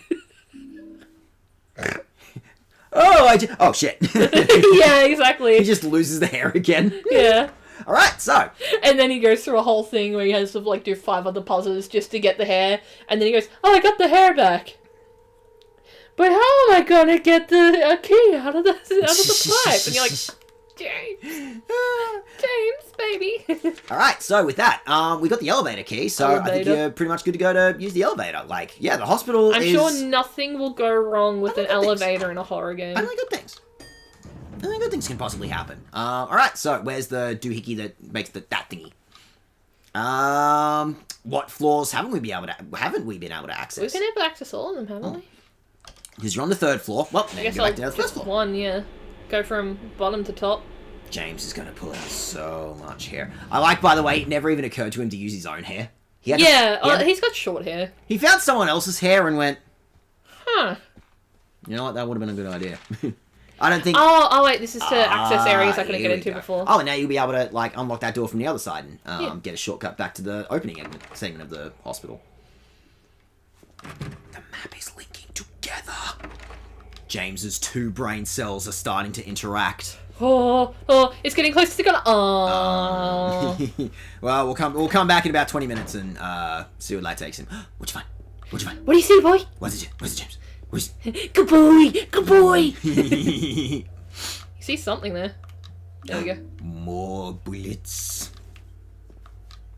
idea. Oh, shit. Yeah, exactly. He just loses the hair again. Yeah. All right, so. And then he goes through a whole thing where he has to like do 5 other puzzles just to get the hair, and then he goes, "Oh, I got the hair back." But how am I gonna get the key out of the pipe? And you're like, James, baby. All right, so with that, we got the elevator key, so I think you're pretty much good to go to use the elevator. Like, yeah, the hospital I'm sure nothing will go wrong with an elevator in a horror game. Only good things. Only good things can possibly happen. All right, so where's the doohickey that makes that thingy? What floors haven't we been able to access? We've been able to access all of them, haven't we? Because you're on the 3rd floor. Well, then go back to the 1st floor. One, yeah. Go from bottom to top. James is going to pull out so much hair. I like, by the way, it never even occurred to him to use his own hair. He's got short hair. He found someone else's hair and went, huh. You know what? That would have been a good idea. I don't think... Oh, wait, this is to access areas I couldn't get into before. Oh, now you'll be able to, like, unlock that door from the other side and get a shortcut back to the opening segment of the hospital. The map is linking together. James's 2 brain cells are starting to interact. Oh, it's getting close together. Oh. Well, we'll come back in about 20 minutes and see what that takes him. What'd you find? What do you see, boy? What's it, James? Good boy. You see something there. There we go. More bullets.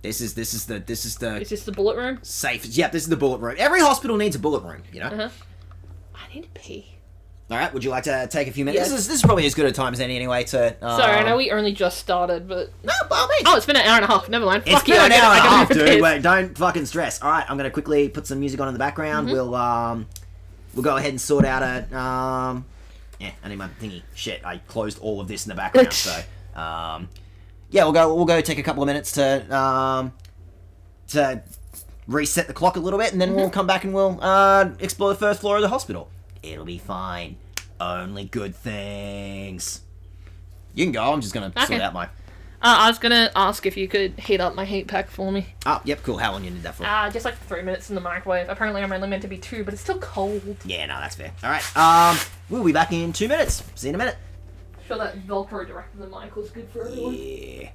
This is the Is this the bullet room? Safe. Yep, this is the bullet room. Every hospital needs a bullet room, you know? Uh-huh. I need to pee. Alright, would you like to take a few minutes? Yes. This is probably as good a time as any anyway to... Sorry, I know we only just started, but... No, by all means. Oh, it's been an hour and a half. Never mind. It's been an hour and a half, dude. Wait, don't fucking stress. Alright, I'm going to quickly put some music on in the background. Mm-hmm. We'll go ahead and sort out a... yeah, I need my thingy. Shit, I closed all of this in the background, so... yeah, we'll go take a couple of minutes to reset the clock a little bit, and then we'll come back and we'll explore the 1st floor of the hospital. It'll be fine. Only good things. You can go. I'm just gonna sort out my... I was gonna ask if you could heat up my heat pack for me. Oh, yep, cool. How long you need that for? Just like 3 minutes in the microwave. Apparently I'm only meant to be 2, but it's still cold. Yeah, no, that's fair. Alright, we'll be back in 2 minutes. See you in a minute. Sure that Velcro director the mic was good for everyone. Yeah.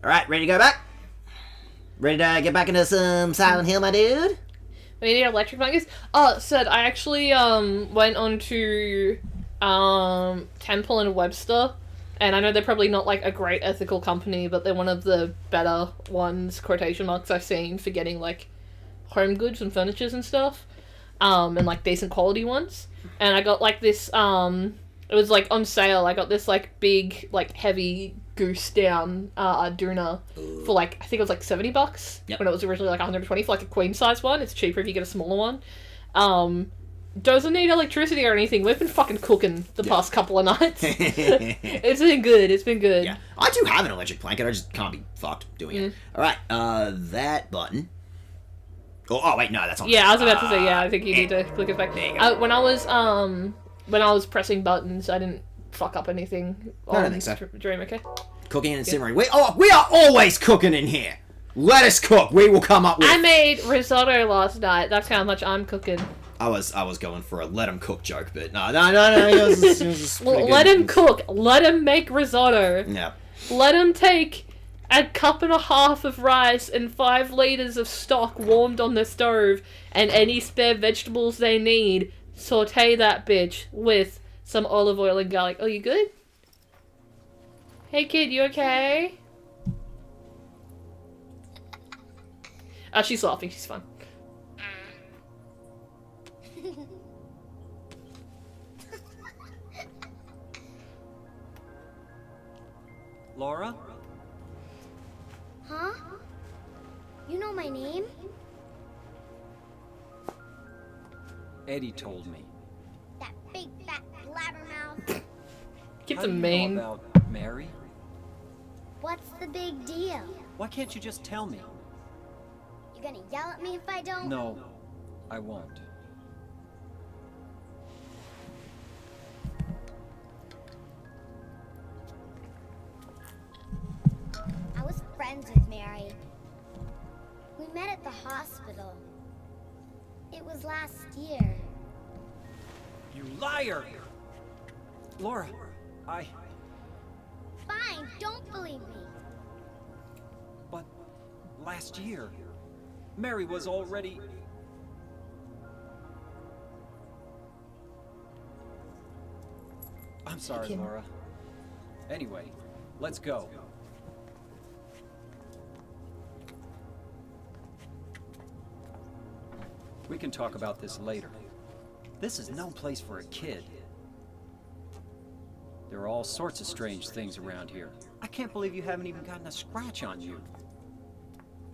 Alright, ready to go back? Ready to get back into some Silent Hill, my dude? We need electric blankets. Oh, Sid, I actually went on to Temple and Webster, and I know they're probably not like a great ethical company, but they're one of the better ones, quotation marks, I've seen for getting like home goods and furnitures and stuff, and like decent quality ones. And I got like this it was like on sale. I got this like big like heavy goose down doona for like, I think it was like $70 when it was originally like 120 for like a queen size one. It's cheaper if you get a smaller one. Doesn't need electricity or anything. We've been fucking cooking the past couple of nights. It's been good. It's been good. Yeah, I do have an electric blanket. I just can't be fucked doing it. All right, that button. Oh wait, no, that's on. Yeah, I was about to say, yeah, I think you need to click it back. There you go. When I was pressing buttons, I didn't fuck up anything. I don't think so. Dream, okay? Cooking and simmering. We are always cooking in here. Let us cook. We will come up with. I made risotto last night. That's how much I'm cooking. I was going for a let him cook joke, but no. It was well, let him cook. Let him make risotto. Yeah. Let him take a cup and a half of rice and 5 liters of stock warmed on the stove, and any spare vegetables they need. Saute that bitch with some olive oil and garlic. Oh, you good? Hey kid, you okay? Oh, she's laughing. She's fine. Laura? Huh? You know my name? Eddie told me. That big fat blabbermouth. Keep How the do you main. know about Mary? What's the big deal? Why can't you just tell me? You gonna yell at me if I don't? No, I won't. I was friends with Mary. We met at the hospital. It was last year. You liar! Laura, Fine, don't believe me. But last year, Mary was already... I'm sorry, Laura. Anyway, let's go. We can talk about this later. This is no place for a kid. There are all sorts of strange things around here. I can't believe you haven't even gotten a scratch on you.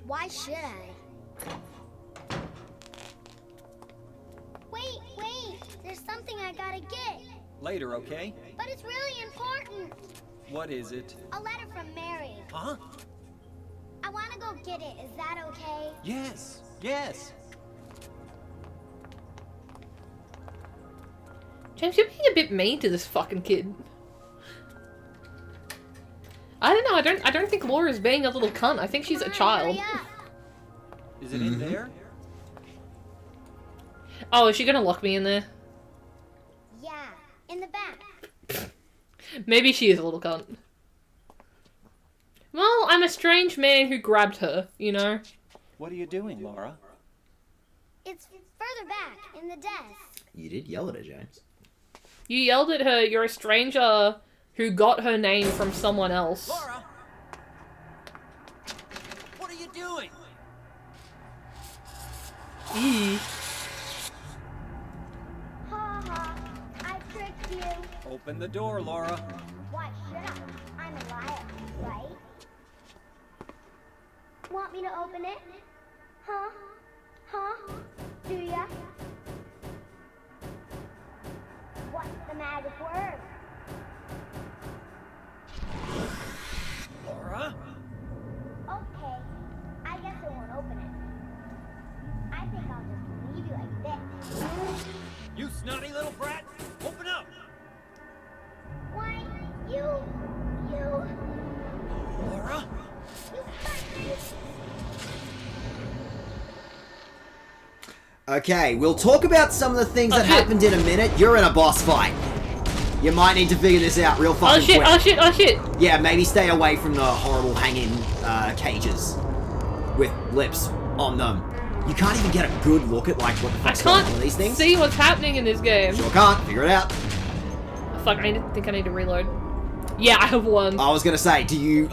Why should I? Wait! There's something I gotta get. Later, okay? But it's really important. What is it? A letter from Mary. Huh? I wanna go get it. Is that okay? Yes. James, you're being a bit mean to this fucking kid. I don't know. I don't think Laura's being a little cunt. I think she's a child. Hurry up. Is it in there? Oh, is she gonna lock me in there? Yeah, in the back. Maybe she is a little cunt. Well, I'm a strange man who grabbed her, you know? What are you doing, Laura? It's further back, in the desk. You did yell at her, James. You yelled at her, you're a stranger who got her name from someone else. Laura! What are you doing? Eee. Ha ha, I tricked you. Open the door, Laura. Why should I? I'm a liar, right? Want me to open it? Huh? Do ya? What's the magic word? Laura? Okay, I guess I won't open it. I think I'll just leave you like this. You snotty little brat! Open up! Why, you... Laura? Okay, we'll talk about some of the things that happened in a minute. You're in a boss fight. You might need to figure this out real fucking quick. Oh shit, oh shit! Yeah, maybe stay away from the horrible hanging cages with lips on them. You can't even get a good look at like what the fuck's going on with these things. See what's happening in this game. Sure can't. Figure it out. Fuck, I think I need to reload. Yeah, I have one. I was gonna say, do you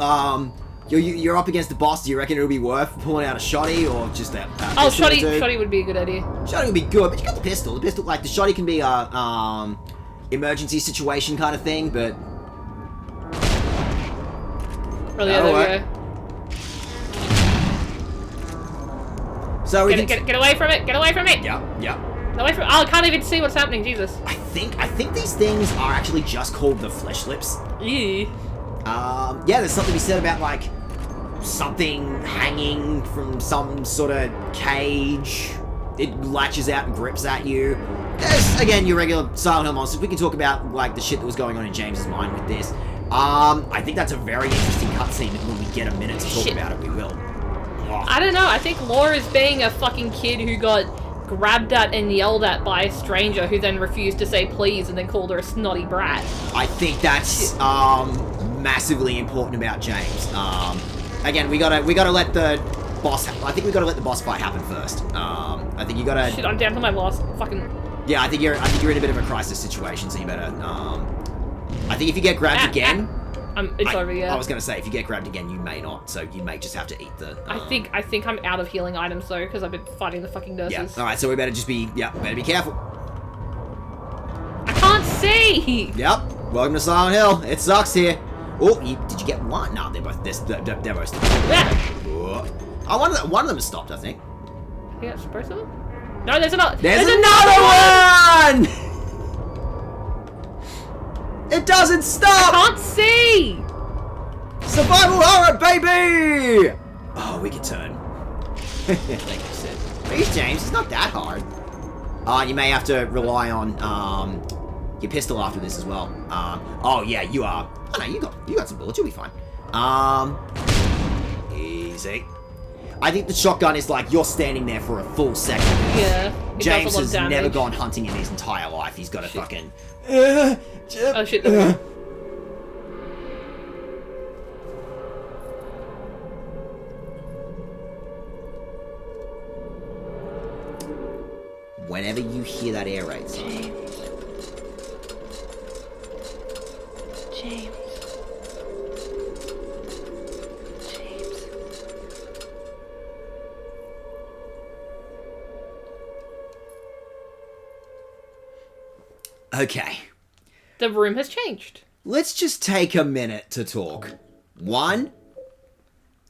you're up against the boss. Do you reckon it would be worth pulling out a shotty or just a oh, shotty would be a good idea. Shotty would be good, but you got the pistol. The pistol, like the shotty, can be a emergency situation kind of thing, but. Really, there we go. So we get away from it! Get away from it! Yeah. Get away from it! Oh, I can't even see what's happening. Jesus. I think these things are actually just called the flesh lips. Yeah. Yeah, there's something to be said about like something hanging from some sort of cage. It latches out and grips at you. There's, again, your regular Silent Hill monsters. We can talk about like the shit that was going on in James's mind with this. I think that's a very interesting cutscene. When we get a minute to talk about it, we will. Oh. I don't know. I think Laura's being a fucking kid who got grabbed at and yelled at by a stranger who then refused to say please and then called her a snotty brat. I think that's massively important about James. Again, we gotta let the boss. I think we gotta let the boss fight happen first. I think you gotta. Shit, I'm down to my last fucking. Yeah, I think you're in a bit of a crisis situation, so you better. I think if you get grabbed again. It's over, yeah. I was gonna say, if you get grabbed again, you may not, so you may just have to eat the... I think I'm out of healing items, though, because I've been fighting the fucking nurses. Yeah, alright, so we better just be... better be careful. I can't see! Yep, welcome to Silent Hill. It sucks here. Oh, did you get one? No, they're both... They're both still... Yeah. Oh, one of them has stopped, I think. I think that's both of them? No, there's another... There's another one! It doesn't stop! I can't see! Survival horror, baby! Oh, we can turn. Like I said. Please, James, it's not that hard. You may have to rely on your pistol after this as well. Oh yeah, you are. Oh no, you got some bullets. You'll be fine. Easy. I think the shotgun is like you're standing there for a full second. Yeah. James has never gone hunting in his entire life. He's got a fucking. Oh shit. Whenever you hear that air raid sound. James. Okay. The room has changed. Let's just take a minute to talk. One,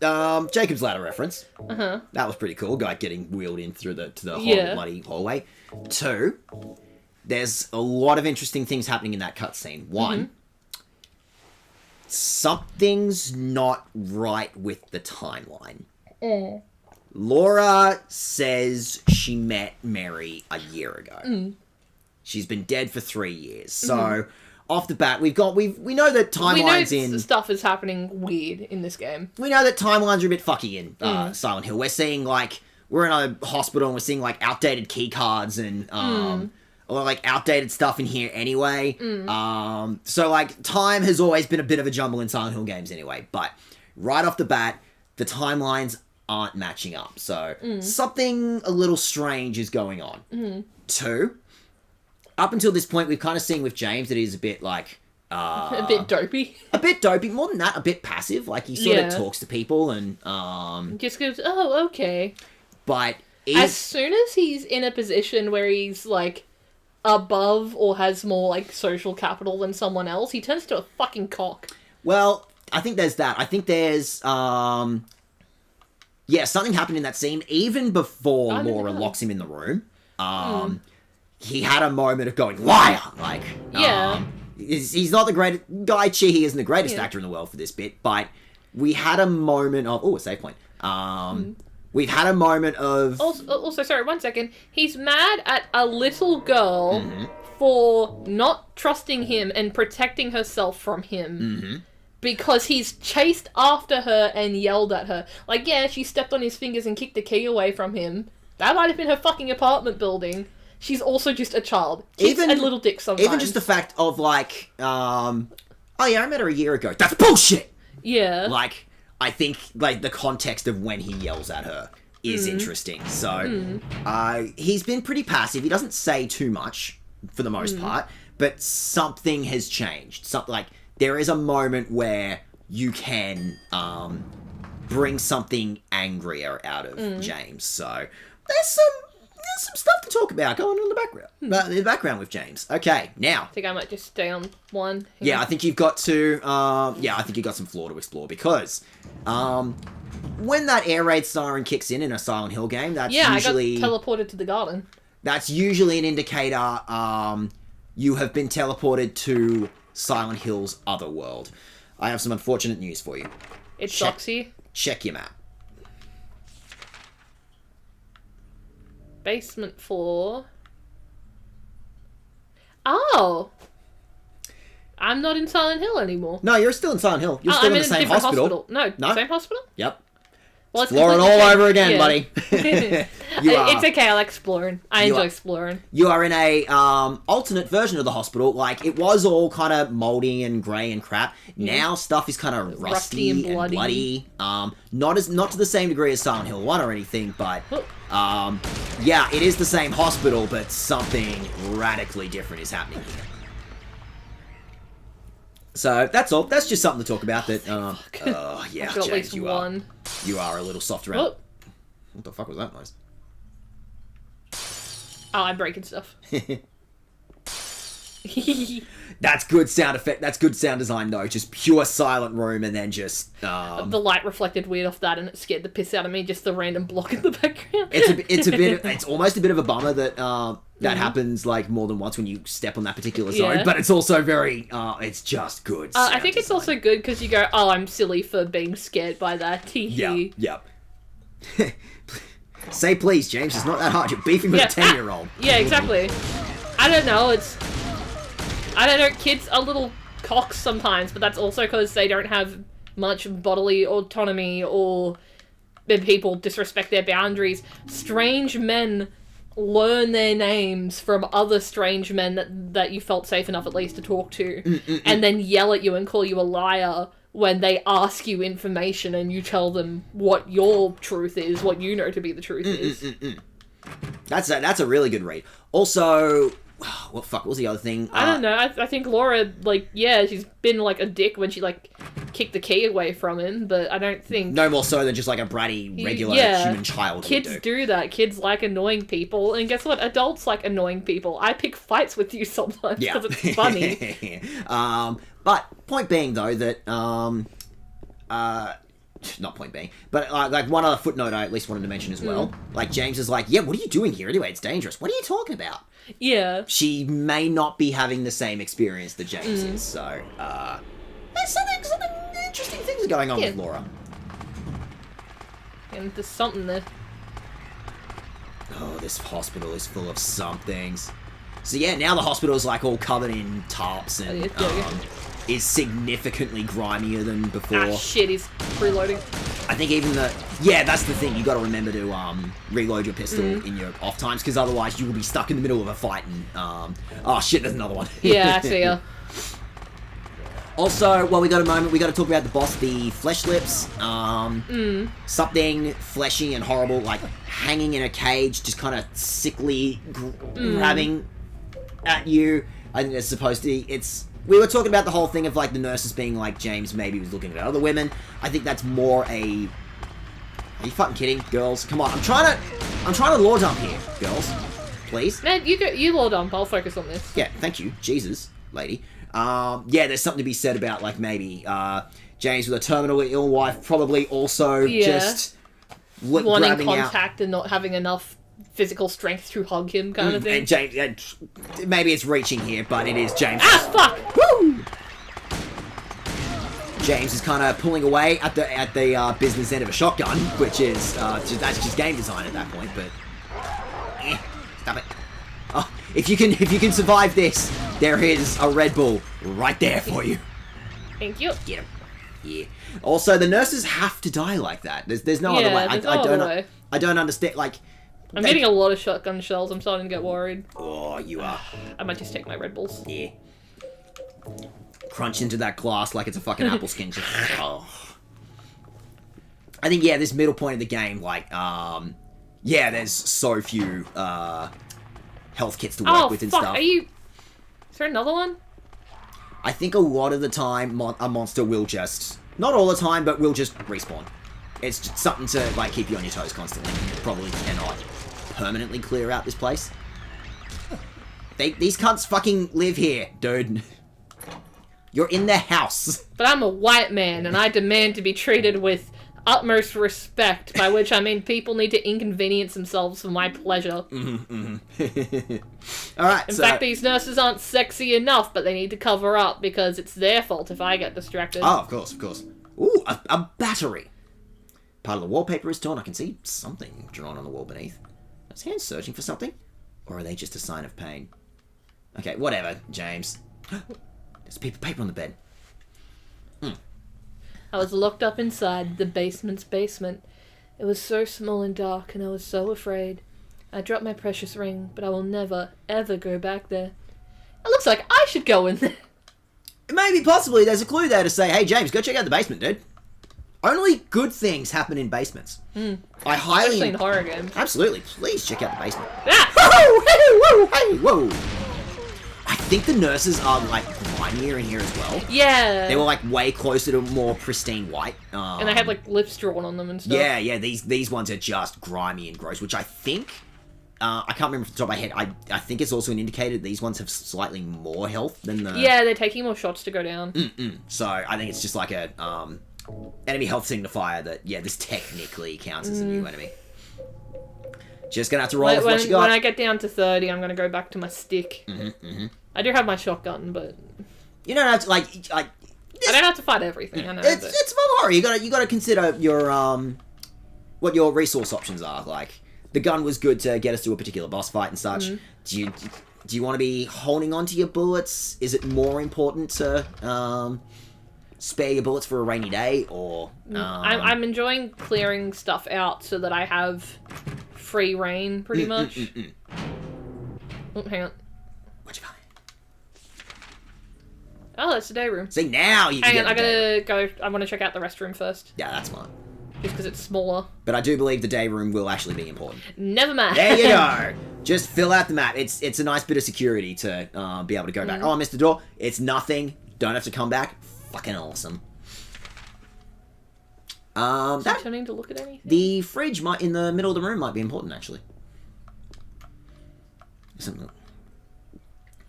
Jacob's Ladder reference. Uh-huh. That was pretty cool. Guy getting wheeled in through the horrible bloody hallway. Two, there's a lot of interesting things happening in that cutscene. One, something's not right with the timeline. Laura says she met Mary a year ago. She's been dead for 3 years. So, off the bat, we know that timelines stuff is happening weird in this game. We know that timelines are a bit fucky in Silent Hill. We're seeing, like, we're in a hospital and we're seeing, like, outdated key cards and, or, like, outdated stuff in here anyway. So, like, time has always been a bit of a jumble in Silent Hill games anyway. But, right off the bat, the timelines aren't matching up. So, something a little strange is going on. Two, up until this point, we've kind of seen with James that he's a bit, like... a bit dopey. A bit dopey. More than that, a bit passive. Like, he sort of talks to people and... just goes, oh, okay. But... As soon as he's in a position where he's, like, above or has more, like, social capital than someone else, he turns to a fucking cock. Well, I think there's that. I think there's... Yeah, something happened in that scene. Even before Laura locks him in the room. He had a moment of going, liar! Like, he's not the greatest... Guy Chihi isn't the greatest actor in the world for this bit, but we had a moment of... Oh, a save point. We've had a moment of... Also, sorry, 1 second. He's mad at a little girl for not trusting him and protecting herself from him. Because he's chased after her and yelled at her. Like, yeah, she stepped on his fingers and kicked the key away from him. That might have been her fucking apartment building. she's also just a child. Kids Even- and little dicks sometimes. Even just the fact of, like, oh yeah, I met her a year ago. That's bullshit! Yeah. Like, I think, like, the context of when he yells at her is interesting. So, he's been pretty passive. He doesn't say too much, for the most part, but something has changed. Something, like, there is a moment where you can, bring something angrier out of James. So, there's some stuff to talk about going on in the background. In the background with James. Okay, now. I think I might just stay on one. Yeah, I think you've got to, I think you've got some floor to explore, because, when that air raid siren kicks in a Silent Hill game, that's usually... I got teleported to the garden. That's usually an indicator, you have been teleported to Silent Hill's other world. I have some unfortunate news for you. It sucks here. Check your map. Basement 4. Oh! I'm not in Silent Hill anymore. No, you're still in Silent Hill. You're still in the same different hospital. No, same hospital? Yep. Well, it's Exploring all completely over again, yeah. buddy. It's okay, I like exploring. I enjoy exploring. You are in a alternate version of the hospital. Like, it was all kind of moldy and grey and crap. Now stuff is kind of rusty and bloody. Not to the same degree as Silent Hill 1 or anything, but yeah, it is the same hospital, but something radically different is happening here. So that's all. That's just something to talk about. That yeah, I've got at James, least you one. are a little soft around. Oh. What the fuck was that noise? Oh, I'm breaking stuff. That's good sound effect. That's good sound design, though. Just pure silent room, and then just the light reflected weird off that, and it scared the piss out of me. Just the random block in the background. It's almost a bit of a bummer that that happens like more than once when you step on that particular zone. Yeah. But it's also very it's just good. I think it's also good because you go, oh, I'm silly for being scared by that. Yep. Say please, James. It's not that hard. You're beefing with a 10-year-old. Yeah, exactly. I don't know. Kids are little cocks sometimes, but that's also because they don't have much bodily autonomy, or people disrespect their boundaries. Strange men learn their names from other strange men that you felt safe enough at least to talk to, and then yell at you and call you a liar when they ask you information and you tell them what your truth is, what you know to be the truth is. That's a really good read. Also, what was the other thing? I don't know. I think Laura, she's been like a dick when she kicked the key away from him, but I don't think... No more so than just like a bratty, regular human child. Kids do that. Kids like annoying people, and guess what? Adults like annoying people. I pick fights with you sometimes because it's funny. But point being, though, that... not point being, but like one other footnote I at least wanted to mention as well. Like, James is like, yeah, what are you doing here anyway? It's dangerous. What are you talking about? Yeah. She may not be having the same experience that James is, so, there's something interesting things are going on with Laura. And there's something there. Oh, this hospital is full of somethings. So yeah, now the hospital is like all covered in tarps and is significantly grimier than before. Ah, shit, he's reloading. I think even that's the thing, you gotta remember to reload your pistol in your off times, because otherwise you will be stuck in the middle of a fight and oh shit, there's another one. Yeah, I see ya. Also, while we got a moment, we gotta talk about the boss, the flesh lips. Something fleshy and horrible, like hanging in a cage, just kind of sickly grabbing at you. I think it's supposed to be, we were talking about the whole thing of like the nurses being like, James maybe was looking at other women. I think that's more are you fucking kidding, girls? Come on, I'm trying to lore dump here, girls. Please. Man, you lore dump, I'll focus on this. Yeah, thank you. Jesus, lady. Yeah, there's something to be said about like maybe James with a terminally ill wife probably also just wanting contact and not having enough physical strength to hug him, kind of thing. And James, maybe it's reaching here, but it is James. Ah, fuck! Woo! James is kind of pulling away at the business end of a shotgun, which is that's just game design at that point. But stop it. Oh, if you can survive this, there is a Red Bull right there for you. Thank you. Get him. Yeah. Also, the nurses have to die like that. There's no other way. There's no other way. I don't understand. Like, I'm getting a lot of shotgun shells. I'm starting to get worried. Oh, you are. I might just take my Red Bulls. Yeah. Crunch into that glass like it's a fucking apple skin. Just, oh. I think, yeah, this middle point of the game, like, yeah, there's so few, health kits to work with and stuff. Is there another one? I think a lot of the time, a monster will just, not all the time, but will just respawn. It's just something to, like, keep you on your toes constantly. You probably cannot permanently clear out this place. These cunts fucking live here, dude. You're in their house. But I'm a white man, and I demand to be treated with utmost respect, by which I mean people need to inconvenience themselves for my pleasure. Alright, In fact, these nurses aren't sexy enough, but they need to cover up, because it's their fault if I get distracted. Oh, of course, of course. Ooh, a battery. Part of the wallpaper is torn. I can see something drawn on the wall beneath. Are his hands searching for something? Or are they just a sign of pain? Okay, whatever, James. There's a piece of paper on the bed. I was locked up inside the basement's basement. It was so small and dark, and I was so afraid. I dropped my precious ring, but I will never, ever go back there. It looks like I should go in there. Maybe, possibly, there's a clue there to say, hey, James, go check out the basement, dude. Only good things happen in basements. I highly... Especially in horror games. Absolutely. Please check out the basement. Ah! Oh, hey, whoa, hey, whoa. I think the nurses are, like, grimier in here as well. Yeah. They were, like, way closer to more pristine white. And they had, like, lips drawn on them and stuff. Yeah, these ones are just grimy and gross, which I think... I can't remember off the top of my head. I think it's also an indicator that these ones have slightly more health than the... Yeah, they're taking more shots to go down. So, I think it's just like a, enemy health signifier that, yeah, this technically counts as a new enemy. Just gonna have to roll with what you got. When I get down to 30, I'm gonna go back to my stick. I do have my shotgun, but... You don't have to, like... I don't have to fight everything, I know. It's fun horror. You gotta consider your, what your resource options are. Like, the gun was good to get us to a particular boss fight and such. Do you want to be holding on to your bullets? Is it more important to, spare your bullets for a rainy day, or... I'm enjoying clearing stuff out so that I have free reign, pretty much. Oh, hang on. What you find? Oh, that's the day room. See, now you can Hang on, get I gotta go. I want to check out the restroom first. Yeah, that's smart. Just because it's smaller. But I do believe the day room will actually be important. Never mind. There you go. Just fill out the map. It's a nice bit of security to be able to go back. Oh, I missed the door. It's nothing. Don't have to come back. Fucking awesome. Is he turning to look at anything? The fridge in the middle of the room might be important, actually.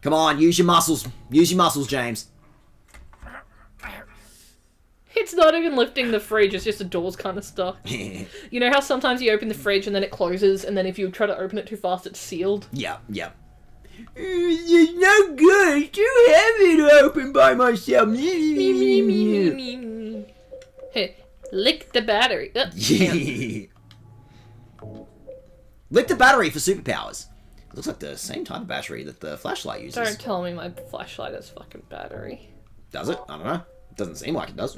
Come on, use your muscles. Use your muscles, James. It's not even lifting the fridge, it's just the door's kind of stuck. You know how sometimes you open the fridge and then it closes, and then if you try to open it too fast, it's sealed? Yeah. It's no good. It's too heavy to open by myself. Hey, lick the battery. Lick the battery for superpowers. It looks like the same type of battery that the flashlight uses. Don't tell me my flashlight has fucking battery. Does it? I don't know. Doesn't seem like it does.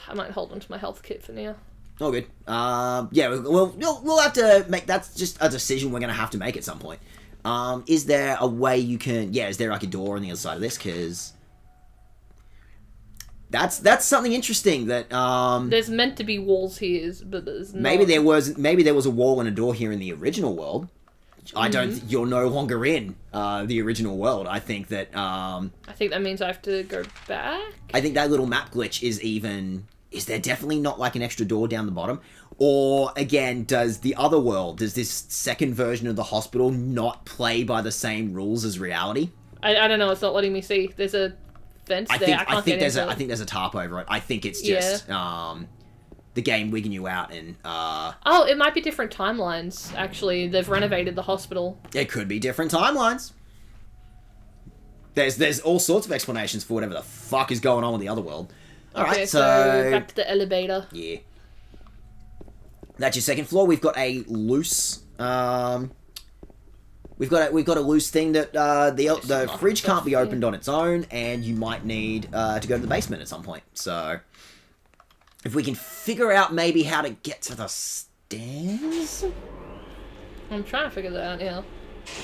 I might hold on to my health kit for now. Oh, good. Yeah, we'll have to make... That's just a decision we're going to have to make at some point. Is there a way you can... Yeah, is there like a door on the other side of this? Because... That's something interesting that... There's meant to be walls here, but there's not. Maybe there was a wall and a door here in the original world. I don't... You're no longer in the original world. I think that... I think that means I have to go back? I think that little map glitch is even... Is there definitely not like an extra door down the bottom? Or, again, does this second version of the hospital not play by the same rules as reality? I don't know, it's not letting me see. There's a fence there, I can't get into it. I think there's a tarp over it. I think it's just, the game wigging you out and, Oh, it might be different timelines, actually. They've renovated the hospital. It could be different timelines. There's all sorts of explanations for whatever the fuck is going on with the other world. Alright, Okay, so back to the elevator. Yeah. That's your second floor. We've got a loose... We've got a loose thing that the fridge can't be opened on its own, and you might need to go to the basement at some point. So if we can figure out maybe how to get to the stairs. I'm trying to figure that out, yeah.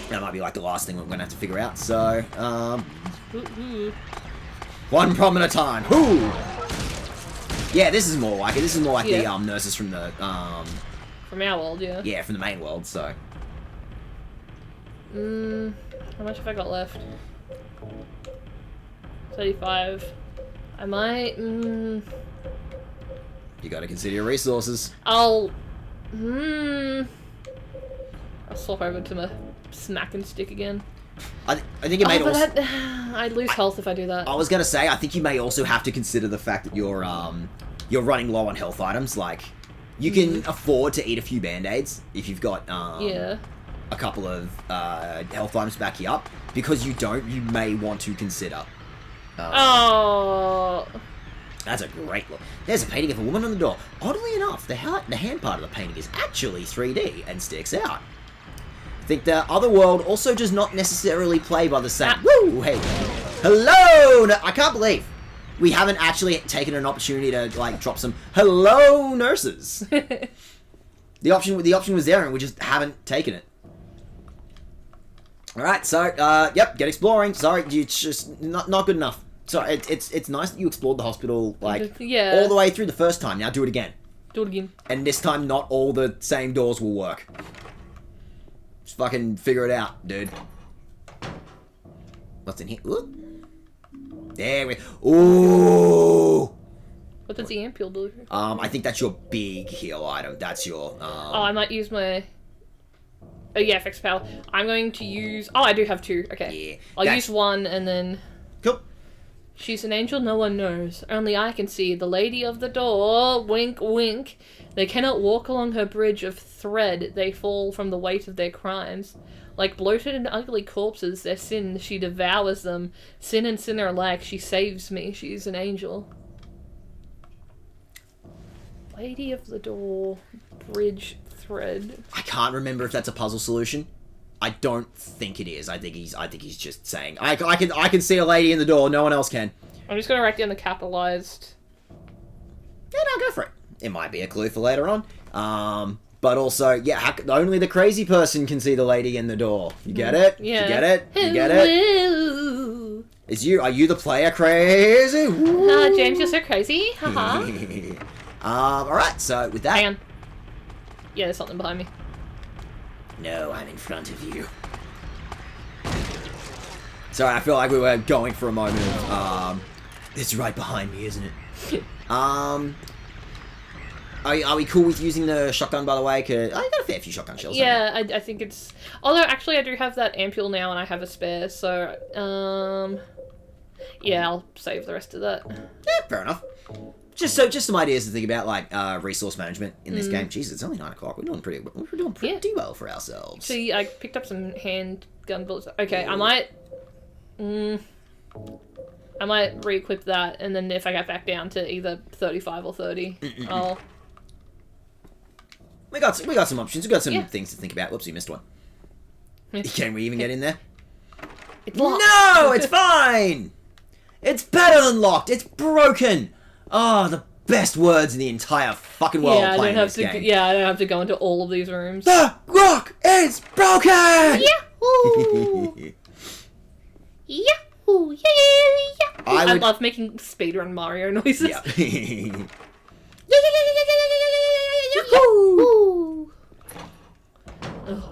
That might be like the last thing we're gonna have to figure out. So, Ooh. one problem at a time. Whoo! Yeah, this is more like it. This is more like Yeah. the nurses from the From our world, yeah. yeah, from the main world. So, How much have I got left? 35. I might. you got to consider your resources. I'll swap over to my smack and stick again. I think it may But also. I'd lose health if I do that. I was gonna say, I think you may also have to consider the fact that you're running low on health items. Like, you can afford to eat a few band-aids if you've got Yeah. a couple of health items to back you up. Because you don't, you may want to consider. Oh. That's a great look. There's a painting of a woman on the door. Oddly enough, the hand part of the painting is actually 3D and sticks out. I think the other world also does not necessarily play by the same... Woo! Hey. Hello! No, I can't believe we haven't actually taken an opportunity to, like, drop some hello nurses. The option was there and we just haven't taken it. Alright, so, yep, get exploring. Sorry, it's just not good enough. So, it's nice that you explored the hospital, like, Yeah. all the way through the first time. Now do it again. Do it again. And this time, not all the same doors will work. Just fucking figure it out, dude. What's in here? Ooh. There we... Ooh! What does the ampule do? I think that's your big heal item. That's your, Oh, I might use my... Oh, yeah, fixed power. I'm going to use... Oh, I do have 2. Okay. Yeah, I'll that's- use 1 and then... Cool. She's an angel no one knows. Only I can see. The lady of the door. Wink, wink. They cannot walk along her bridge of thread. They fall from the weight of their crimes. Like bloated and ugly corpses, their sin, she devours them. Sin and sinner alike, she saves me. She's an angel. Lady of the door. Bridge thread. I can't remember if that's a puzzle solution. I don't think it is. I think he's just saying I can see a lady in the door. No one else can. I'm just gonna write down the capitalized. Yeah, no, go for it. It might be a clue for later on. But also, yeah, only the crazy person can see the lady in the door. You get it? Yeah. You get it? You get it? Hello. Are you the player crazy? James, you're so crazy. Haha. Alright, so with that. Hang on. Yeah, there's something behind me. No, I'm in front of you. Sorry, I feel like we were going for a moment of, it's right behind me, isn't it? Are we cool with using the shotgun, by the way? Cause I got a fair few shotgun shells. Yeah, I think it's... Although, actually, I do have that ampule now and I have a spare, so... Yeah, I'll save the rest of that. Yeah, fair enough. Just some ideas to think about, like, resource management in this game. Jesus, it's only 9 o'clock. We're doing pretty well for ourselves. See, I picked up some handgun bullets. Okay, I might re-equip that, and then if I get back down to either 35 or 30, I'll... We got some options. We got some Yeah. things to think about. Whoops, you missed one. Can we even get in there? It's locked. No, it's fine. It's better than locked. It's broken. Oh, the best words in the entire fucking world Yeah, playing this game. I don't have to go into all of these rooms. The rock is broken. Yahoo! Yahoo! Yeah! I would- love making speedrun Mario noises. Yeah. Yahoo! Ugh.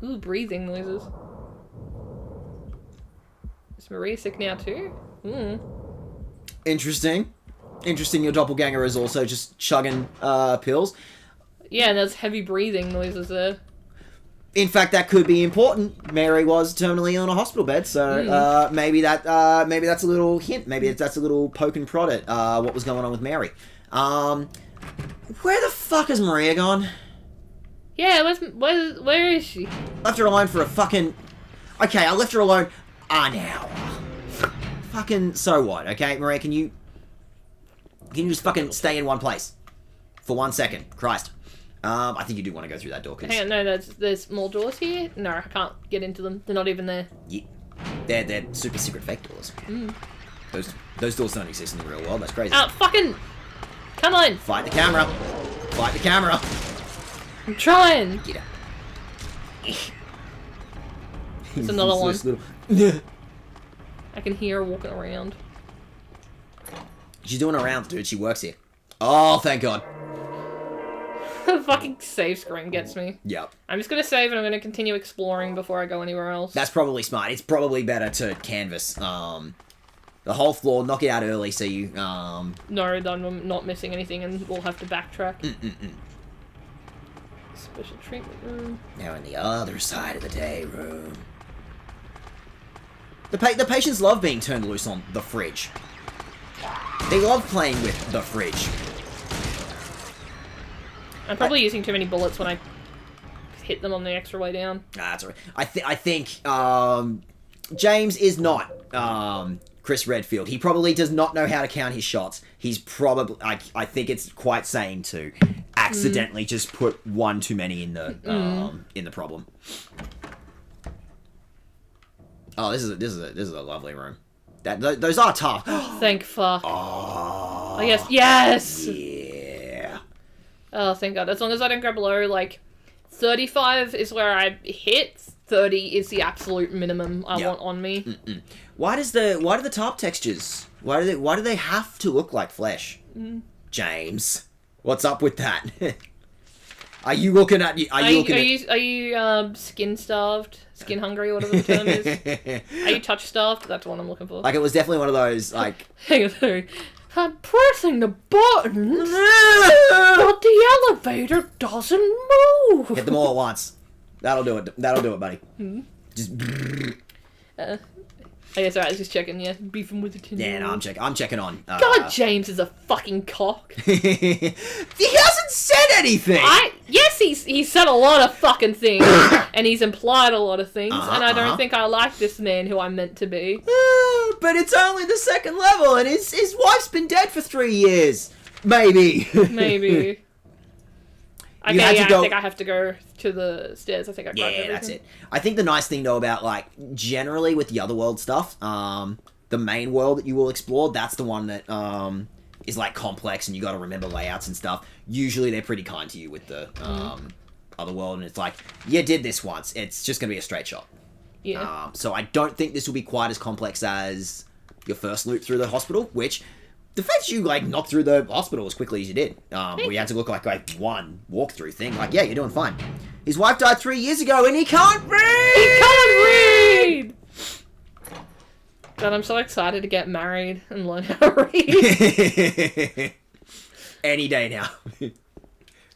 Ooh, breathing noises. Is Maria sick now too? Interesting. Your doppelganger is also just chugging pills. Yeah, and there's heavy breathing noises there. In fact, that could be important. Mary was terminally on a hospital bed, so maybe that's a little hint. Maybe that's a little poke and prod at what was going on with Mary. Where the fuck is Maria gone? Yeah, where is she? Left her alone for a fucking... Okay, I left her alone an hour. Fucking so what, okay? Maria, can you just fucking stay in one place? For 1 second. Christ. I think you do want to go through that door, cause... Hang on, no, there's more doors here? No, I can't get into them. They're not even there. Yeah. They're super secret fake doors. Those doors don't exist in the real world. That's crazy. Fucking... Come on! Fight the camera. Fight the camera. I'm trying! Get up. There's another one. Little... I can hear her walking around. She's doing her rounds, dude. She works here. Oh, thank God. The fucking save screen gets me. Yep. I'm just gonna save and I'm gonna continue exploring before I go anywhere else. That's probably smart. It's probably better to canvas the whole floor, knock it out early so you... No, then I'm not missing anything and we'll have to backtrack. Special treatment room. Now in the other side of the day room. The patients love being turned loose on the fridge. They love playing with the fridge. I'm probably using too many bullets when I hit them on the extra way down. Nah, that's alright. I think James is not Chris Redfield. He probably does not know how to count his shots. He's probably... I think it's quite sane to accidentally just put one too many in the problem. Oh, this is a lovely room. Those are tough. Thank fuck. Oh, yes. Yeah. Oh, thank God. As long as I don't go below, like, 35 is where I hit. 30 is the absolute minimum I want on me. Why do the top textures? Why do they have to look like flesh? James, what's up with that? Are you looking at? Are you skin starved, skin hungry, whatever the term is? Are you touch starved? That's what I'm looking for. Like, it was definitely one of those, like... Hang on, sorry. I'm pressing the buttons, but the elevator doesn't move. Hit them all at once. That'll do it. That'll do it, buddy. Just... I guess I was just checking, yeah. Beefing with the tin. Yeah, no, I'm checking on. God, James is a fucking cock. He hasn't said anything! Yes, he's said a lot of fucking things, and he's implied a lot of things, and I don't think I like this man who I'm meant to be. But it's only the second level, and his wife's been dead for 3 years. Maybe. Maybe. Okay, I think I have to go to the stairs. I think I grabbed everything. That's it. I think the nice thing, though, about, like, generally with the other world stuff, the main world that you will explore, that's the one that is, like, complex and you got to remember layouts and stuff. Usually they're pretty kind to you with the other world, and it's like, you did this once. It's just going to be a straight shot. Yeah. So I don't think this will be quite as complex as your first loop through the hospital, which... The fact you, like, knocked through the hospital as quickly as you did, where you had to look like one walkthrough thing, like, yeah, you're doing fine. His wife died 3 years ago and he can't read! He can't read! God, I'm so excited to get married and learn how to read. Any day now.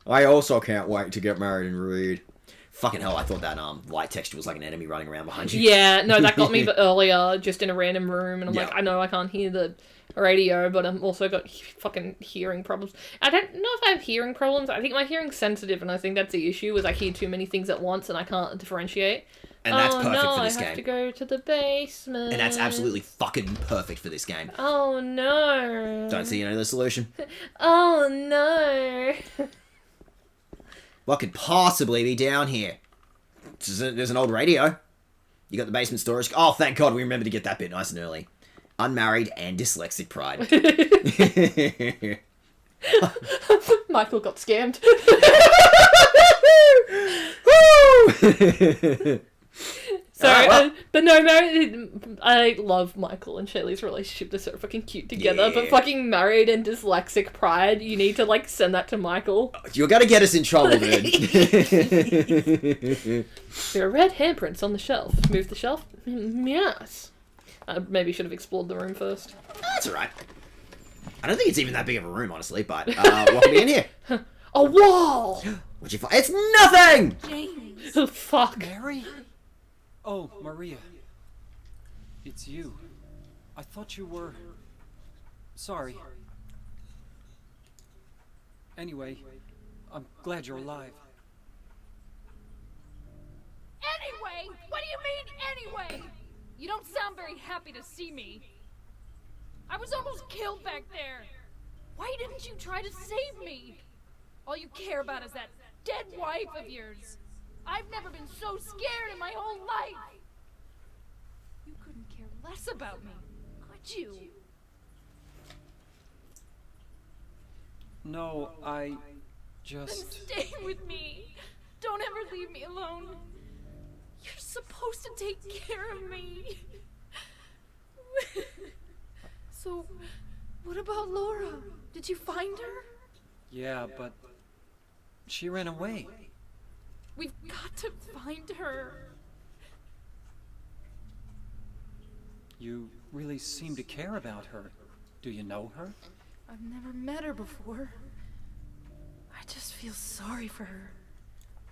I also can't wait to get married and read. Fucking hell, I thought that light texture was like an enemy running around behind you. Yeah, no, that got me earlier, just in a random room, and I'm like, I know I can't hear the radio, but I've also got fucking hearing problems. I don't know if I have hearing problems. I think my hearing's sensitive, and I think that's the issue, is I hear too many things at once, and I can't differentiate. And that's perfect for this I game. have to go to the basement. And that's absolutely fucking perfect for this game. Oh, no. Don't see any other solution. Oh, no. What could possibly be down here? There's an old radio. You got the basement storage. Oh, thank God we remembered to get that bit nice and early. Unmarried and dyslexic pride. Michael got scammed. Sorry, well. but no, I love Michael and Shaylee's relationship. They're so fucking cute together. Yeah. But fucking married and dyslexic pride, you need to, like, send that to Michael. You're gonna get us in trouble, dude. There are red handprints on the shelf. Move the shelf? Yes. I maybe should have explored the room first. That's alright. I don't think it's even that big of a room, honestly, but what can be in here? A wall! What'd you find? It's nothing! James. Oh, fuck. Mary? Oh, Maria. It's you. I thought you were... Sorry. Anyway, I'm glad you're alive. Anyway? What do you mean, anyway? You don't sound very happy to see me. I was almost killed back there. Why didn't you try to save me? All you care about is that dead wife of yours. I've never been so scared in my whole life. You couldn't care less about me, could you? No, I Then just... stay with me. Don't ever leave me alone. You're supposed to take care of me. So, what about Laura? Did you find her? Yeah, but... she ran away. We've got to find her. You really seem to care about her. Do you know her? I've never met her before. I just feel sorry for her.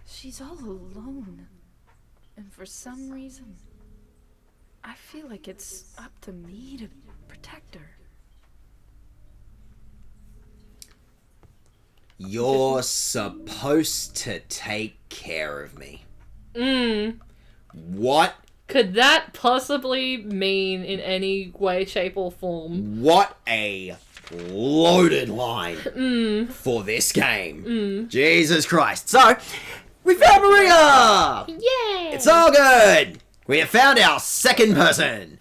She's all alone. And for some reason, I feel like it's up to me to protect her. You're supposed to take care of me. What? Could that possibly mean in any way, shape, or form? What a loaded line for this game. Jesus Christ. So, we found Maria! Yay! It's all good! We have found our second person.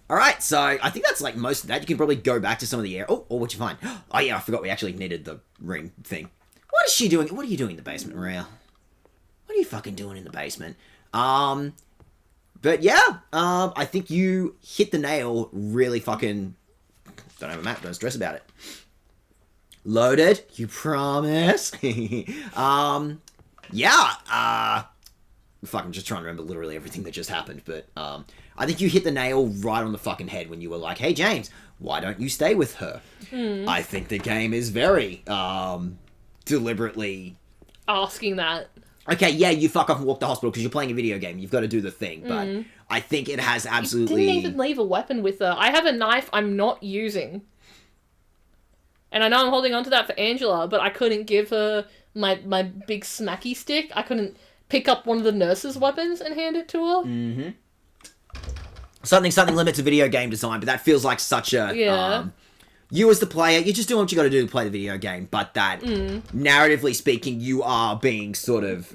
Alright, so I think that's like most of that. You can probably go back to some of the air. Oh, what'd you find? Oh yeah, I forgot we actually needed the ring thing. What is she doing? What are you doing in the basement, Maria? What are you fucking doing in the basement? But yeah, I think you hit the nail really fucking... Don't have a map, don't stress about it. Loaded, you promise? Yeah, fuck, I'm just trying to remember literally everything that just happened, but, I think you hit the nail right on the fucking head when you were like, hey, James, why don't you stay with her? I think the game is very, deliberately... Asking that. Okay, yeah, you fuck off and walk to the hospital because you're playing a video game. You've got to do the thing, but I think it has absolutely... You didn't even leave a weapon with her. I have a knife I'm not using. And I know I'm holding on to that for Angela, but I couldn't give her my big smacky stick. I couldn't pick up one of the nurse's weapons and hand it to her. Something limits to video game design, but that feels like such a... Yeah. You as the player, you're just doing what you got to do to play the video game, but that, narratively speaking, you are being sort of,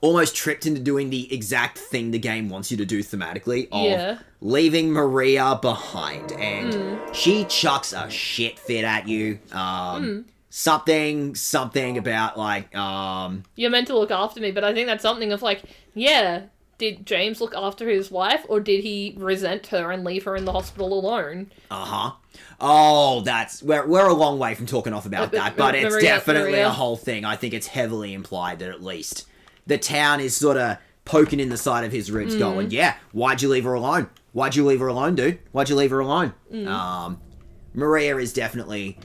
almost tricked into doing the exact thing the game wants you to do thematically, of leaving Maria behind, and she chucks a shit fit at you, something about, like, You're meant to look after me, but I think that's something of like, yeah, did James look after his wife, or did he resent her and leave her in the hospital alone? Oh, that's... We're a long way from talking off about that, but it's definitely Maria. a whole thing. I think it's heavily implied that at least the town is sort of poking in the side of his ribs going, yeah, why'd you leave her alone? Why'd you leave her alone, dude? Why'd you leave her alone? Maria is definitely...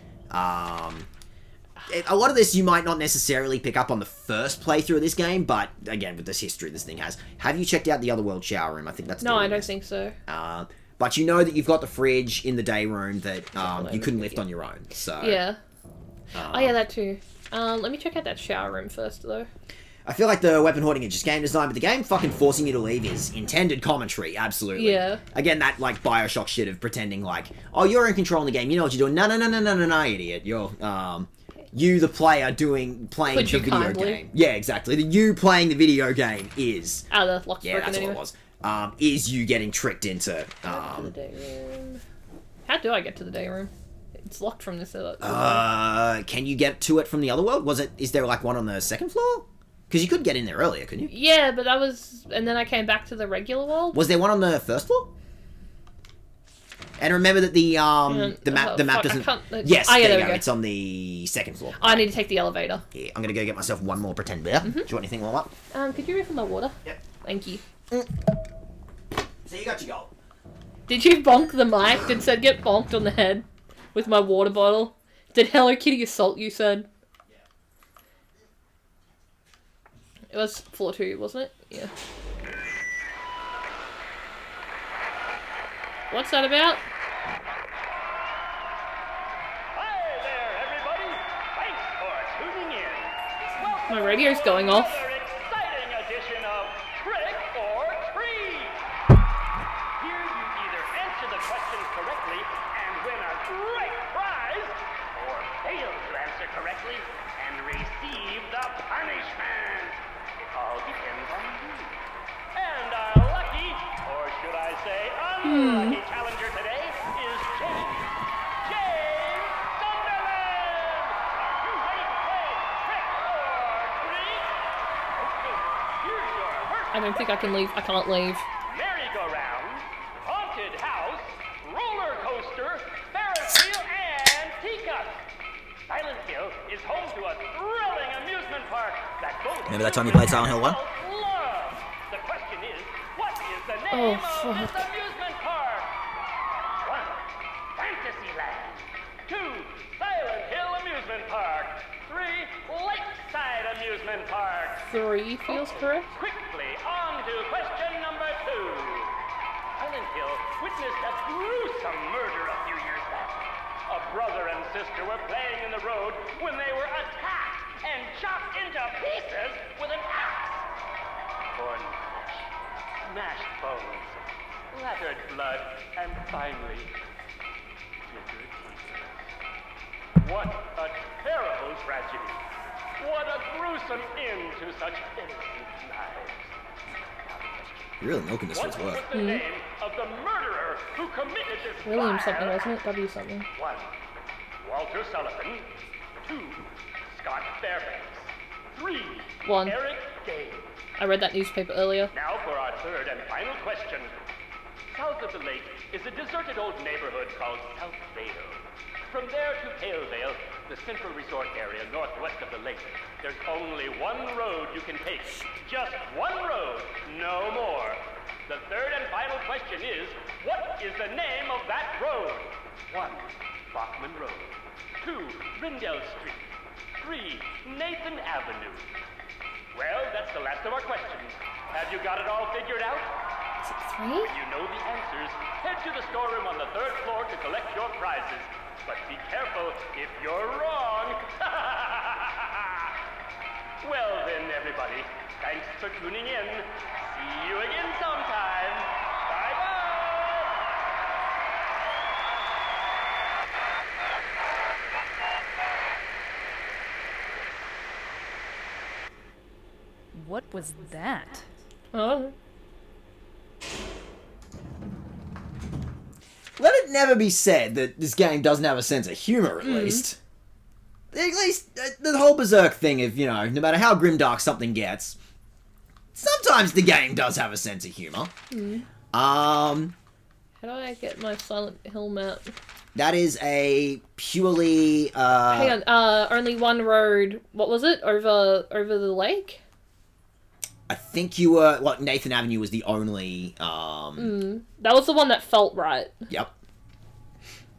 a lot of this you might not necessarily pick up on the first playthrough of this game, but again, with this history this thing has. Have you checked out the Otherworld shower room? I think that's... No, I don't think so. But you know that you've got the fridge in the day room that you couldn't lift on your own, so... Yeah. Oh yeah, that too. Let me check out that shower room first, though. I feel like the weapon hoarding is just game design, but the game fucking forcing you to leave is intended commentary, absolutely. Yeah. Again, that, like, Bioshock shit of pretending like, oh, you're in control in the game, you know what you're doing. No, idiot. You're, you, the player, playing the video game. Yeah, exactly. You playing the video game is... The lock's yeah, broken that's anyway. what it was. Is you getting tricked into... To the day room. How do I get to the day room? It's locked from this other... Can you get to it from the other world? Is there, like, one on the second floor? Because you could get in there earlier, couldn't you? Yeah, but that was... And then I came back to the regular world. Was there one on the first floor? And remember that the map doesn't... Yes, there you go. It's on the second floor. I need to take the elevator. Yeah, I'm going to go get myself one more pretend beer. Do you want anything warm up? Could you refill my water? Yep. Thank you. So you got your goal. Did you bonk the mic? Did said get bonked on the head with my water bottle? Did Hello Kitty assault you, said? It was floor 2, wasn't it? Yeah. What's that about? Hi there, everybody! Thanks for tuning in. Welcome My radio's going off. to another exciting edition of Trick or Treat. Here you either answer the questions correctly and win a great prize, or fail to answer correctly and receive the punishment. It all depends on you. And our lucky, or should I say unlucky challenger today is James. James! don't think I can leave. I can't leave. merry-go-round, haunted house, roller coaster, Ferris wheel, and teacup. Silent Hill is home to a thrilling amusement park that both Remember that time you played Silent Hill 1? love. The question is, what is the Oh, name of this fuck. amusement park? 1. Fantasyland. 2. Silent Hill Amusement Park. 3. Lakeside Amusement Park. 3 feels correct. Quickly, on to question number 2. Silent Hill witnessed a gruesome murder a few years back. A brother and sister were playing in the road when they were attacked and chopped into pieces with an axe. Torn flesh, smashed bones, splattered blood, and finally, slivered pieces. What a terrible tragedy. What a gruesome end to such innocent lives. You're really milking this for What its was worth. the name of the murderer who committed this William vile- something, wasn't it? W something. 1. Walter Sullivan. 2. Scott Fairbanks. 3. 1. Eric Gay. I read that newspaper earlier. Now for our third and final question. South of the lake is a deserted old neighborhood called South Vale. From there to Pale Vale, the central resort area northwest of the lake, there's only one road you can take. Just one road, no more. The third and final question is, what is the name of that road? 1. Bachman Road. 2. Rindell Street. 3. Nathan Avenue. Well, that's the last of our questions. Have you got it all figured out? Is it 3? When you know the answers, head to the storeroom on the 3rd floor to collect your prizes. But be careful if you're wrong. Well then, everybody, thanks for tuning in. See you again sometime. Bye-bye. What was that? Oh. Let it never be said that this game doesn't have a sense of humor, at least. At least, the whole Berserk thing of, you know, no matter how grimdark something gets, sometimes the game does have a sense of humor. How do I get my Silent Hill map? That is a purely, Hang on, only one road. What was it? Over the lake? I think you were, like, Nathan Avenue was the only, That was the one that felt right. Yep.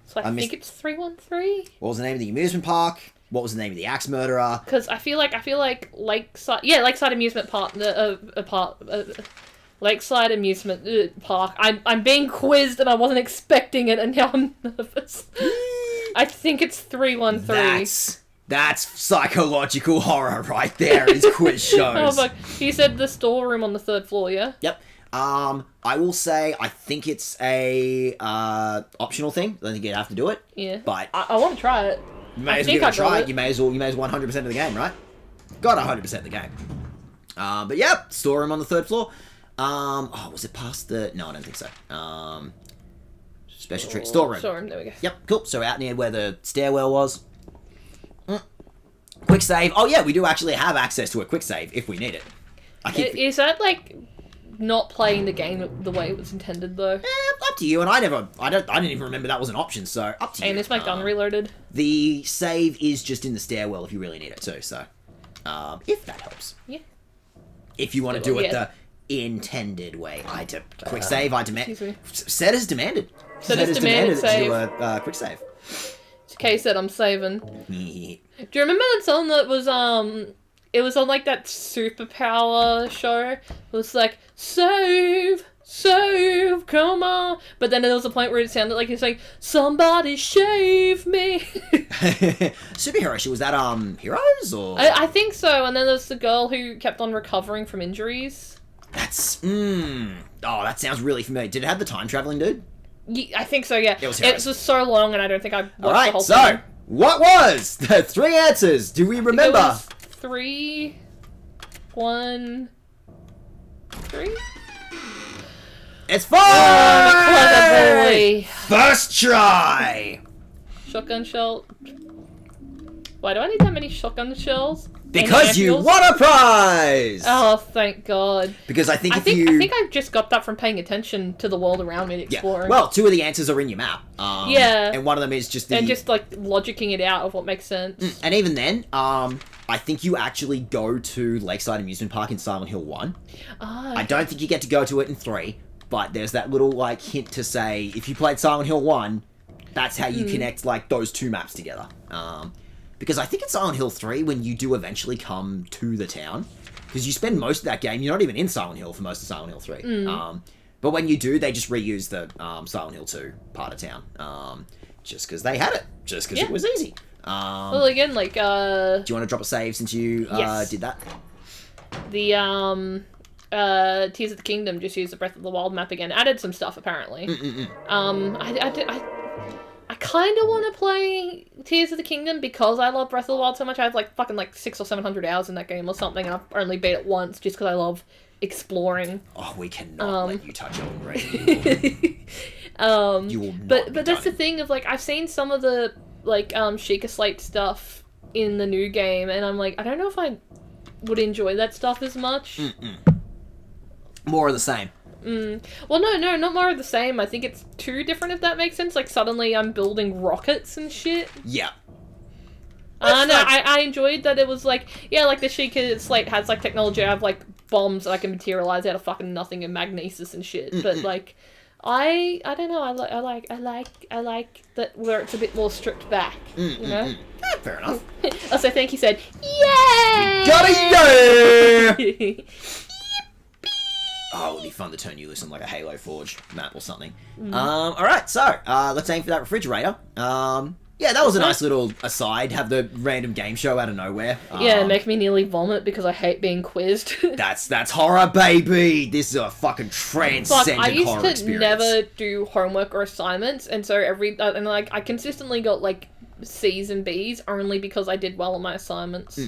So I think it's 313? What was the name of the amusement park? What was the name of the axe murderer? Because I feel like Lakeside... Yeah, Lakeside Amusement Park... Lakeside Amusement Park. I'm being quizzed and I wasn't expecting it and now I'm nervous. I think it's 313. That's psychological horror right there, is quiz shows. Oh, fuck. He said the storeroom on the 3rd floor, yeah? Yep. I will say I think it's a optional thing. I don't think you'd have to do it. Yeah. But I want to try it. you may as well give it a try. You may as well 100% of the game, right? Got 100% of the game. But yeah, storeroom on the 3rd floor. Oh, was it past the? No, I don't think so. Special treat storeroom. Storeroom, there we go. Yep, cool. So out near where the stairwell was. Quick save. Oh yeah, we do actually have access to a quick save if we need it. Is that like not playing the game the way it was intended though? Up to you. And I didn't even remember that was an option. So up to you. And is my gun reloaded? The save is just in the stairwell if you really need it too. So, if that helps. Yeah. If you want to do it the intended way, quick save. I demand. Set as demanded. Set as demanded to do a quick save. It's a case that I'm saving. Do you remember that song that was it was on like that superpower show? It was like save, come on. But then there was a point where it sounded like it's like somebody shave me. Superhero show, was that Heroes or? I think so. And then there's the girl who kept on recovering from injuries. That's oh, that sounds really familiar. Did it have the time traveling dude? Yeah, I think so. Yeah. It was It's just so long, and I don't think I watched the whole so thing. what was the 3 answers? Do we remember? It was 3, 1, 3. It's 4! Clever boy. First try! Shotgun shell. Why do I need that many shotgun shells? Because you won a prize! Oh, thank God. Because I think I think I just got that from paying attention to the world around me and exploring. Yeah. Well, 2 of the answers are in your map. Yeah. And one of them is just And just, like, logicking it out of what makes sense. And even then, I think you actually go to Lakeside Amusement Park in Silent Hill 1. Oh, I don't think you get to go to it in 3, but there's that little, like, hint to say, if you played Silent Hill 1, that's how you connect, like, those 2 maps together. Because I think it's Silent Hill 3 when you do eventually come to the town. Because you spend most of that game, you're not even in Silent Hill for most of Silent Hill 3. But when you do, they just reuse the Silent Hill 2 part of town. Just because they had it. Just because it was easy. well, again, like, Do you want to drop a save since you Yes. did that? the, Tears of the Kingdom just used the Breath of the Wild map again. Added some stuff, apparently. I kind of want to play Tears of the Kingdom because I love Breath of the Wild so much. I have, like, fucking, like, 600 or 700 hours in that game or something, and I've only beat it once just because I love exploring. Oh, we cannot let you touch Elden Ring. You will not But that's the thing of, like, I've seen some of the, like, Sheikah Slate stuff in the new game, and I'm like, I don't know if I would enjoy that stuff as much. More of the same. Well, no, not more of the same. I think it's too different, if that makes sense. Like, suddenly I'm building rockets and shit. Yeah. I enjoyed that it was like, yeah, like the Sheikah Slate has, like, technology. I have, like, bombs that I can materialize out of fucking nothing and magnesis and shit. But, like, I don't know, I like that where it's a bit more stripped back, you know? Fair enough. Also, thank you said, yay! Got it, Oh, it would be fun to turn you loose on like a Halo Forge map or something. Alright, so, let's aim for that refrigerator. Yeah, that was a nice little aside, have the random game show out of nowhere. Yeah, make me nearly vomit because I hate being quizzed. That's horror, baby! This is a fucking transcendent I used horror to experience. never do homework or assignments, and so I consistently got, like, C's and B's only because I did well on my assignments.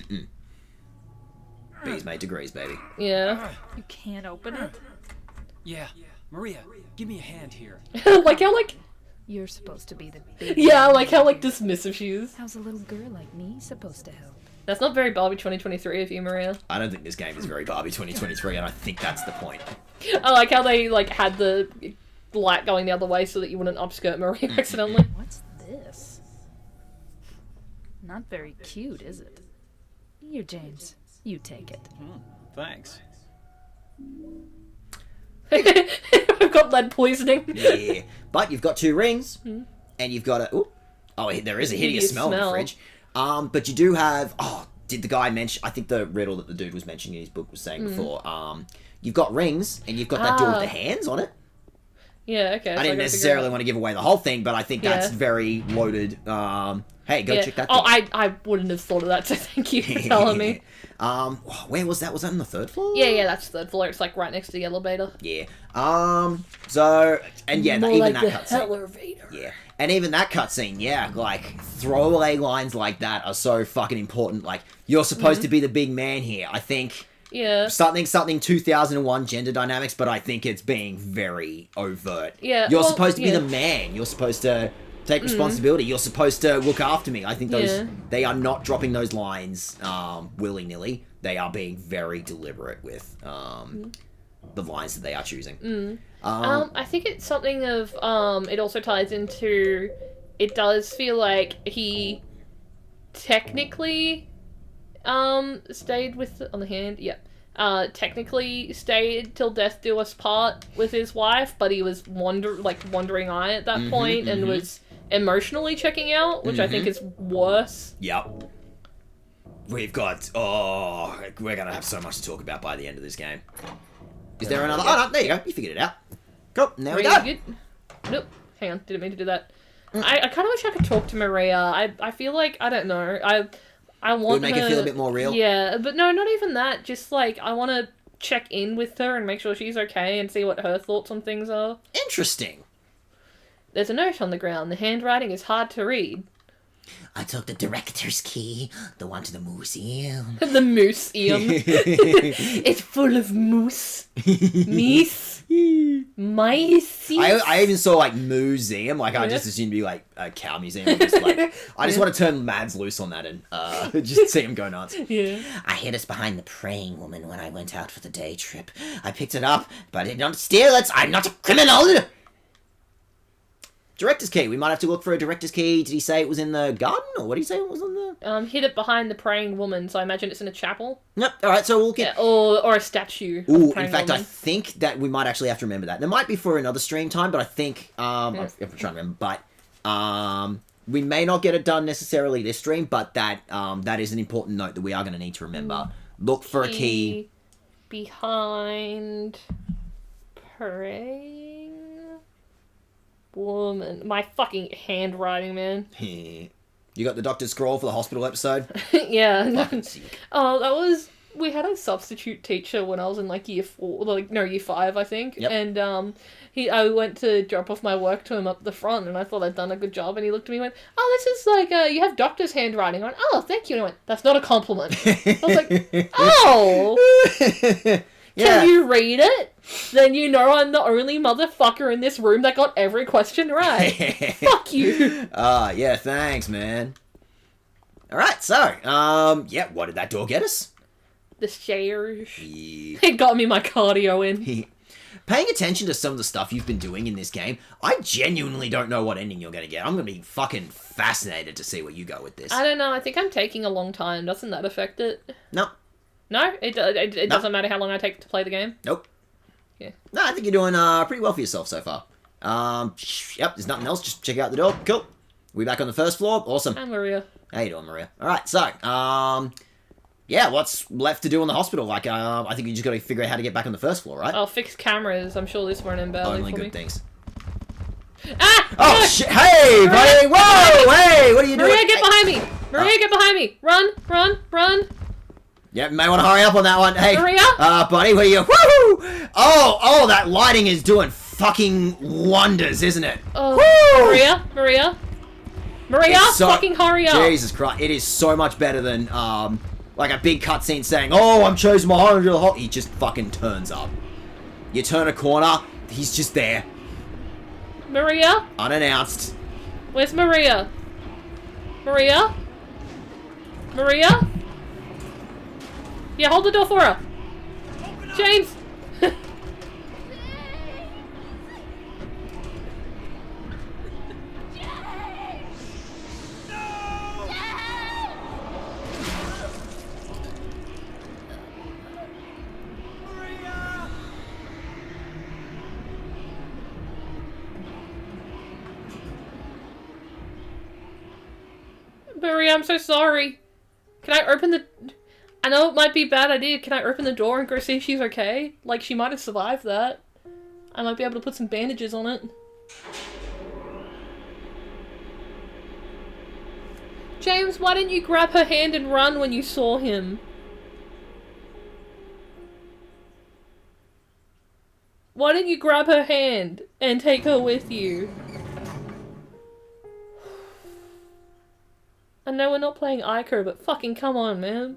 B's made degrees, baby. Yeah. You can't open it? Yeah, Maria, give me a hand here. Like how, like... You're supposed to be the big Yeah, one. like how, like, dismissive she is. How's a little girl like me supposed to help? That's not very Barbie 2023 of you, Maria. I don't think this game is very Barbie 2023, and I think that's the point. I like how they, like, had the light going the other way so that you wouldn't upskirt Maria accidentally. What's this? Not very cute, is it? Here, James. You take it. Thanks. I've got lead poisoning. Yeah, but you've got 2 rings, and you've got a... Ooh. Oh, there is a hideous smell in the fridge. But you do have... Oh, did the guy mention... I think the riddle that the dude was mentioning in his book was saying before. You've got rings, and you've got that door with the hands on it. Yeah, okay. I didn't necessarily want to give away the whole thing, but I think that's very loaded. Hey, go check that thing. Oh, I wouldn't have thought of that, so thank you for telling me. Where was that? Was that on the 3rd floor? Yeah, that's the 3rd floor. It's, like, right next to the elevator. Yeah. So, and yeah, More even like that the cutscene. elevator. Yeah. And even that cutscene, yeah, like, throwaway lines like that are so fucking important. Like, you're supposed to be the big man here. I think... Yeah. Something 2001 gender dynamics, but I think it's being very overt. Yeah, You're well, supposed to be yeah. the man. You're supposed to take responsibility. You're supposed to look after me. I think they are not dropping those lines willy-nilly. They are being very deliberate with the lines that they are choosing. I think it's something of, it also ties into, it does feel like he technically stayed with on the hand, technically stayed till death do us part with his wife, but he was wandering eye at that point and was emotionally checking out, which I think is worse. Yep. We've got we're gonna have so much to talk about by the end of this game. Is there another? Oh no, there you go. You figured it out. Cool. Now we go. Good. Nope. Hang on. Didn't mean to do that. I kind of wish I could talk to Maria. I feel like I don't know. I want would make her, it feel a bit more real. Yeah, but no, not even that. Just like I want to check in with her and make sure she's okay and see what her thoughts on things are. Interesting. There's a note on the ground. The handwriting is hard to read. I took the director's key, the one to the museum. The moose-eum. It's full of moose. Meese. Mice. I even saw like museum. Like I just assumed it'd be like a cow museum. Just, like, I just want to turn Mads loose on that and just see him go nuts. Yeah. I hid us behind the praying woman when I went out for the day trip. I picked it up, but I did not steal it. I'm not a criminal. Director's key. We might have to look for a director's key. Did he say it was in the garden, or what did he say it was on the? Hid it behind the praying woman, so I imagine it's in a chapel. Yep. All right, so we'll get. Yeah, or a statue. Ooh, in fact, I think that we might actually have to remember that. There might be for another stream time, but I think I'm trying to remember. But we may not get it done necessarily this stream, but that that is an important note that we are going to need to remember. Look for a key behind praying woman. My fucking handwriting, man. You got the doctor's scroll for the hospital episode? Yeah. Fucking sick. Oh, that was... We had a substitute teacher when I was in, like, year 5, I think. Yep. And, I went to drop off my work to him up the front, and I thought I'd done a good job, and he looked at me and went, oh, this is, like, you have doctor's handwriting. I went, oh, thank you. And I went, that's not a compliment. I was like, oh! Yeah. Can you read it? Then you know I'm the only motherfucker in this room that got every question right. Fuck you. Yeah, thanks, man. Alright, so, yeah, what did that door get us? The stairs. Yeah. It got me my cardio in. Paying attention to some of the stuff you've been doing in this game, I genuinely don't know what ending you're going to get. I'm going to be fucking fascinated to see where you go with this. I don't know, I think I'm taking a long time. Doesn't that affect it? No. No? It doesn't matter how long I take to play the game? Nope. Yeah. No, I think you're doing pretty well for yourself so far. Yep, there's nothing else. Just check out the door. Cool. We back on the first floor? Awesome. Hi, Maria. How you doing, Maria? Alright, so, yeah, what's left to do in the hospital? Like, I think you just got to figure out how to get back on the first floor, right? I'll fix cameras. I'm sure this won't end badly Only for good me. things. Ah! Oh, shit! Hey, buddy! Whoa! Hey, what are you doing? Maria, get behind me! Maria, get behind me! Run, run, run! Yeah, may want to hurry up on that one. Hey, Maria? Buddy, where are you? Woohoo! Oh, that lighting is doing fucking wonders, isn't it? Oh, Woo! Maria, fucking hurry up! Jesus Christ, it is so much better than, like a big cutscene saying, oh, I'm chosen my home to the hot. He just fucking turns up. You turn a corner, he's just there. Maria? Unannounced. Where's Maria? Maria? Maria? Yeah, hold the door for her. James! Maria, I'm so sorry. Can I open the... I know it might be a bad idea. Can I open the door and go see if she's okay? Like, she might have survived that. I might be able to put some bandages on it. James, why didn't you grab her hand and run when you saw him? Why didn't you grab her hand and take her with you? I know we're not playing Ico, but fucking come on, man.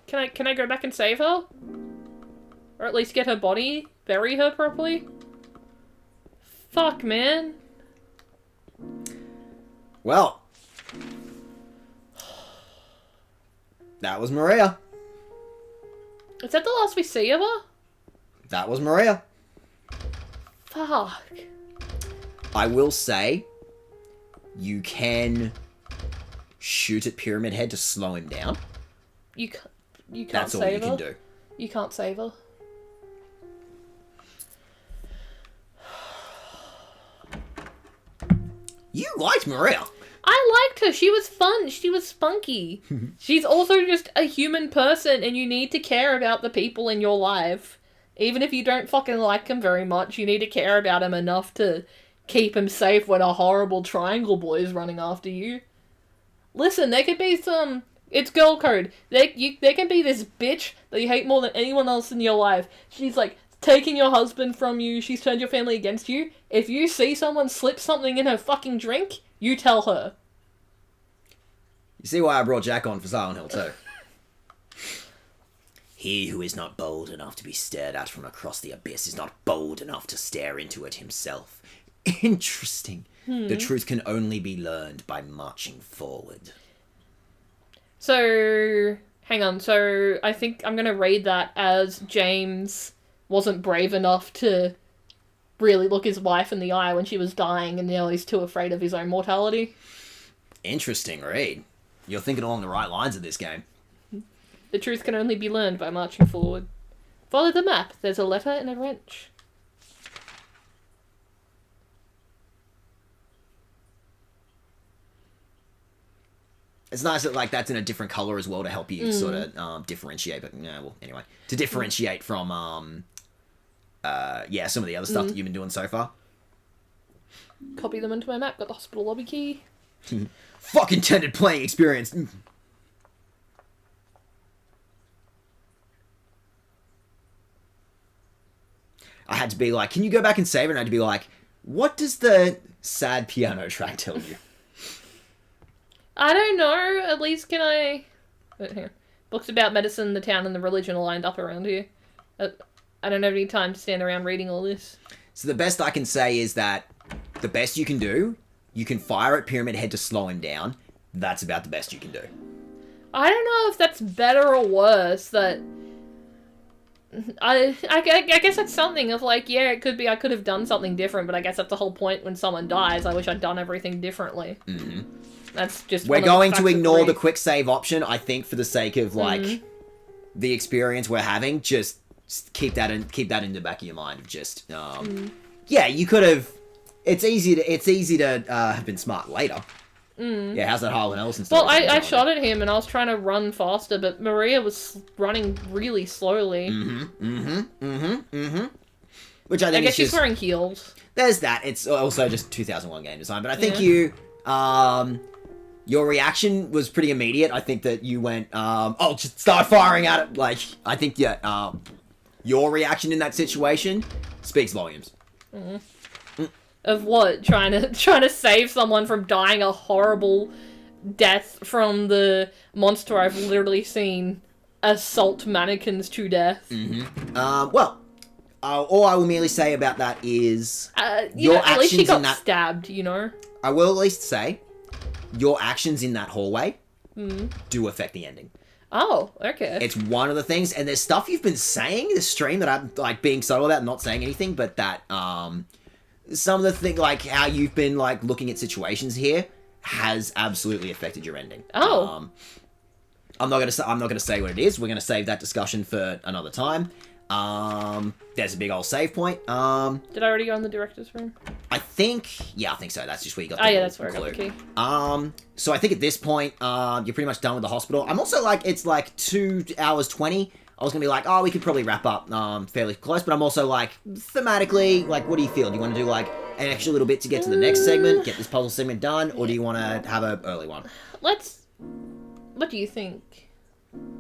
Can I go back and save her? Or at least get her body? Bury her properly? Fuck, man. Well. That was Maria. Is that the last we see of her? That was Maria. Fuck. I will say, you can shoot at Pyramid Head to slow him down. You can't That's all save you her? can do. You can't save her? You liked Maria. I liked her. She was fun. She was spunky. She's also just a human person, and you need to care about the people in your life. Even if you don't fucking like them very much, you need to care about them enough to keep him safe when a horrible triangle boy is running after you. Listen, there could be some... It's girl code. There can be this bitch that you hate more than anyone else in your life. She's, like, taking your husband from you. She's turned your family against you. If you see someone slip something in her fucking drink, you tell her. You see why I brought Jack on for Silent Hill too. He who is not bold enough to be stared at from across the abyss is not bold enough to stare into it himself. Interesting. The truth can only be learned by marching forward. So, hang on. So, I think I'm going to read that as James wasn't brave enough to really look his wife in the eye when she was dying, and now he's too afraid of his own mortality. Interesting read. You're thinking along the right lines of this game. The truth can only be learned by marching forward. Follow the map. There's a letter and a wrench. It's nice that like that's in a different color as well to help you sort of differentiate. But yeah, well, anyway, to differentiate from some of the other stuff that you've been doing so far. Copy them into my map. Got the hospital lobby key. Fuck intended playing experience. I had to be like, can you go back and save it? And I had to be like, what does the sad piano track tell you? I don't know. At least can I... Wait, hang on. Books about medicine, the town, and the religion are lined up around here. I don't have any time to stand around reading all this. So the best I can say is that the best you can do, you can fire at Pyramid Head to slow him down. That's about the best you can do. I don't know if that's better or worse. That I guess that's something of like, yeah, it could be I could have done something different, but I guess that's the whole point. When someone dies, I wish I'd done everything differently. Mm-hmm. That's just we're going to ignore the quick save option. I think for the sake of like the experience we're having, just keep that in the back of your mind. Of just yeah, you could have. It's easy to have been smart later. Yeah, how's that Harlan Ellison story? Well, I shot at him and I was trying to run faster, but Maria was running really slowly. Which I think guess she's wearing heels. There's that. It's also just 2001 game design, but I think your reaction was pretty immediate. I think that you went, just start firing at it. Like, I think, your reaction in that situation speaks volumes. Of what? Trying to save someone from dying a horrible death from the monster I've literally seen assault mannequins to death. All I will merely say about that is your actions at least she got stabbed, you know? I will at least say your actions in that hallway do affect the ending. Oh, okay. It's one of the things, and there's stuff you've been saying this stream that I'm like being subtle about, not saying anything, but that some of the thing like how you've been like looking at situations here has absolutely affected your ending. Oh. I'm not gonna say what it is. We're gonna save that discussion for another time. There's a big old save point. Did I already go in the director's room? I think so. That's just where you got. That's where I got the key. So I think at this point, you're pretty much done with the hospital. I'm also like, it's like 2 hours 20. I was gonna be like, oh, we could probably wrap up fairly close, but I'm also like, thematically, like, what do you feel? Do you want to do like an extra little bit to get to the next segment, get this puzzle segment done, or do you want to have an early one? What do you think?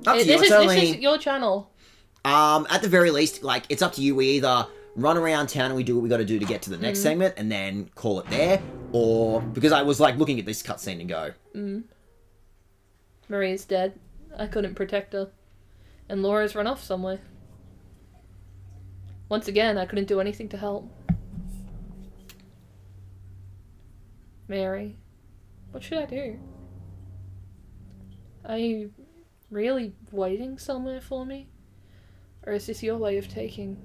Up to you. This is your channel. At the very least, like, it's up to you. We either run around town and we do what we got to do to get to the next segment and then call it there, or because I was like looking at this cutscene and go, Maria's dead. I couldn't protect her. And Laura's run off somewhere. Once again, I couldn't do anything to help. Mary, what should I do? Are you really waiting somewhere for me? Or is this your way of taking...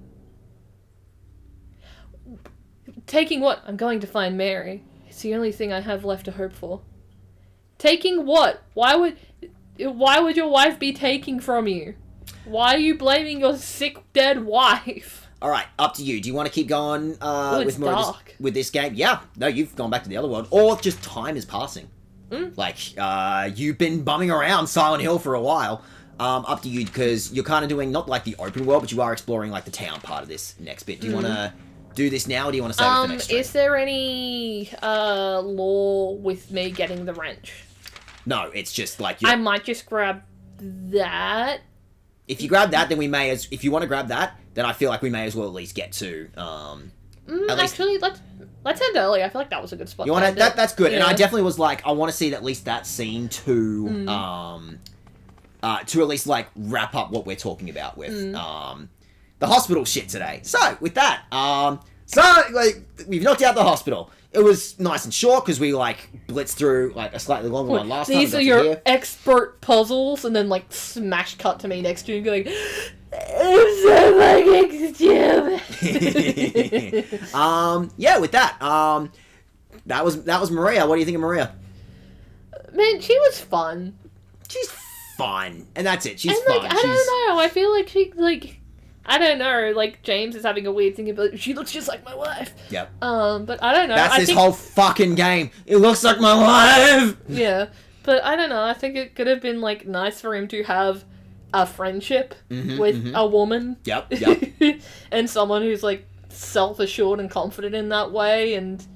Taking what? I'm going to find Mary. It's the only thing I have left to hope for. Taking what? Why would your wife be taking from you? Why are you blaming your sick, dead wife? Alright, up to you. Do you want to keep going with more dark. with this game? Yeah. No, you've gone back to the other world. Or just time is passing. Like, you've been bumming around Silent Hill for a while. Up to you, because you're kind of doing not like the open world, but you are exploring like the town part of this next bit. Do you want to do this now, or do you want to save it for next stream? Is there any lore with me getting the wrench? No, it's just like I might just grab that. If you grab that, then if you want to grab that, then I feel like we may as well at least get to Actually, let's end early. I feel like that was a good spot. You want to? That's good. Yeah. And I definitely was like, I want to see at least that scene to at least like wrap up what we're talking about with the hospital shit today. So with that, like we've knocked out the hospital. It was nice and short because we like blitzed through like a slightly longer one last time. These are your expert puzzles, and then like smash cut to me next to you going, I'm so fucking stupid. Yeah, with that, that was Maria. What do you think of Maria? Man, she was fun. She's fun, and that's it. She's and, fun. Like, I don't know. I feel like she like. I don't know, like, James is having a weird thing about, she looks just like my wife. Yep. But I don't know. That's this whole fucking game. It looks like my wife! Yeah. But I don't know, I think it could have been, like, nice for him to have a friendship with a woman. Yep. And someone who's, like, self-assured and confident in that way, and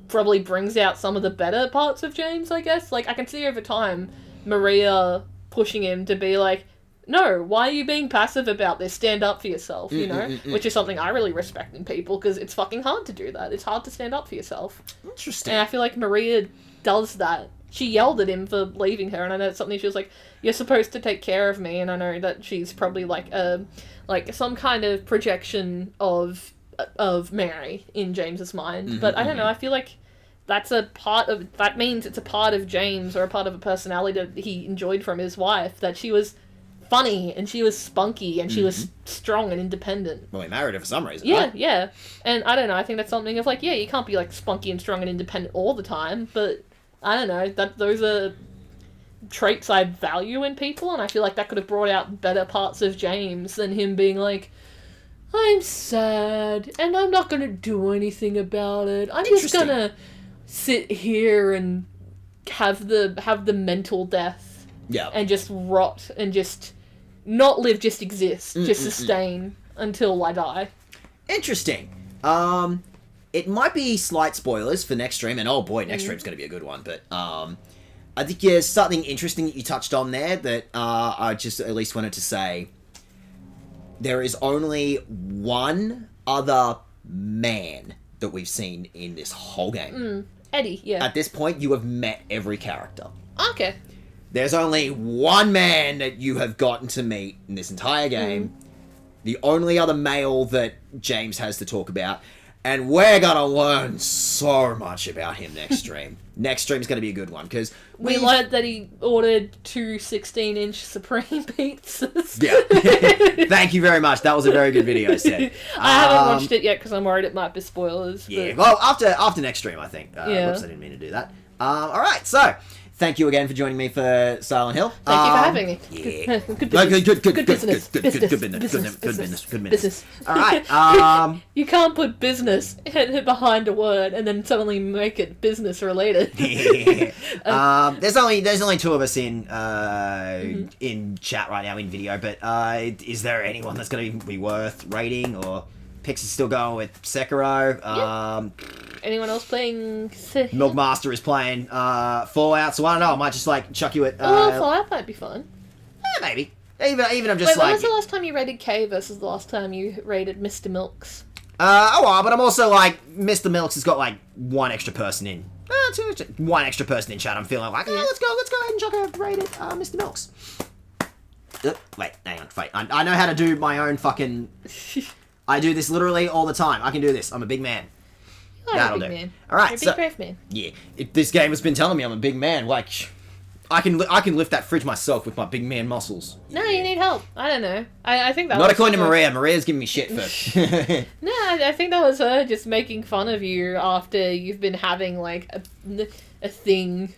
probably brings out some of the better parts of James, I guess. Like, I can see over time Maria pushing him to be like, no, why are you being passive about this? Stand up for yourself, you know? Which is something I really respect in people, because it's fucking hard to do that. It's hard to stand up for yourself. Interesting. And I feel like Maria does that. She yelled at him for leaving her, and I know it's something she was like, you're supposed to take care of me, and I know that she's probably like some kind of projection of Mary in James's mind. But I don't know, I feel like that means it's a part of James, or a part of a personality that he enjoyed from his wife, that she was funny, and she was spunky, and she was strong and independent. Well, he married her for some reason, Yeah, right? yeah. And I don't know, I think that's something of like, yeah, you can't be like spunky and strong and independent all the time, but I don't know, those are traits I value in people, and I feel like that could have brought out better parts of James than him being like, I'm sad, and I'm not gonna do anything about it. I'm just gonna sit here and have the mental death. Yeah. And just rot, and just not live, just exist, just sustain until I die. Interesting. It might be slight spoilers for next stream, and oh boy, next stream's going to be a good one, but I think there's something interesting that you touched on there that I just at least wanted to say. There is only one other man that we've seen in this whole game. Eddie, yeah. At this point, you have met every character. Okay. There's only one man that you have gotten to meet in this entire game. The only other male that James has to talk about. And we're gonna learn so much about him next stream. Next stream's gonna be a good one, because we learned that he ordered 2 16-inch Supreme pizzas. Yeah. Thank you very much. That was a very good video set. I haven't watched it yet, because I'm worried it might be spoilers. Yeah, but... well, after next stream, I think. Yeah. Whoops, I didn't mean to do that. Alright, so... Thank you again for joining me for Silent Hill. Thank you for having me. Yeah. Good business. Good business. All right. You can't put business behind a word and then suddenly make it business related. There's only two of us in chat right now in video, but is there anyone that's going to be worth rating, or Pix is still going with Sekiro? Anyone else playing? Milkmaster is playing Fallout, so I don't know. I might just like chuck you at. Fallout might be fun. Maybe. Even I'm just Wait, when was the last time you rated K versus the last time you rated Mr. Milks? But I'm also like Mr. Milks has got like one extra person in. One extra person in chat. I'm feeling like, let's go ahead and chuck a rated Mr. Milks. Wait, hang on, wait. I know how to do my own fucking. I do this literally all the time. I can do this. I'm a big man. That'll do. Man. All right, You're a so big brave man. Yeah, this game has been telling me I'm a big man. Like, I can lift that fridge myself with my big man muscles. No, you need help. I don't know. I think that. Not was according to Maria. Maria's giving me shit for. No, I think that was her just making fun of you after you've been having like a thing.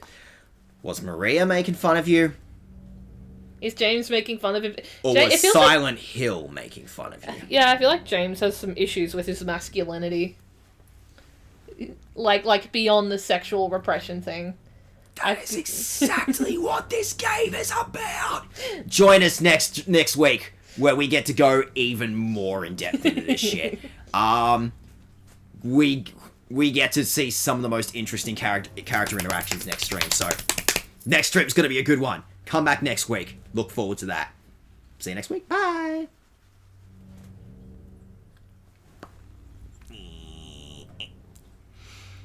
Was Maria making fun of you? Is James making fun of him? Or was Silent Hill making fun of you? Yeah, I feel like James has some issues with his masculinity. Like beyond the sexual repression thing. That is exactly what this game is about. Join us next week, where we get to go even more in depth into this shit. We get to see some of the most interesting character interactions next stream. So next stream's gonna be a good one. Come back next week. Look forward to that. See you next week. Bye.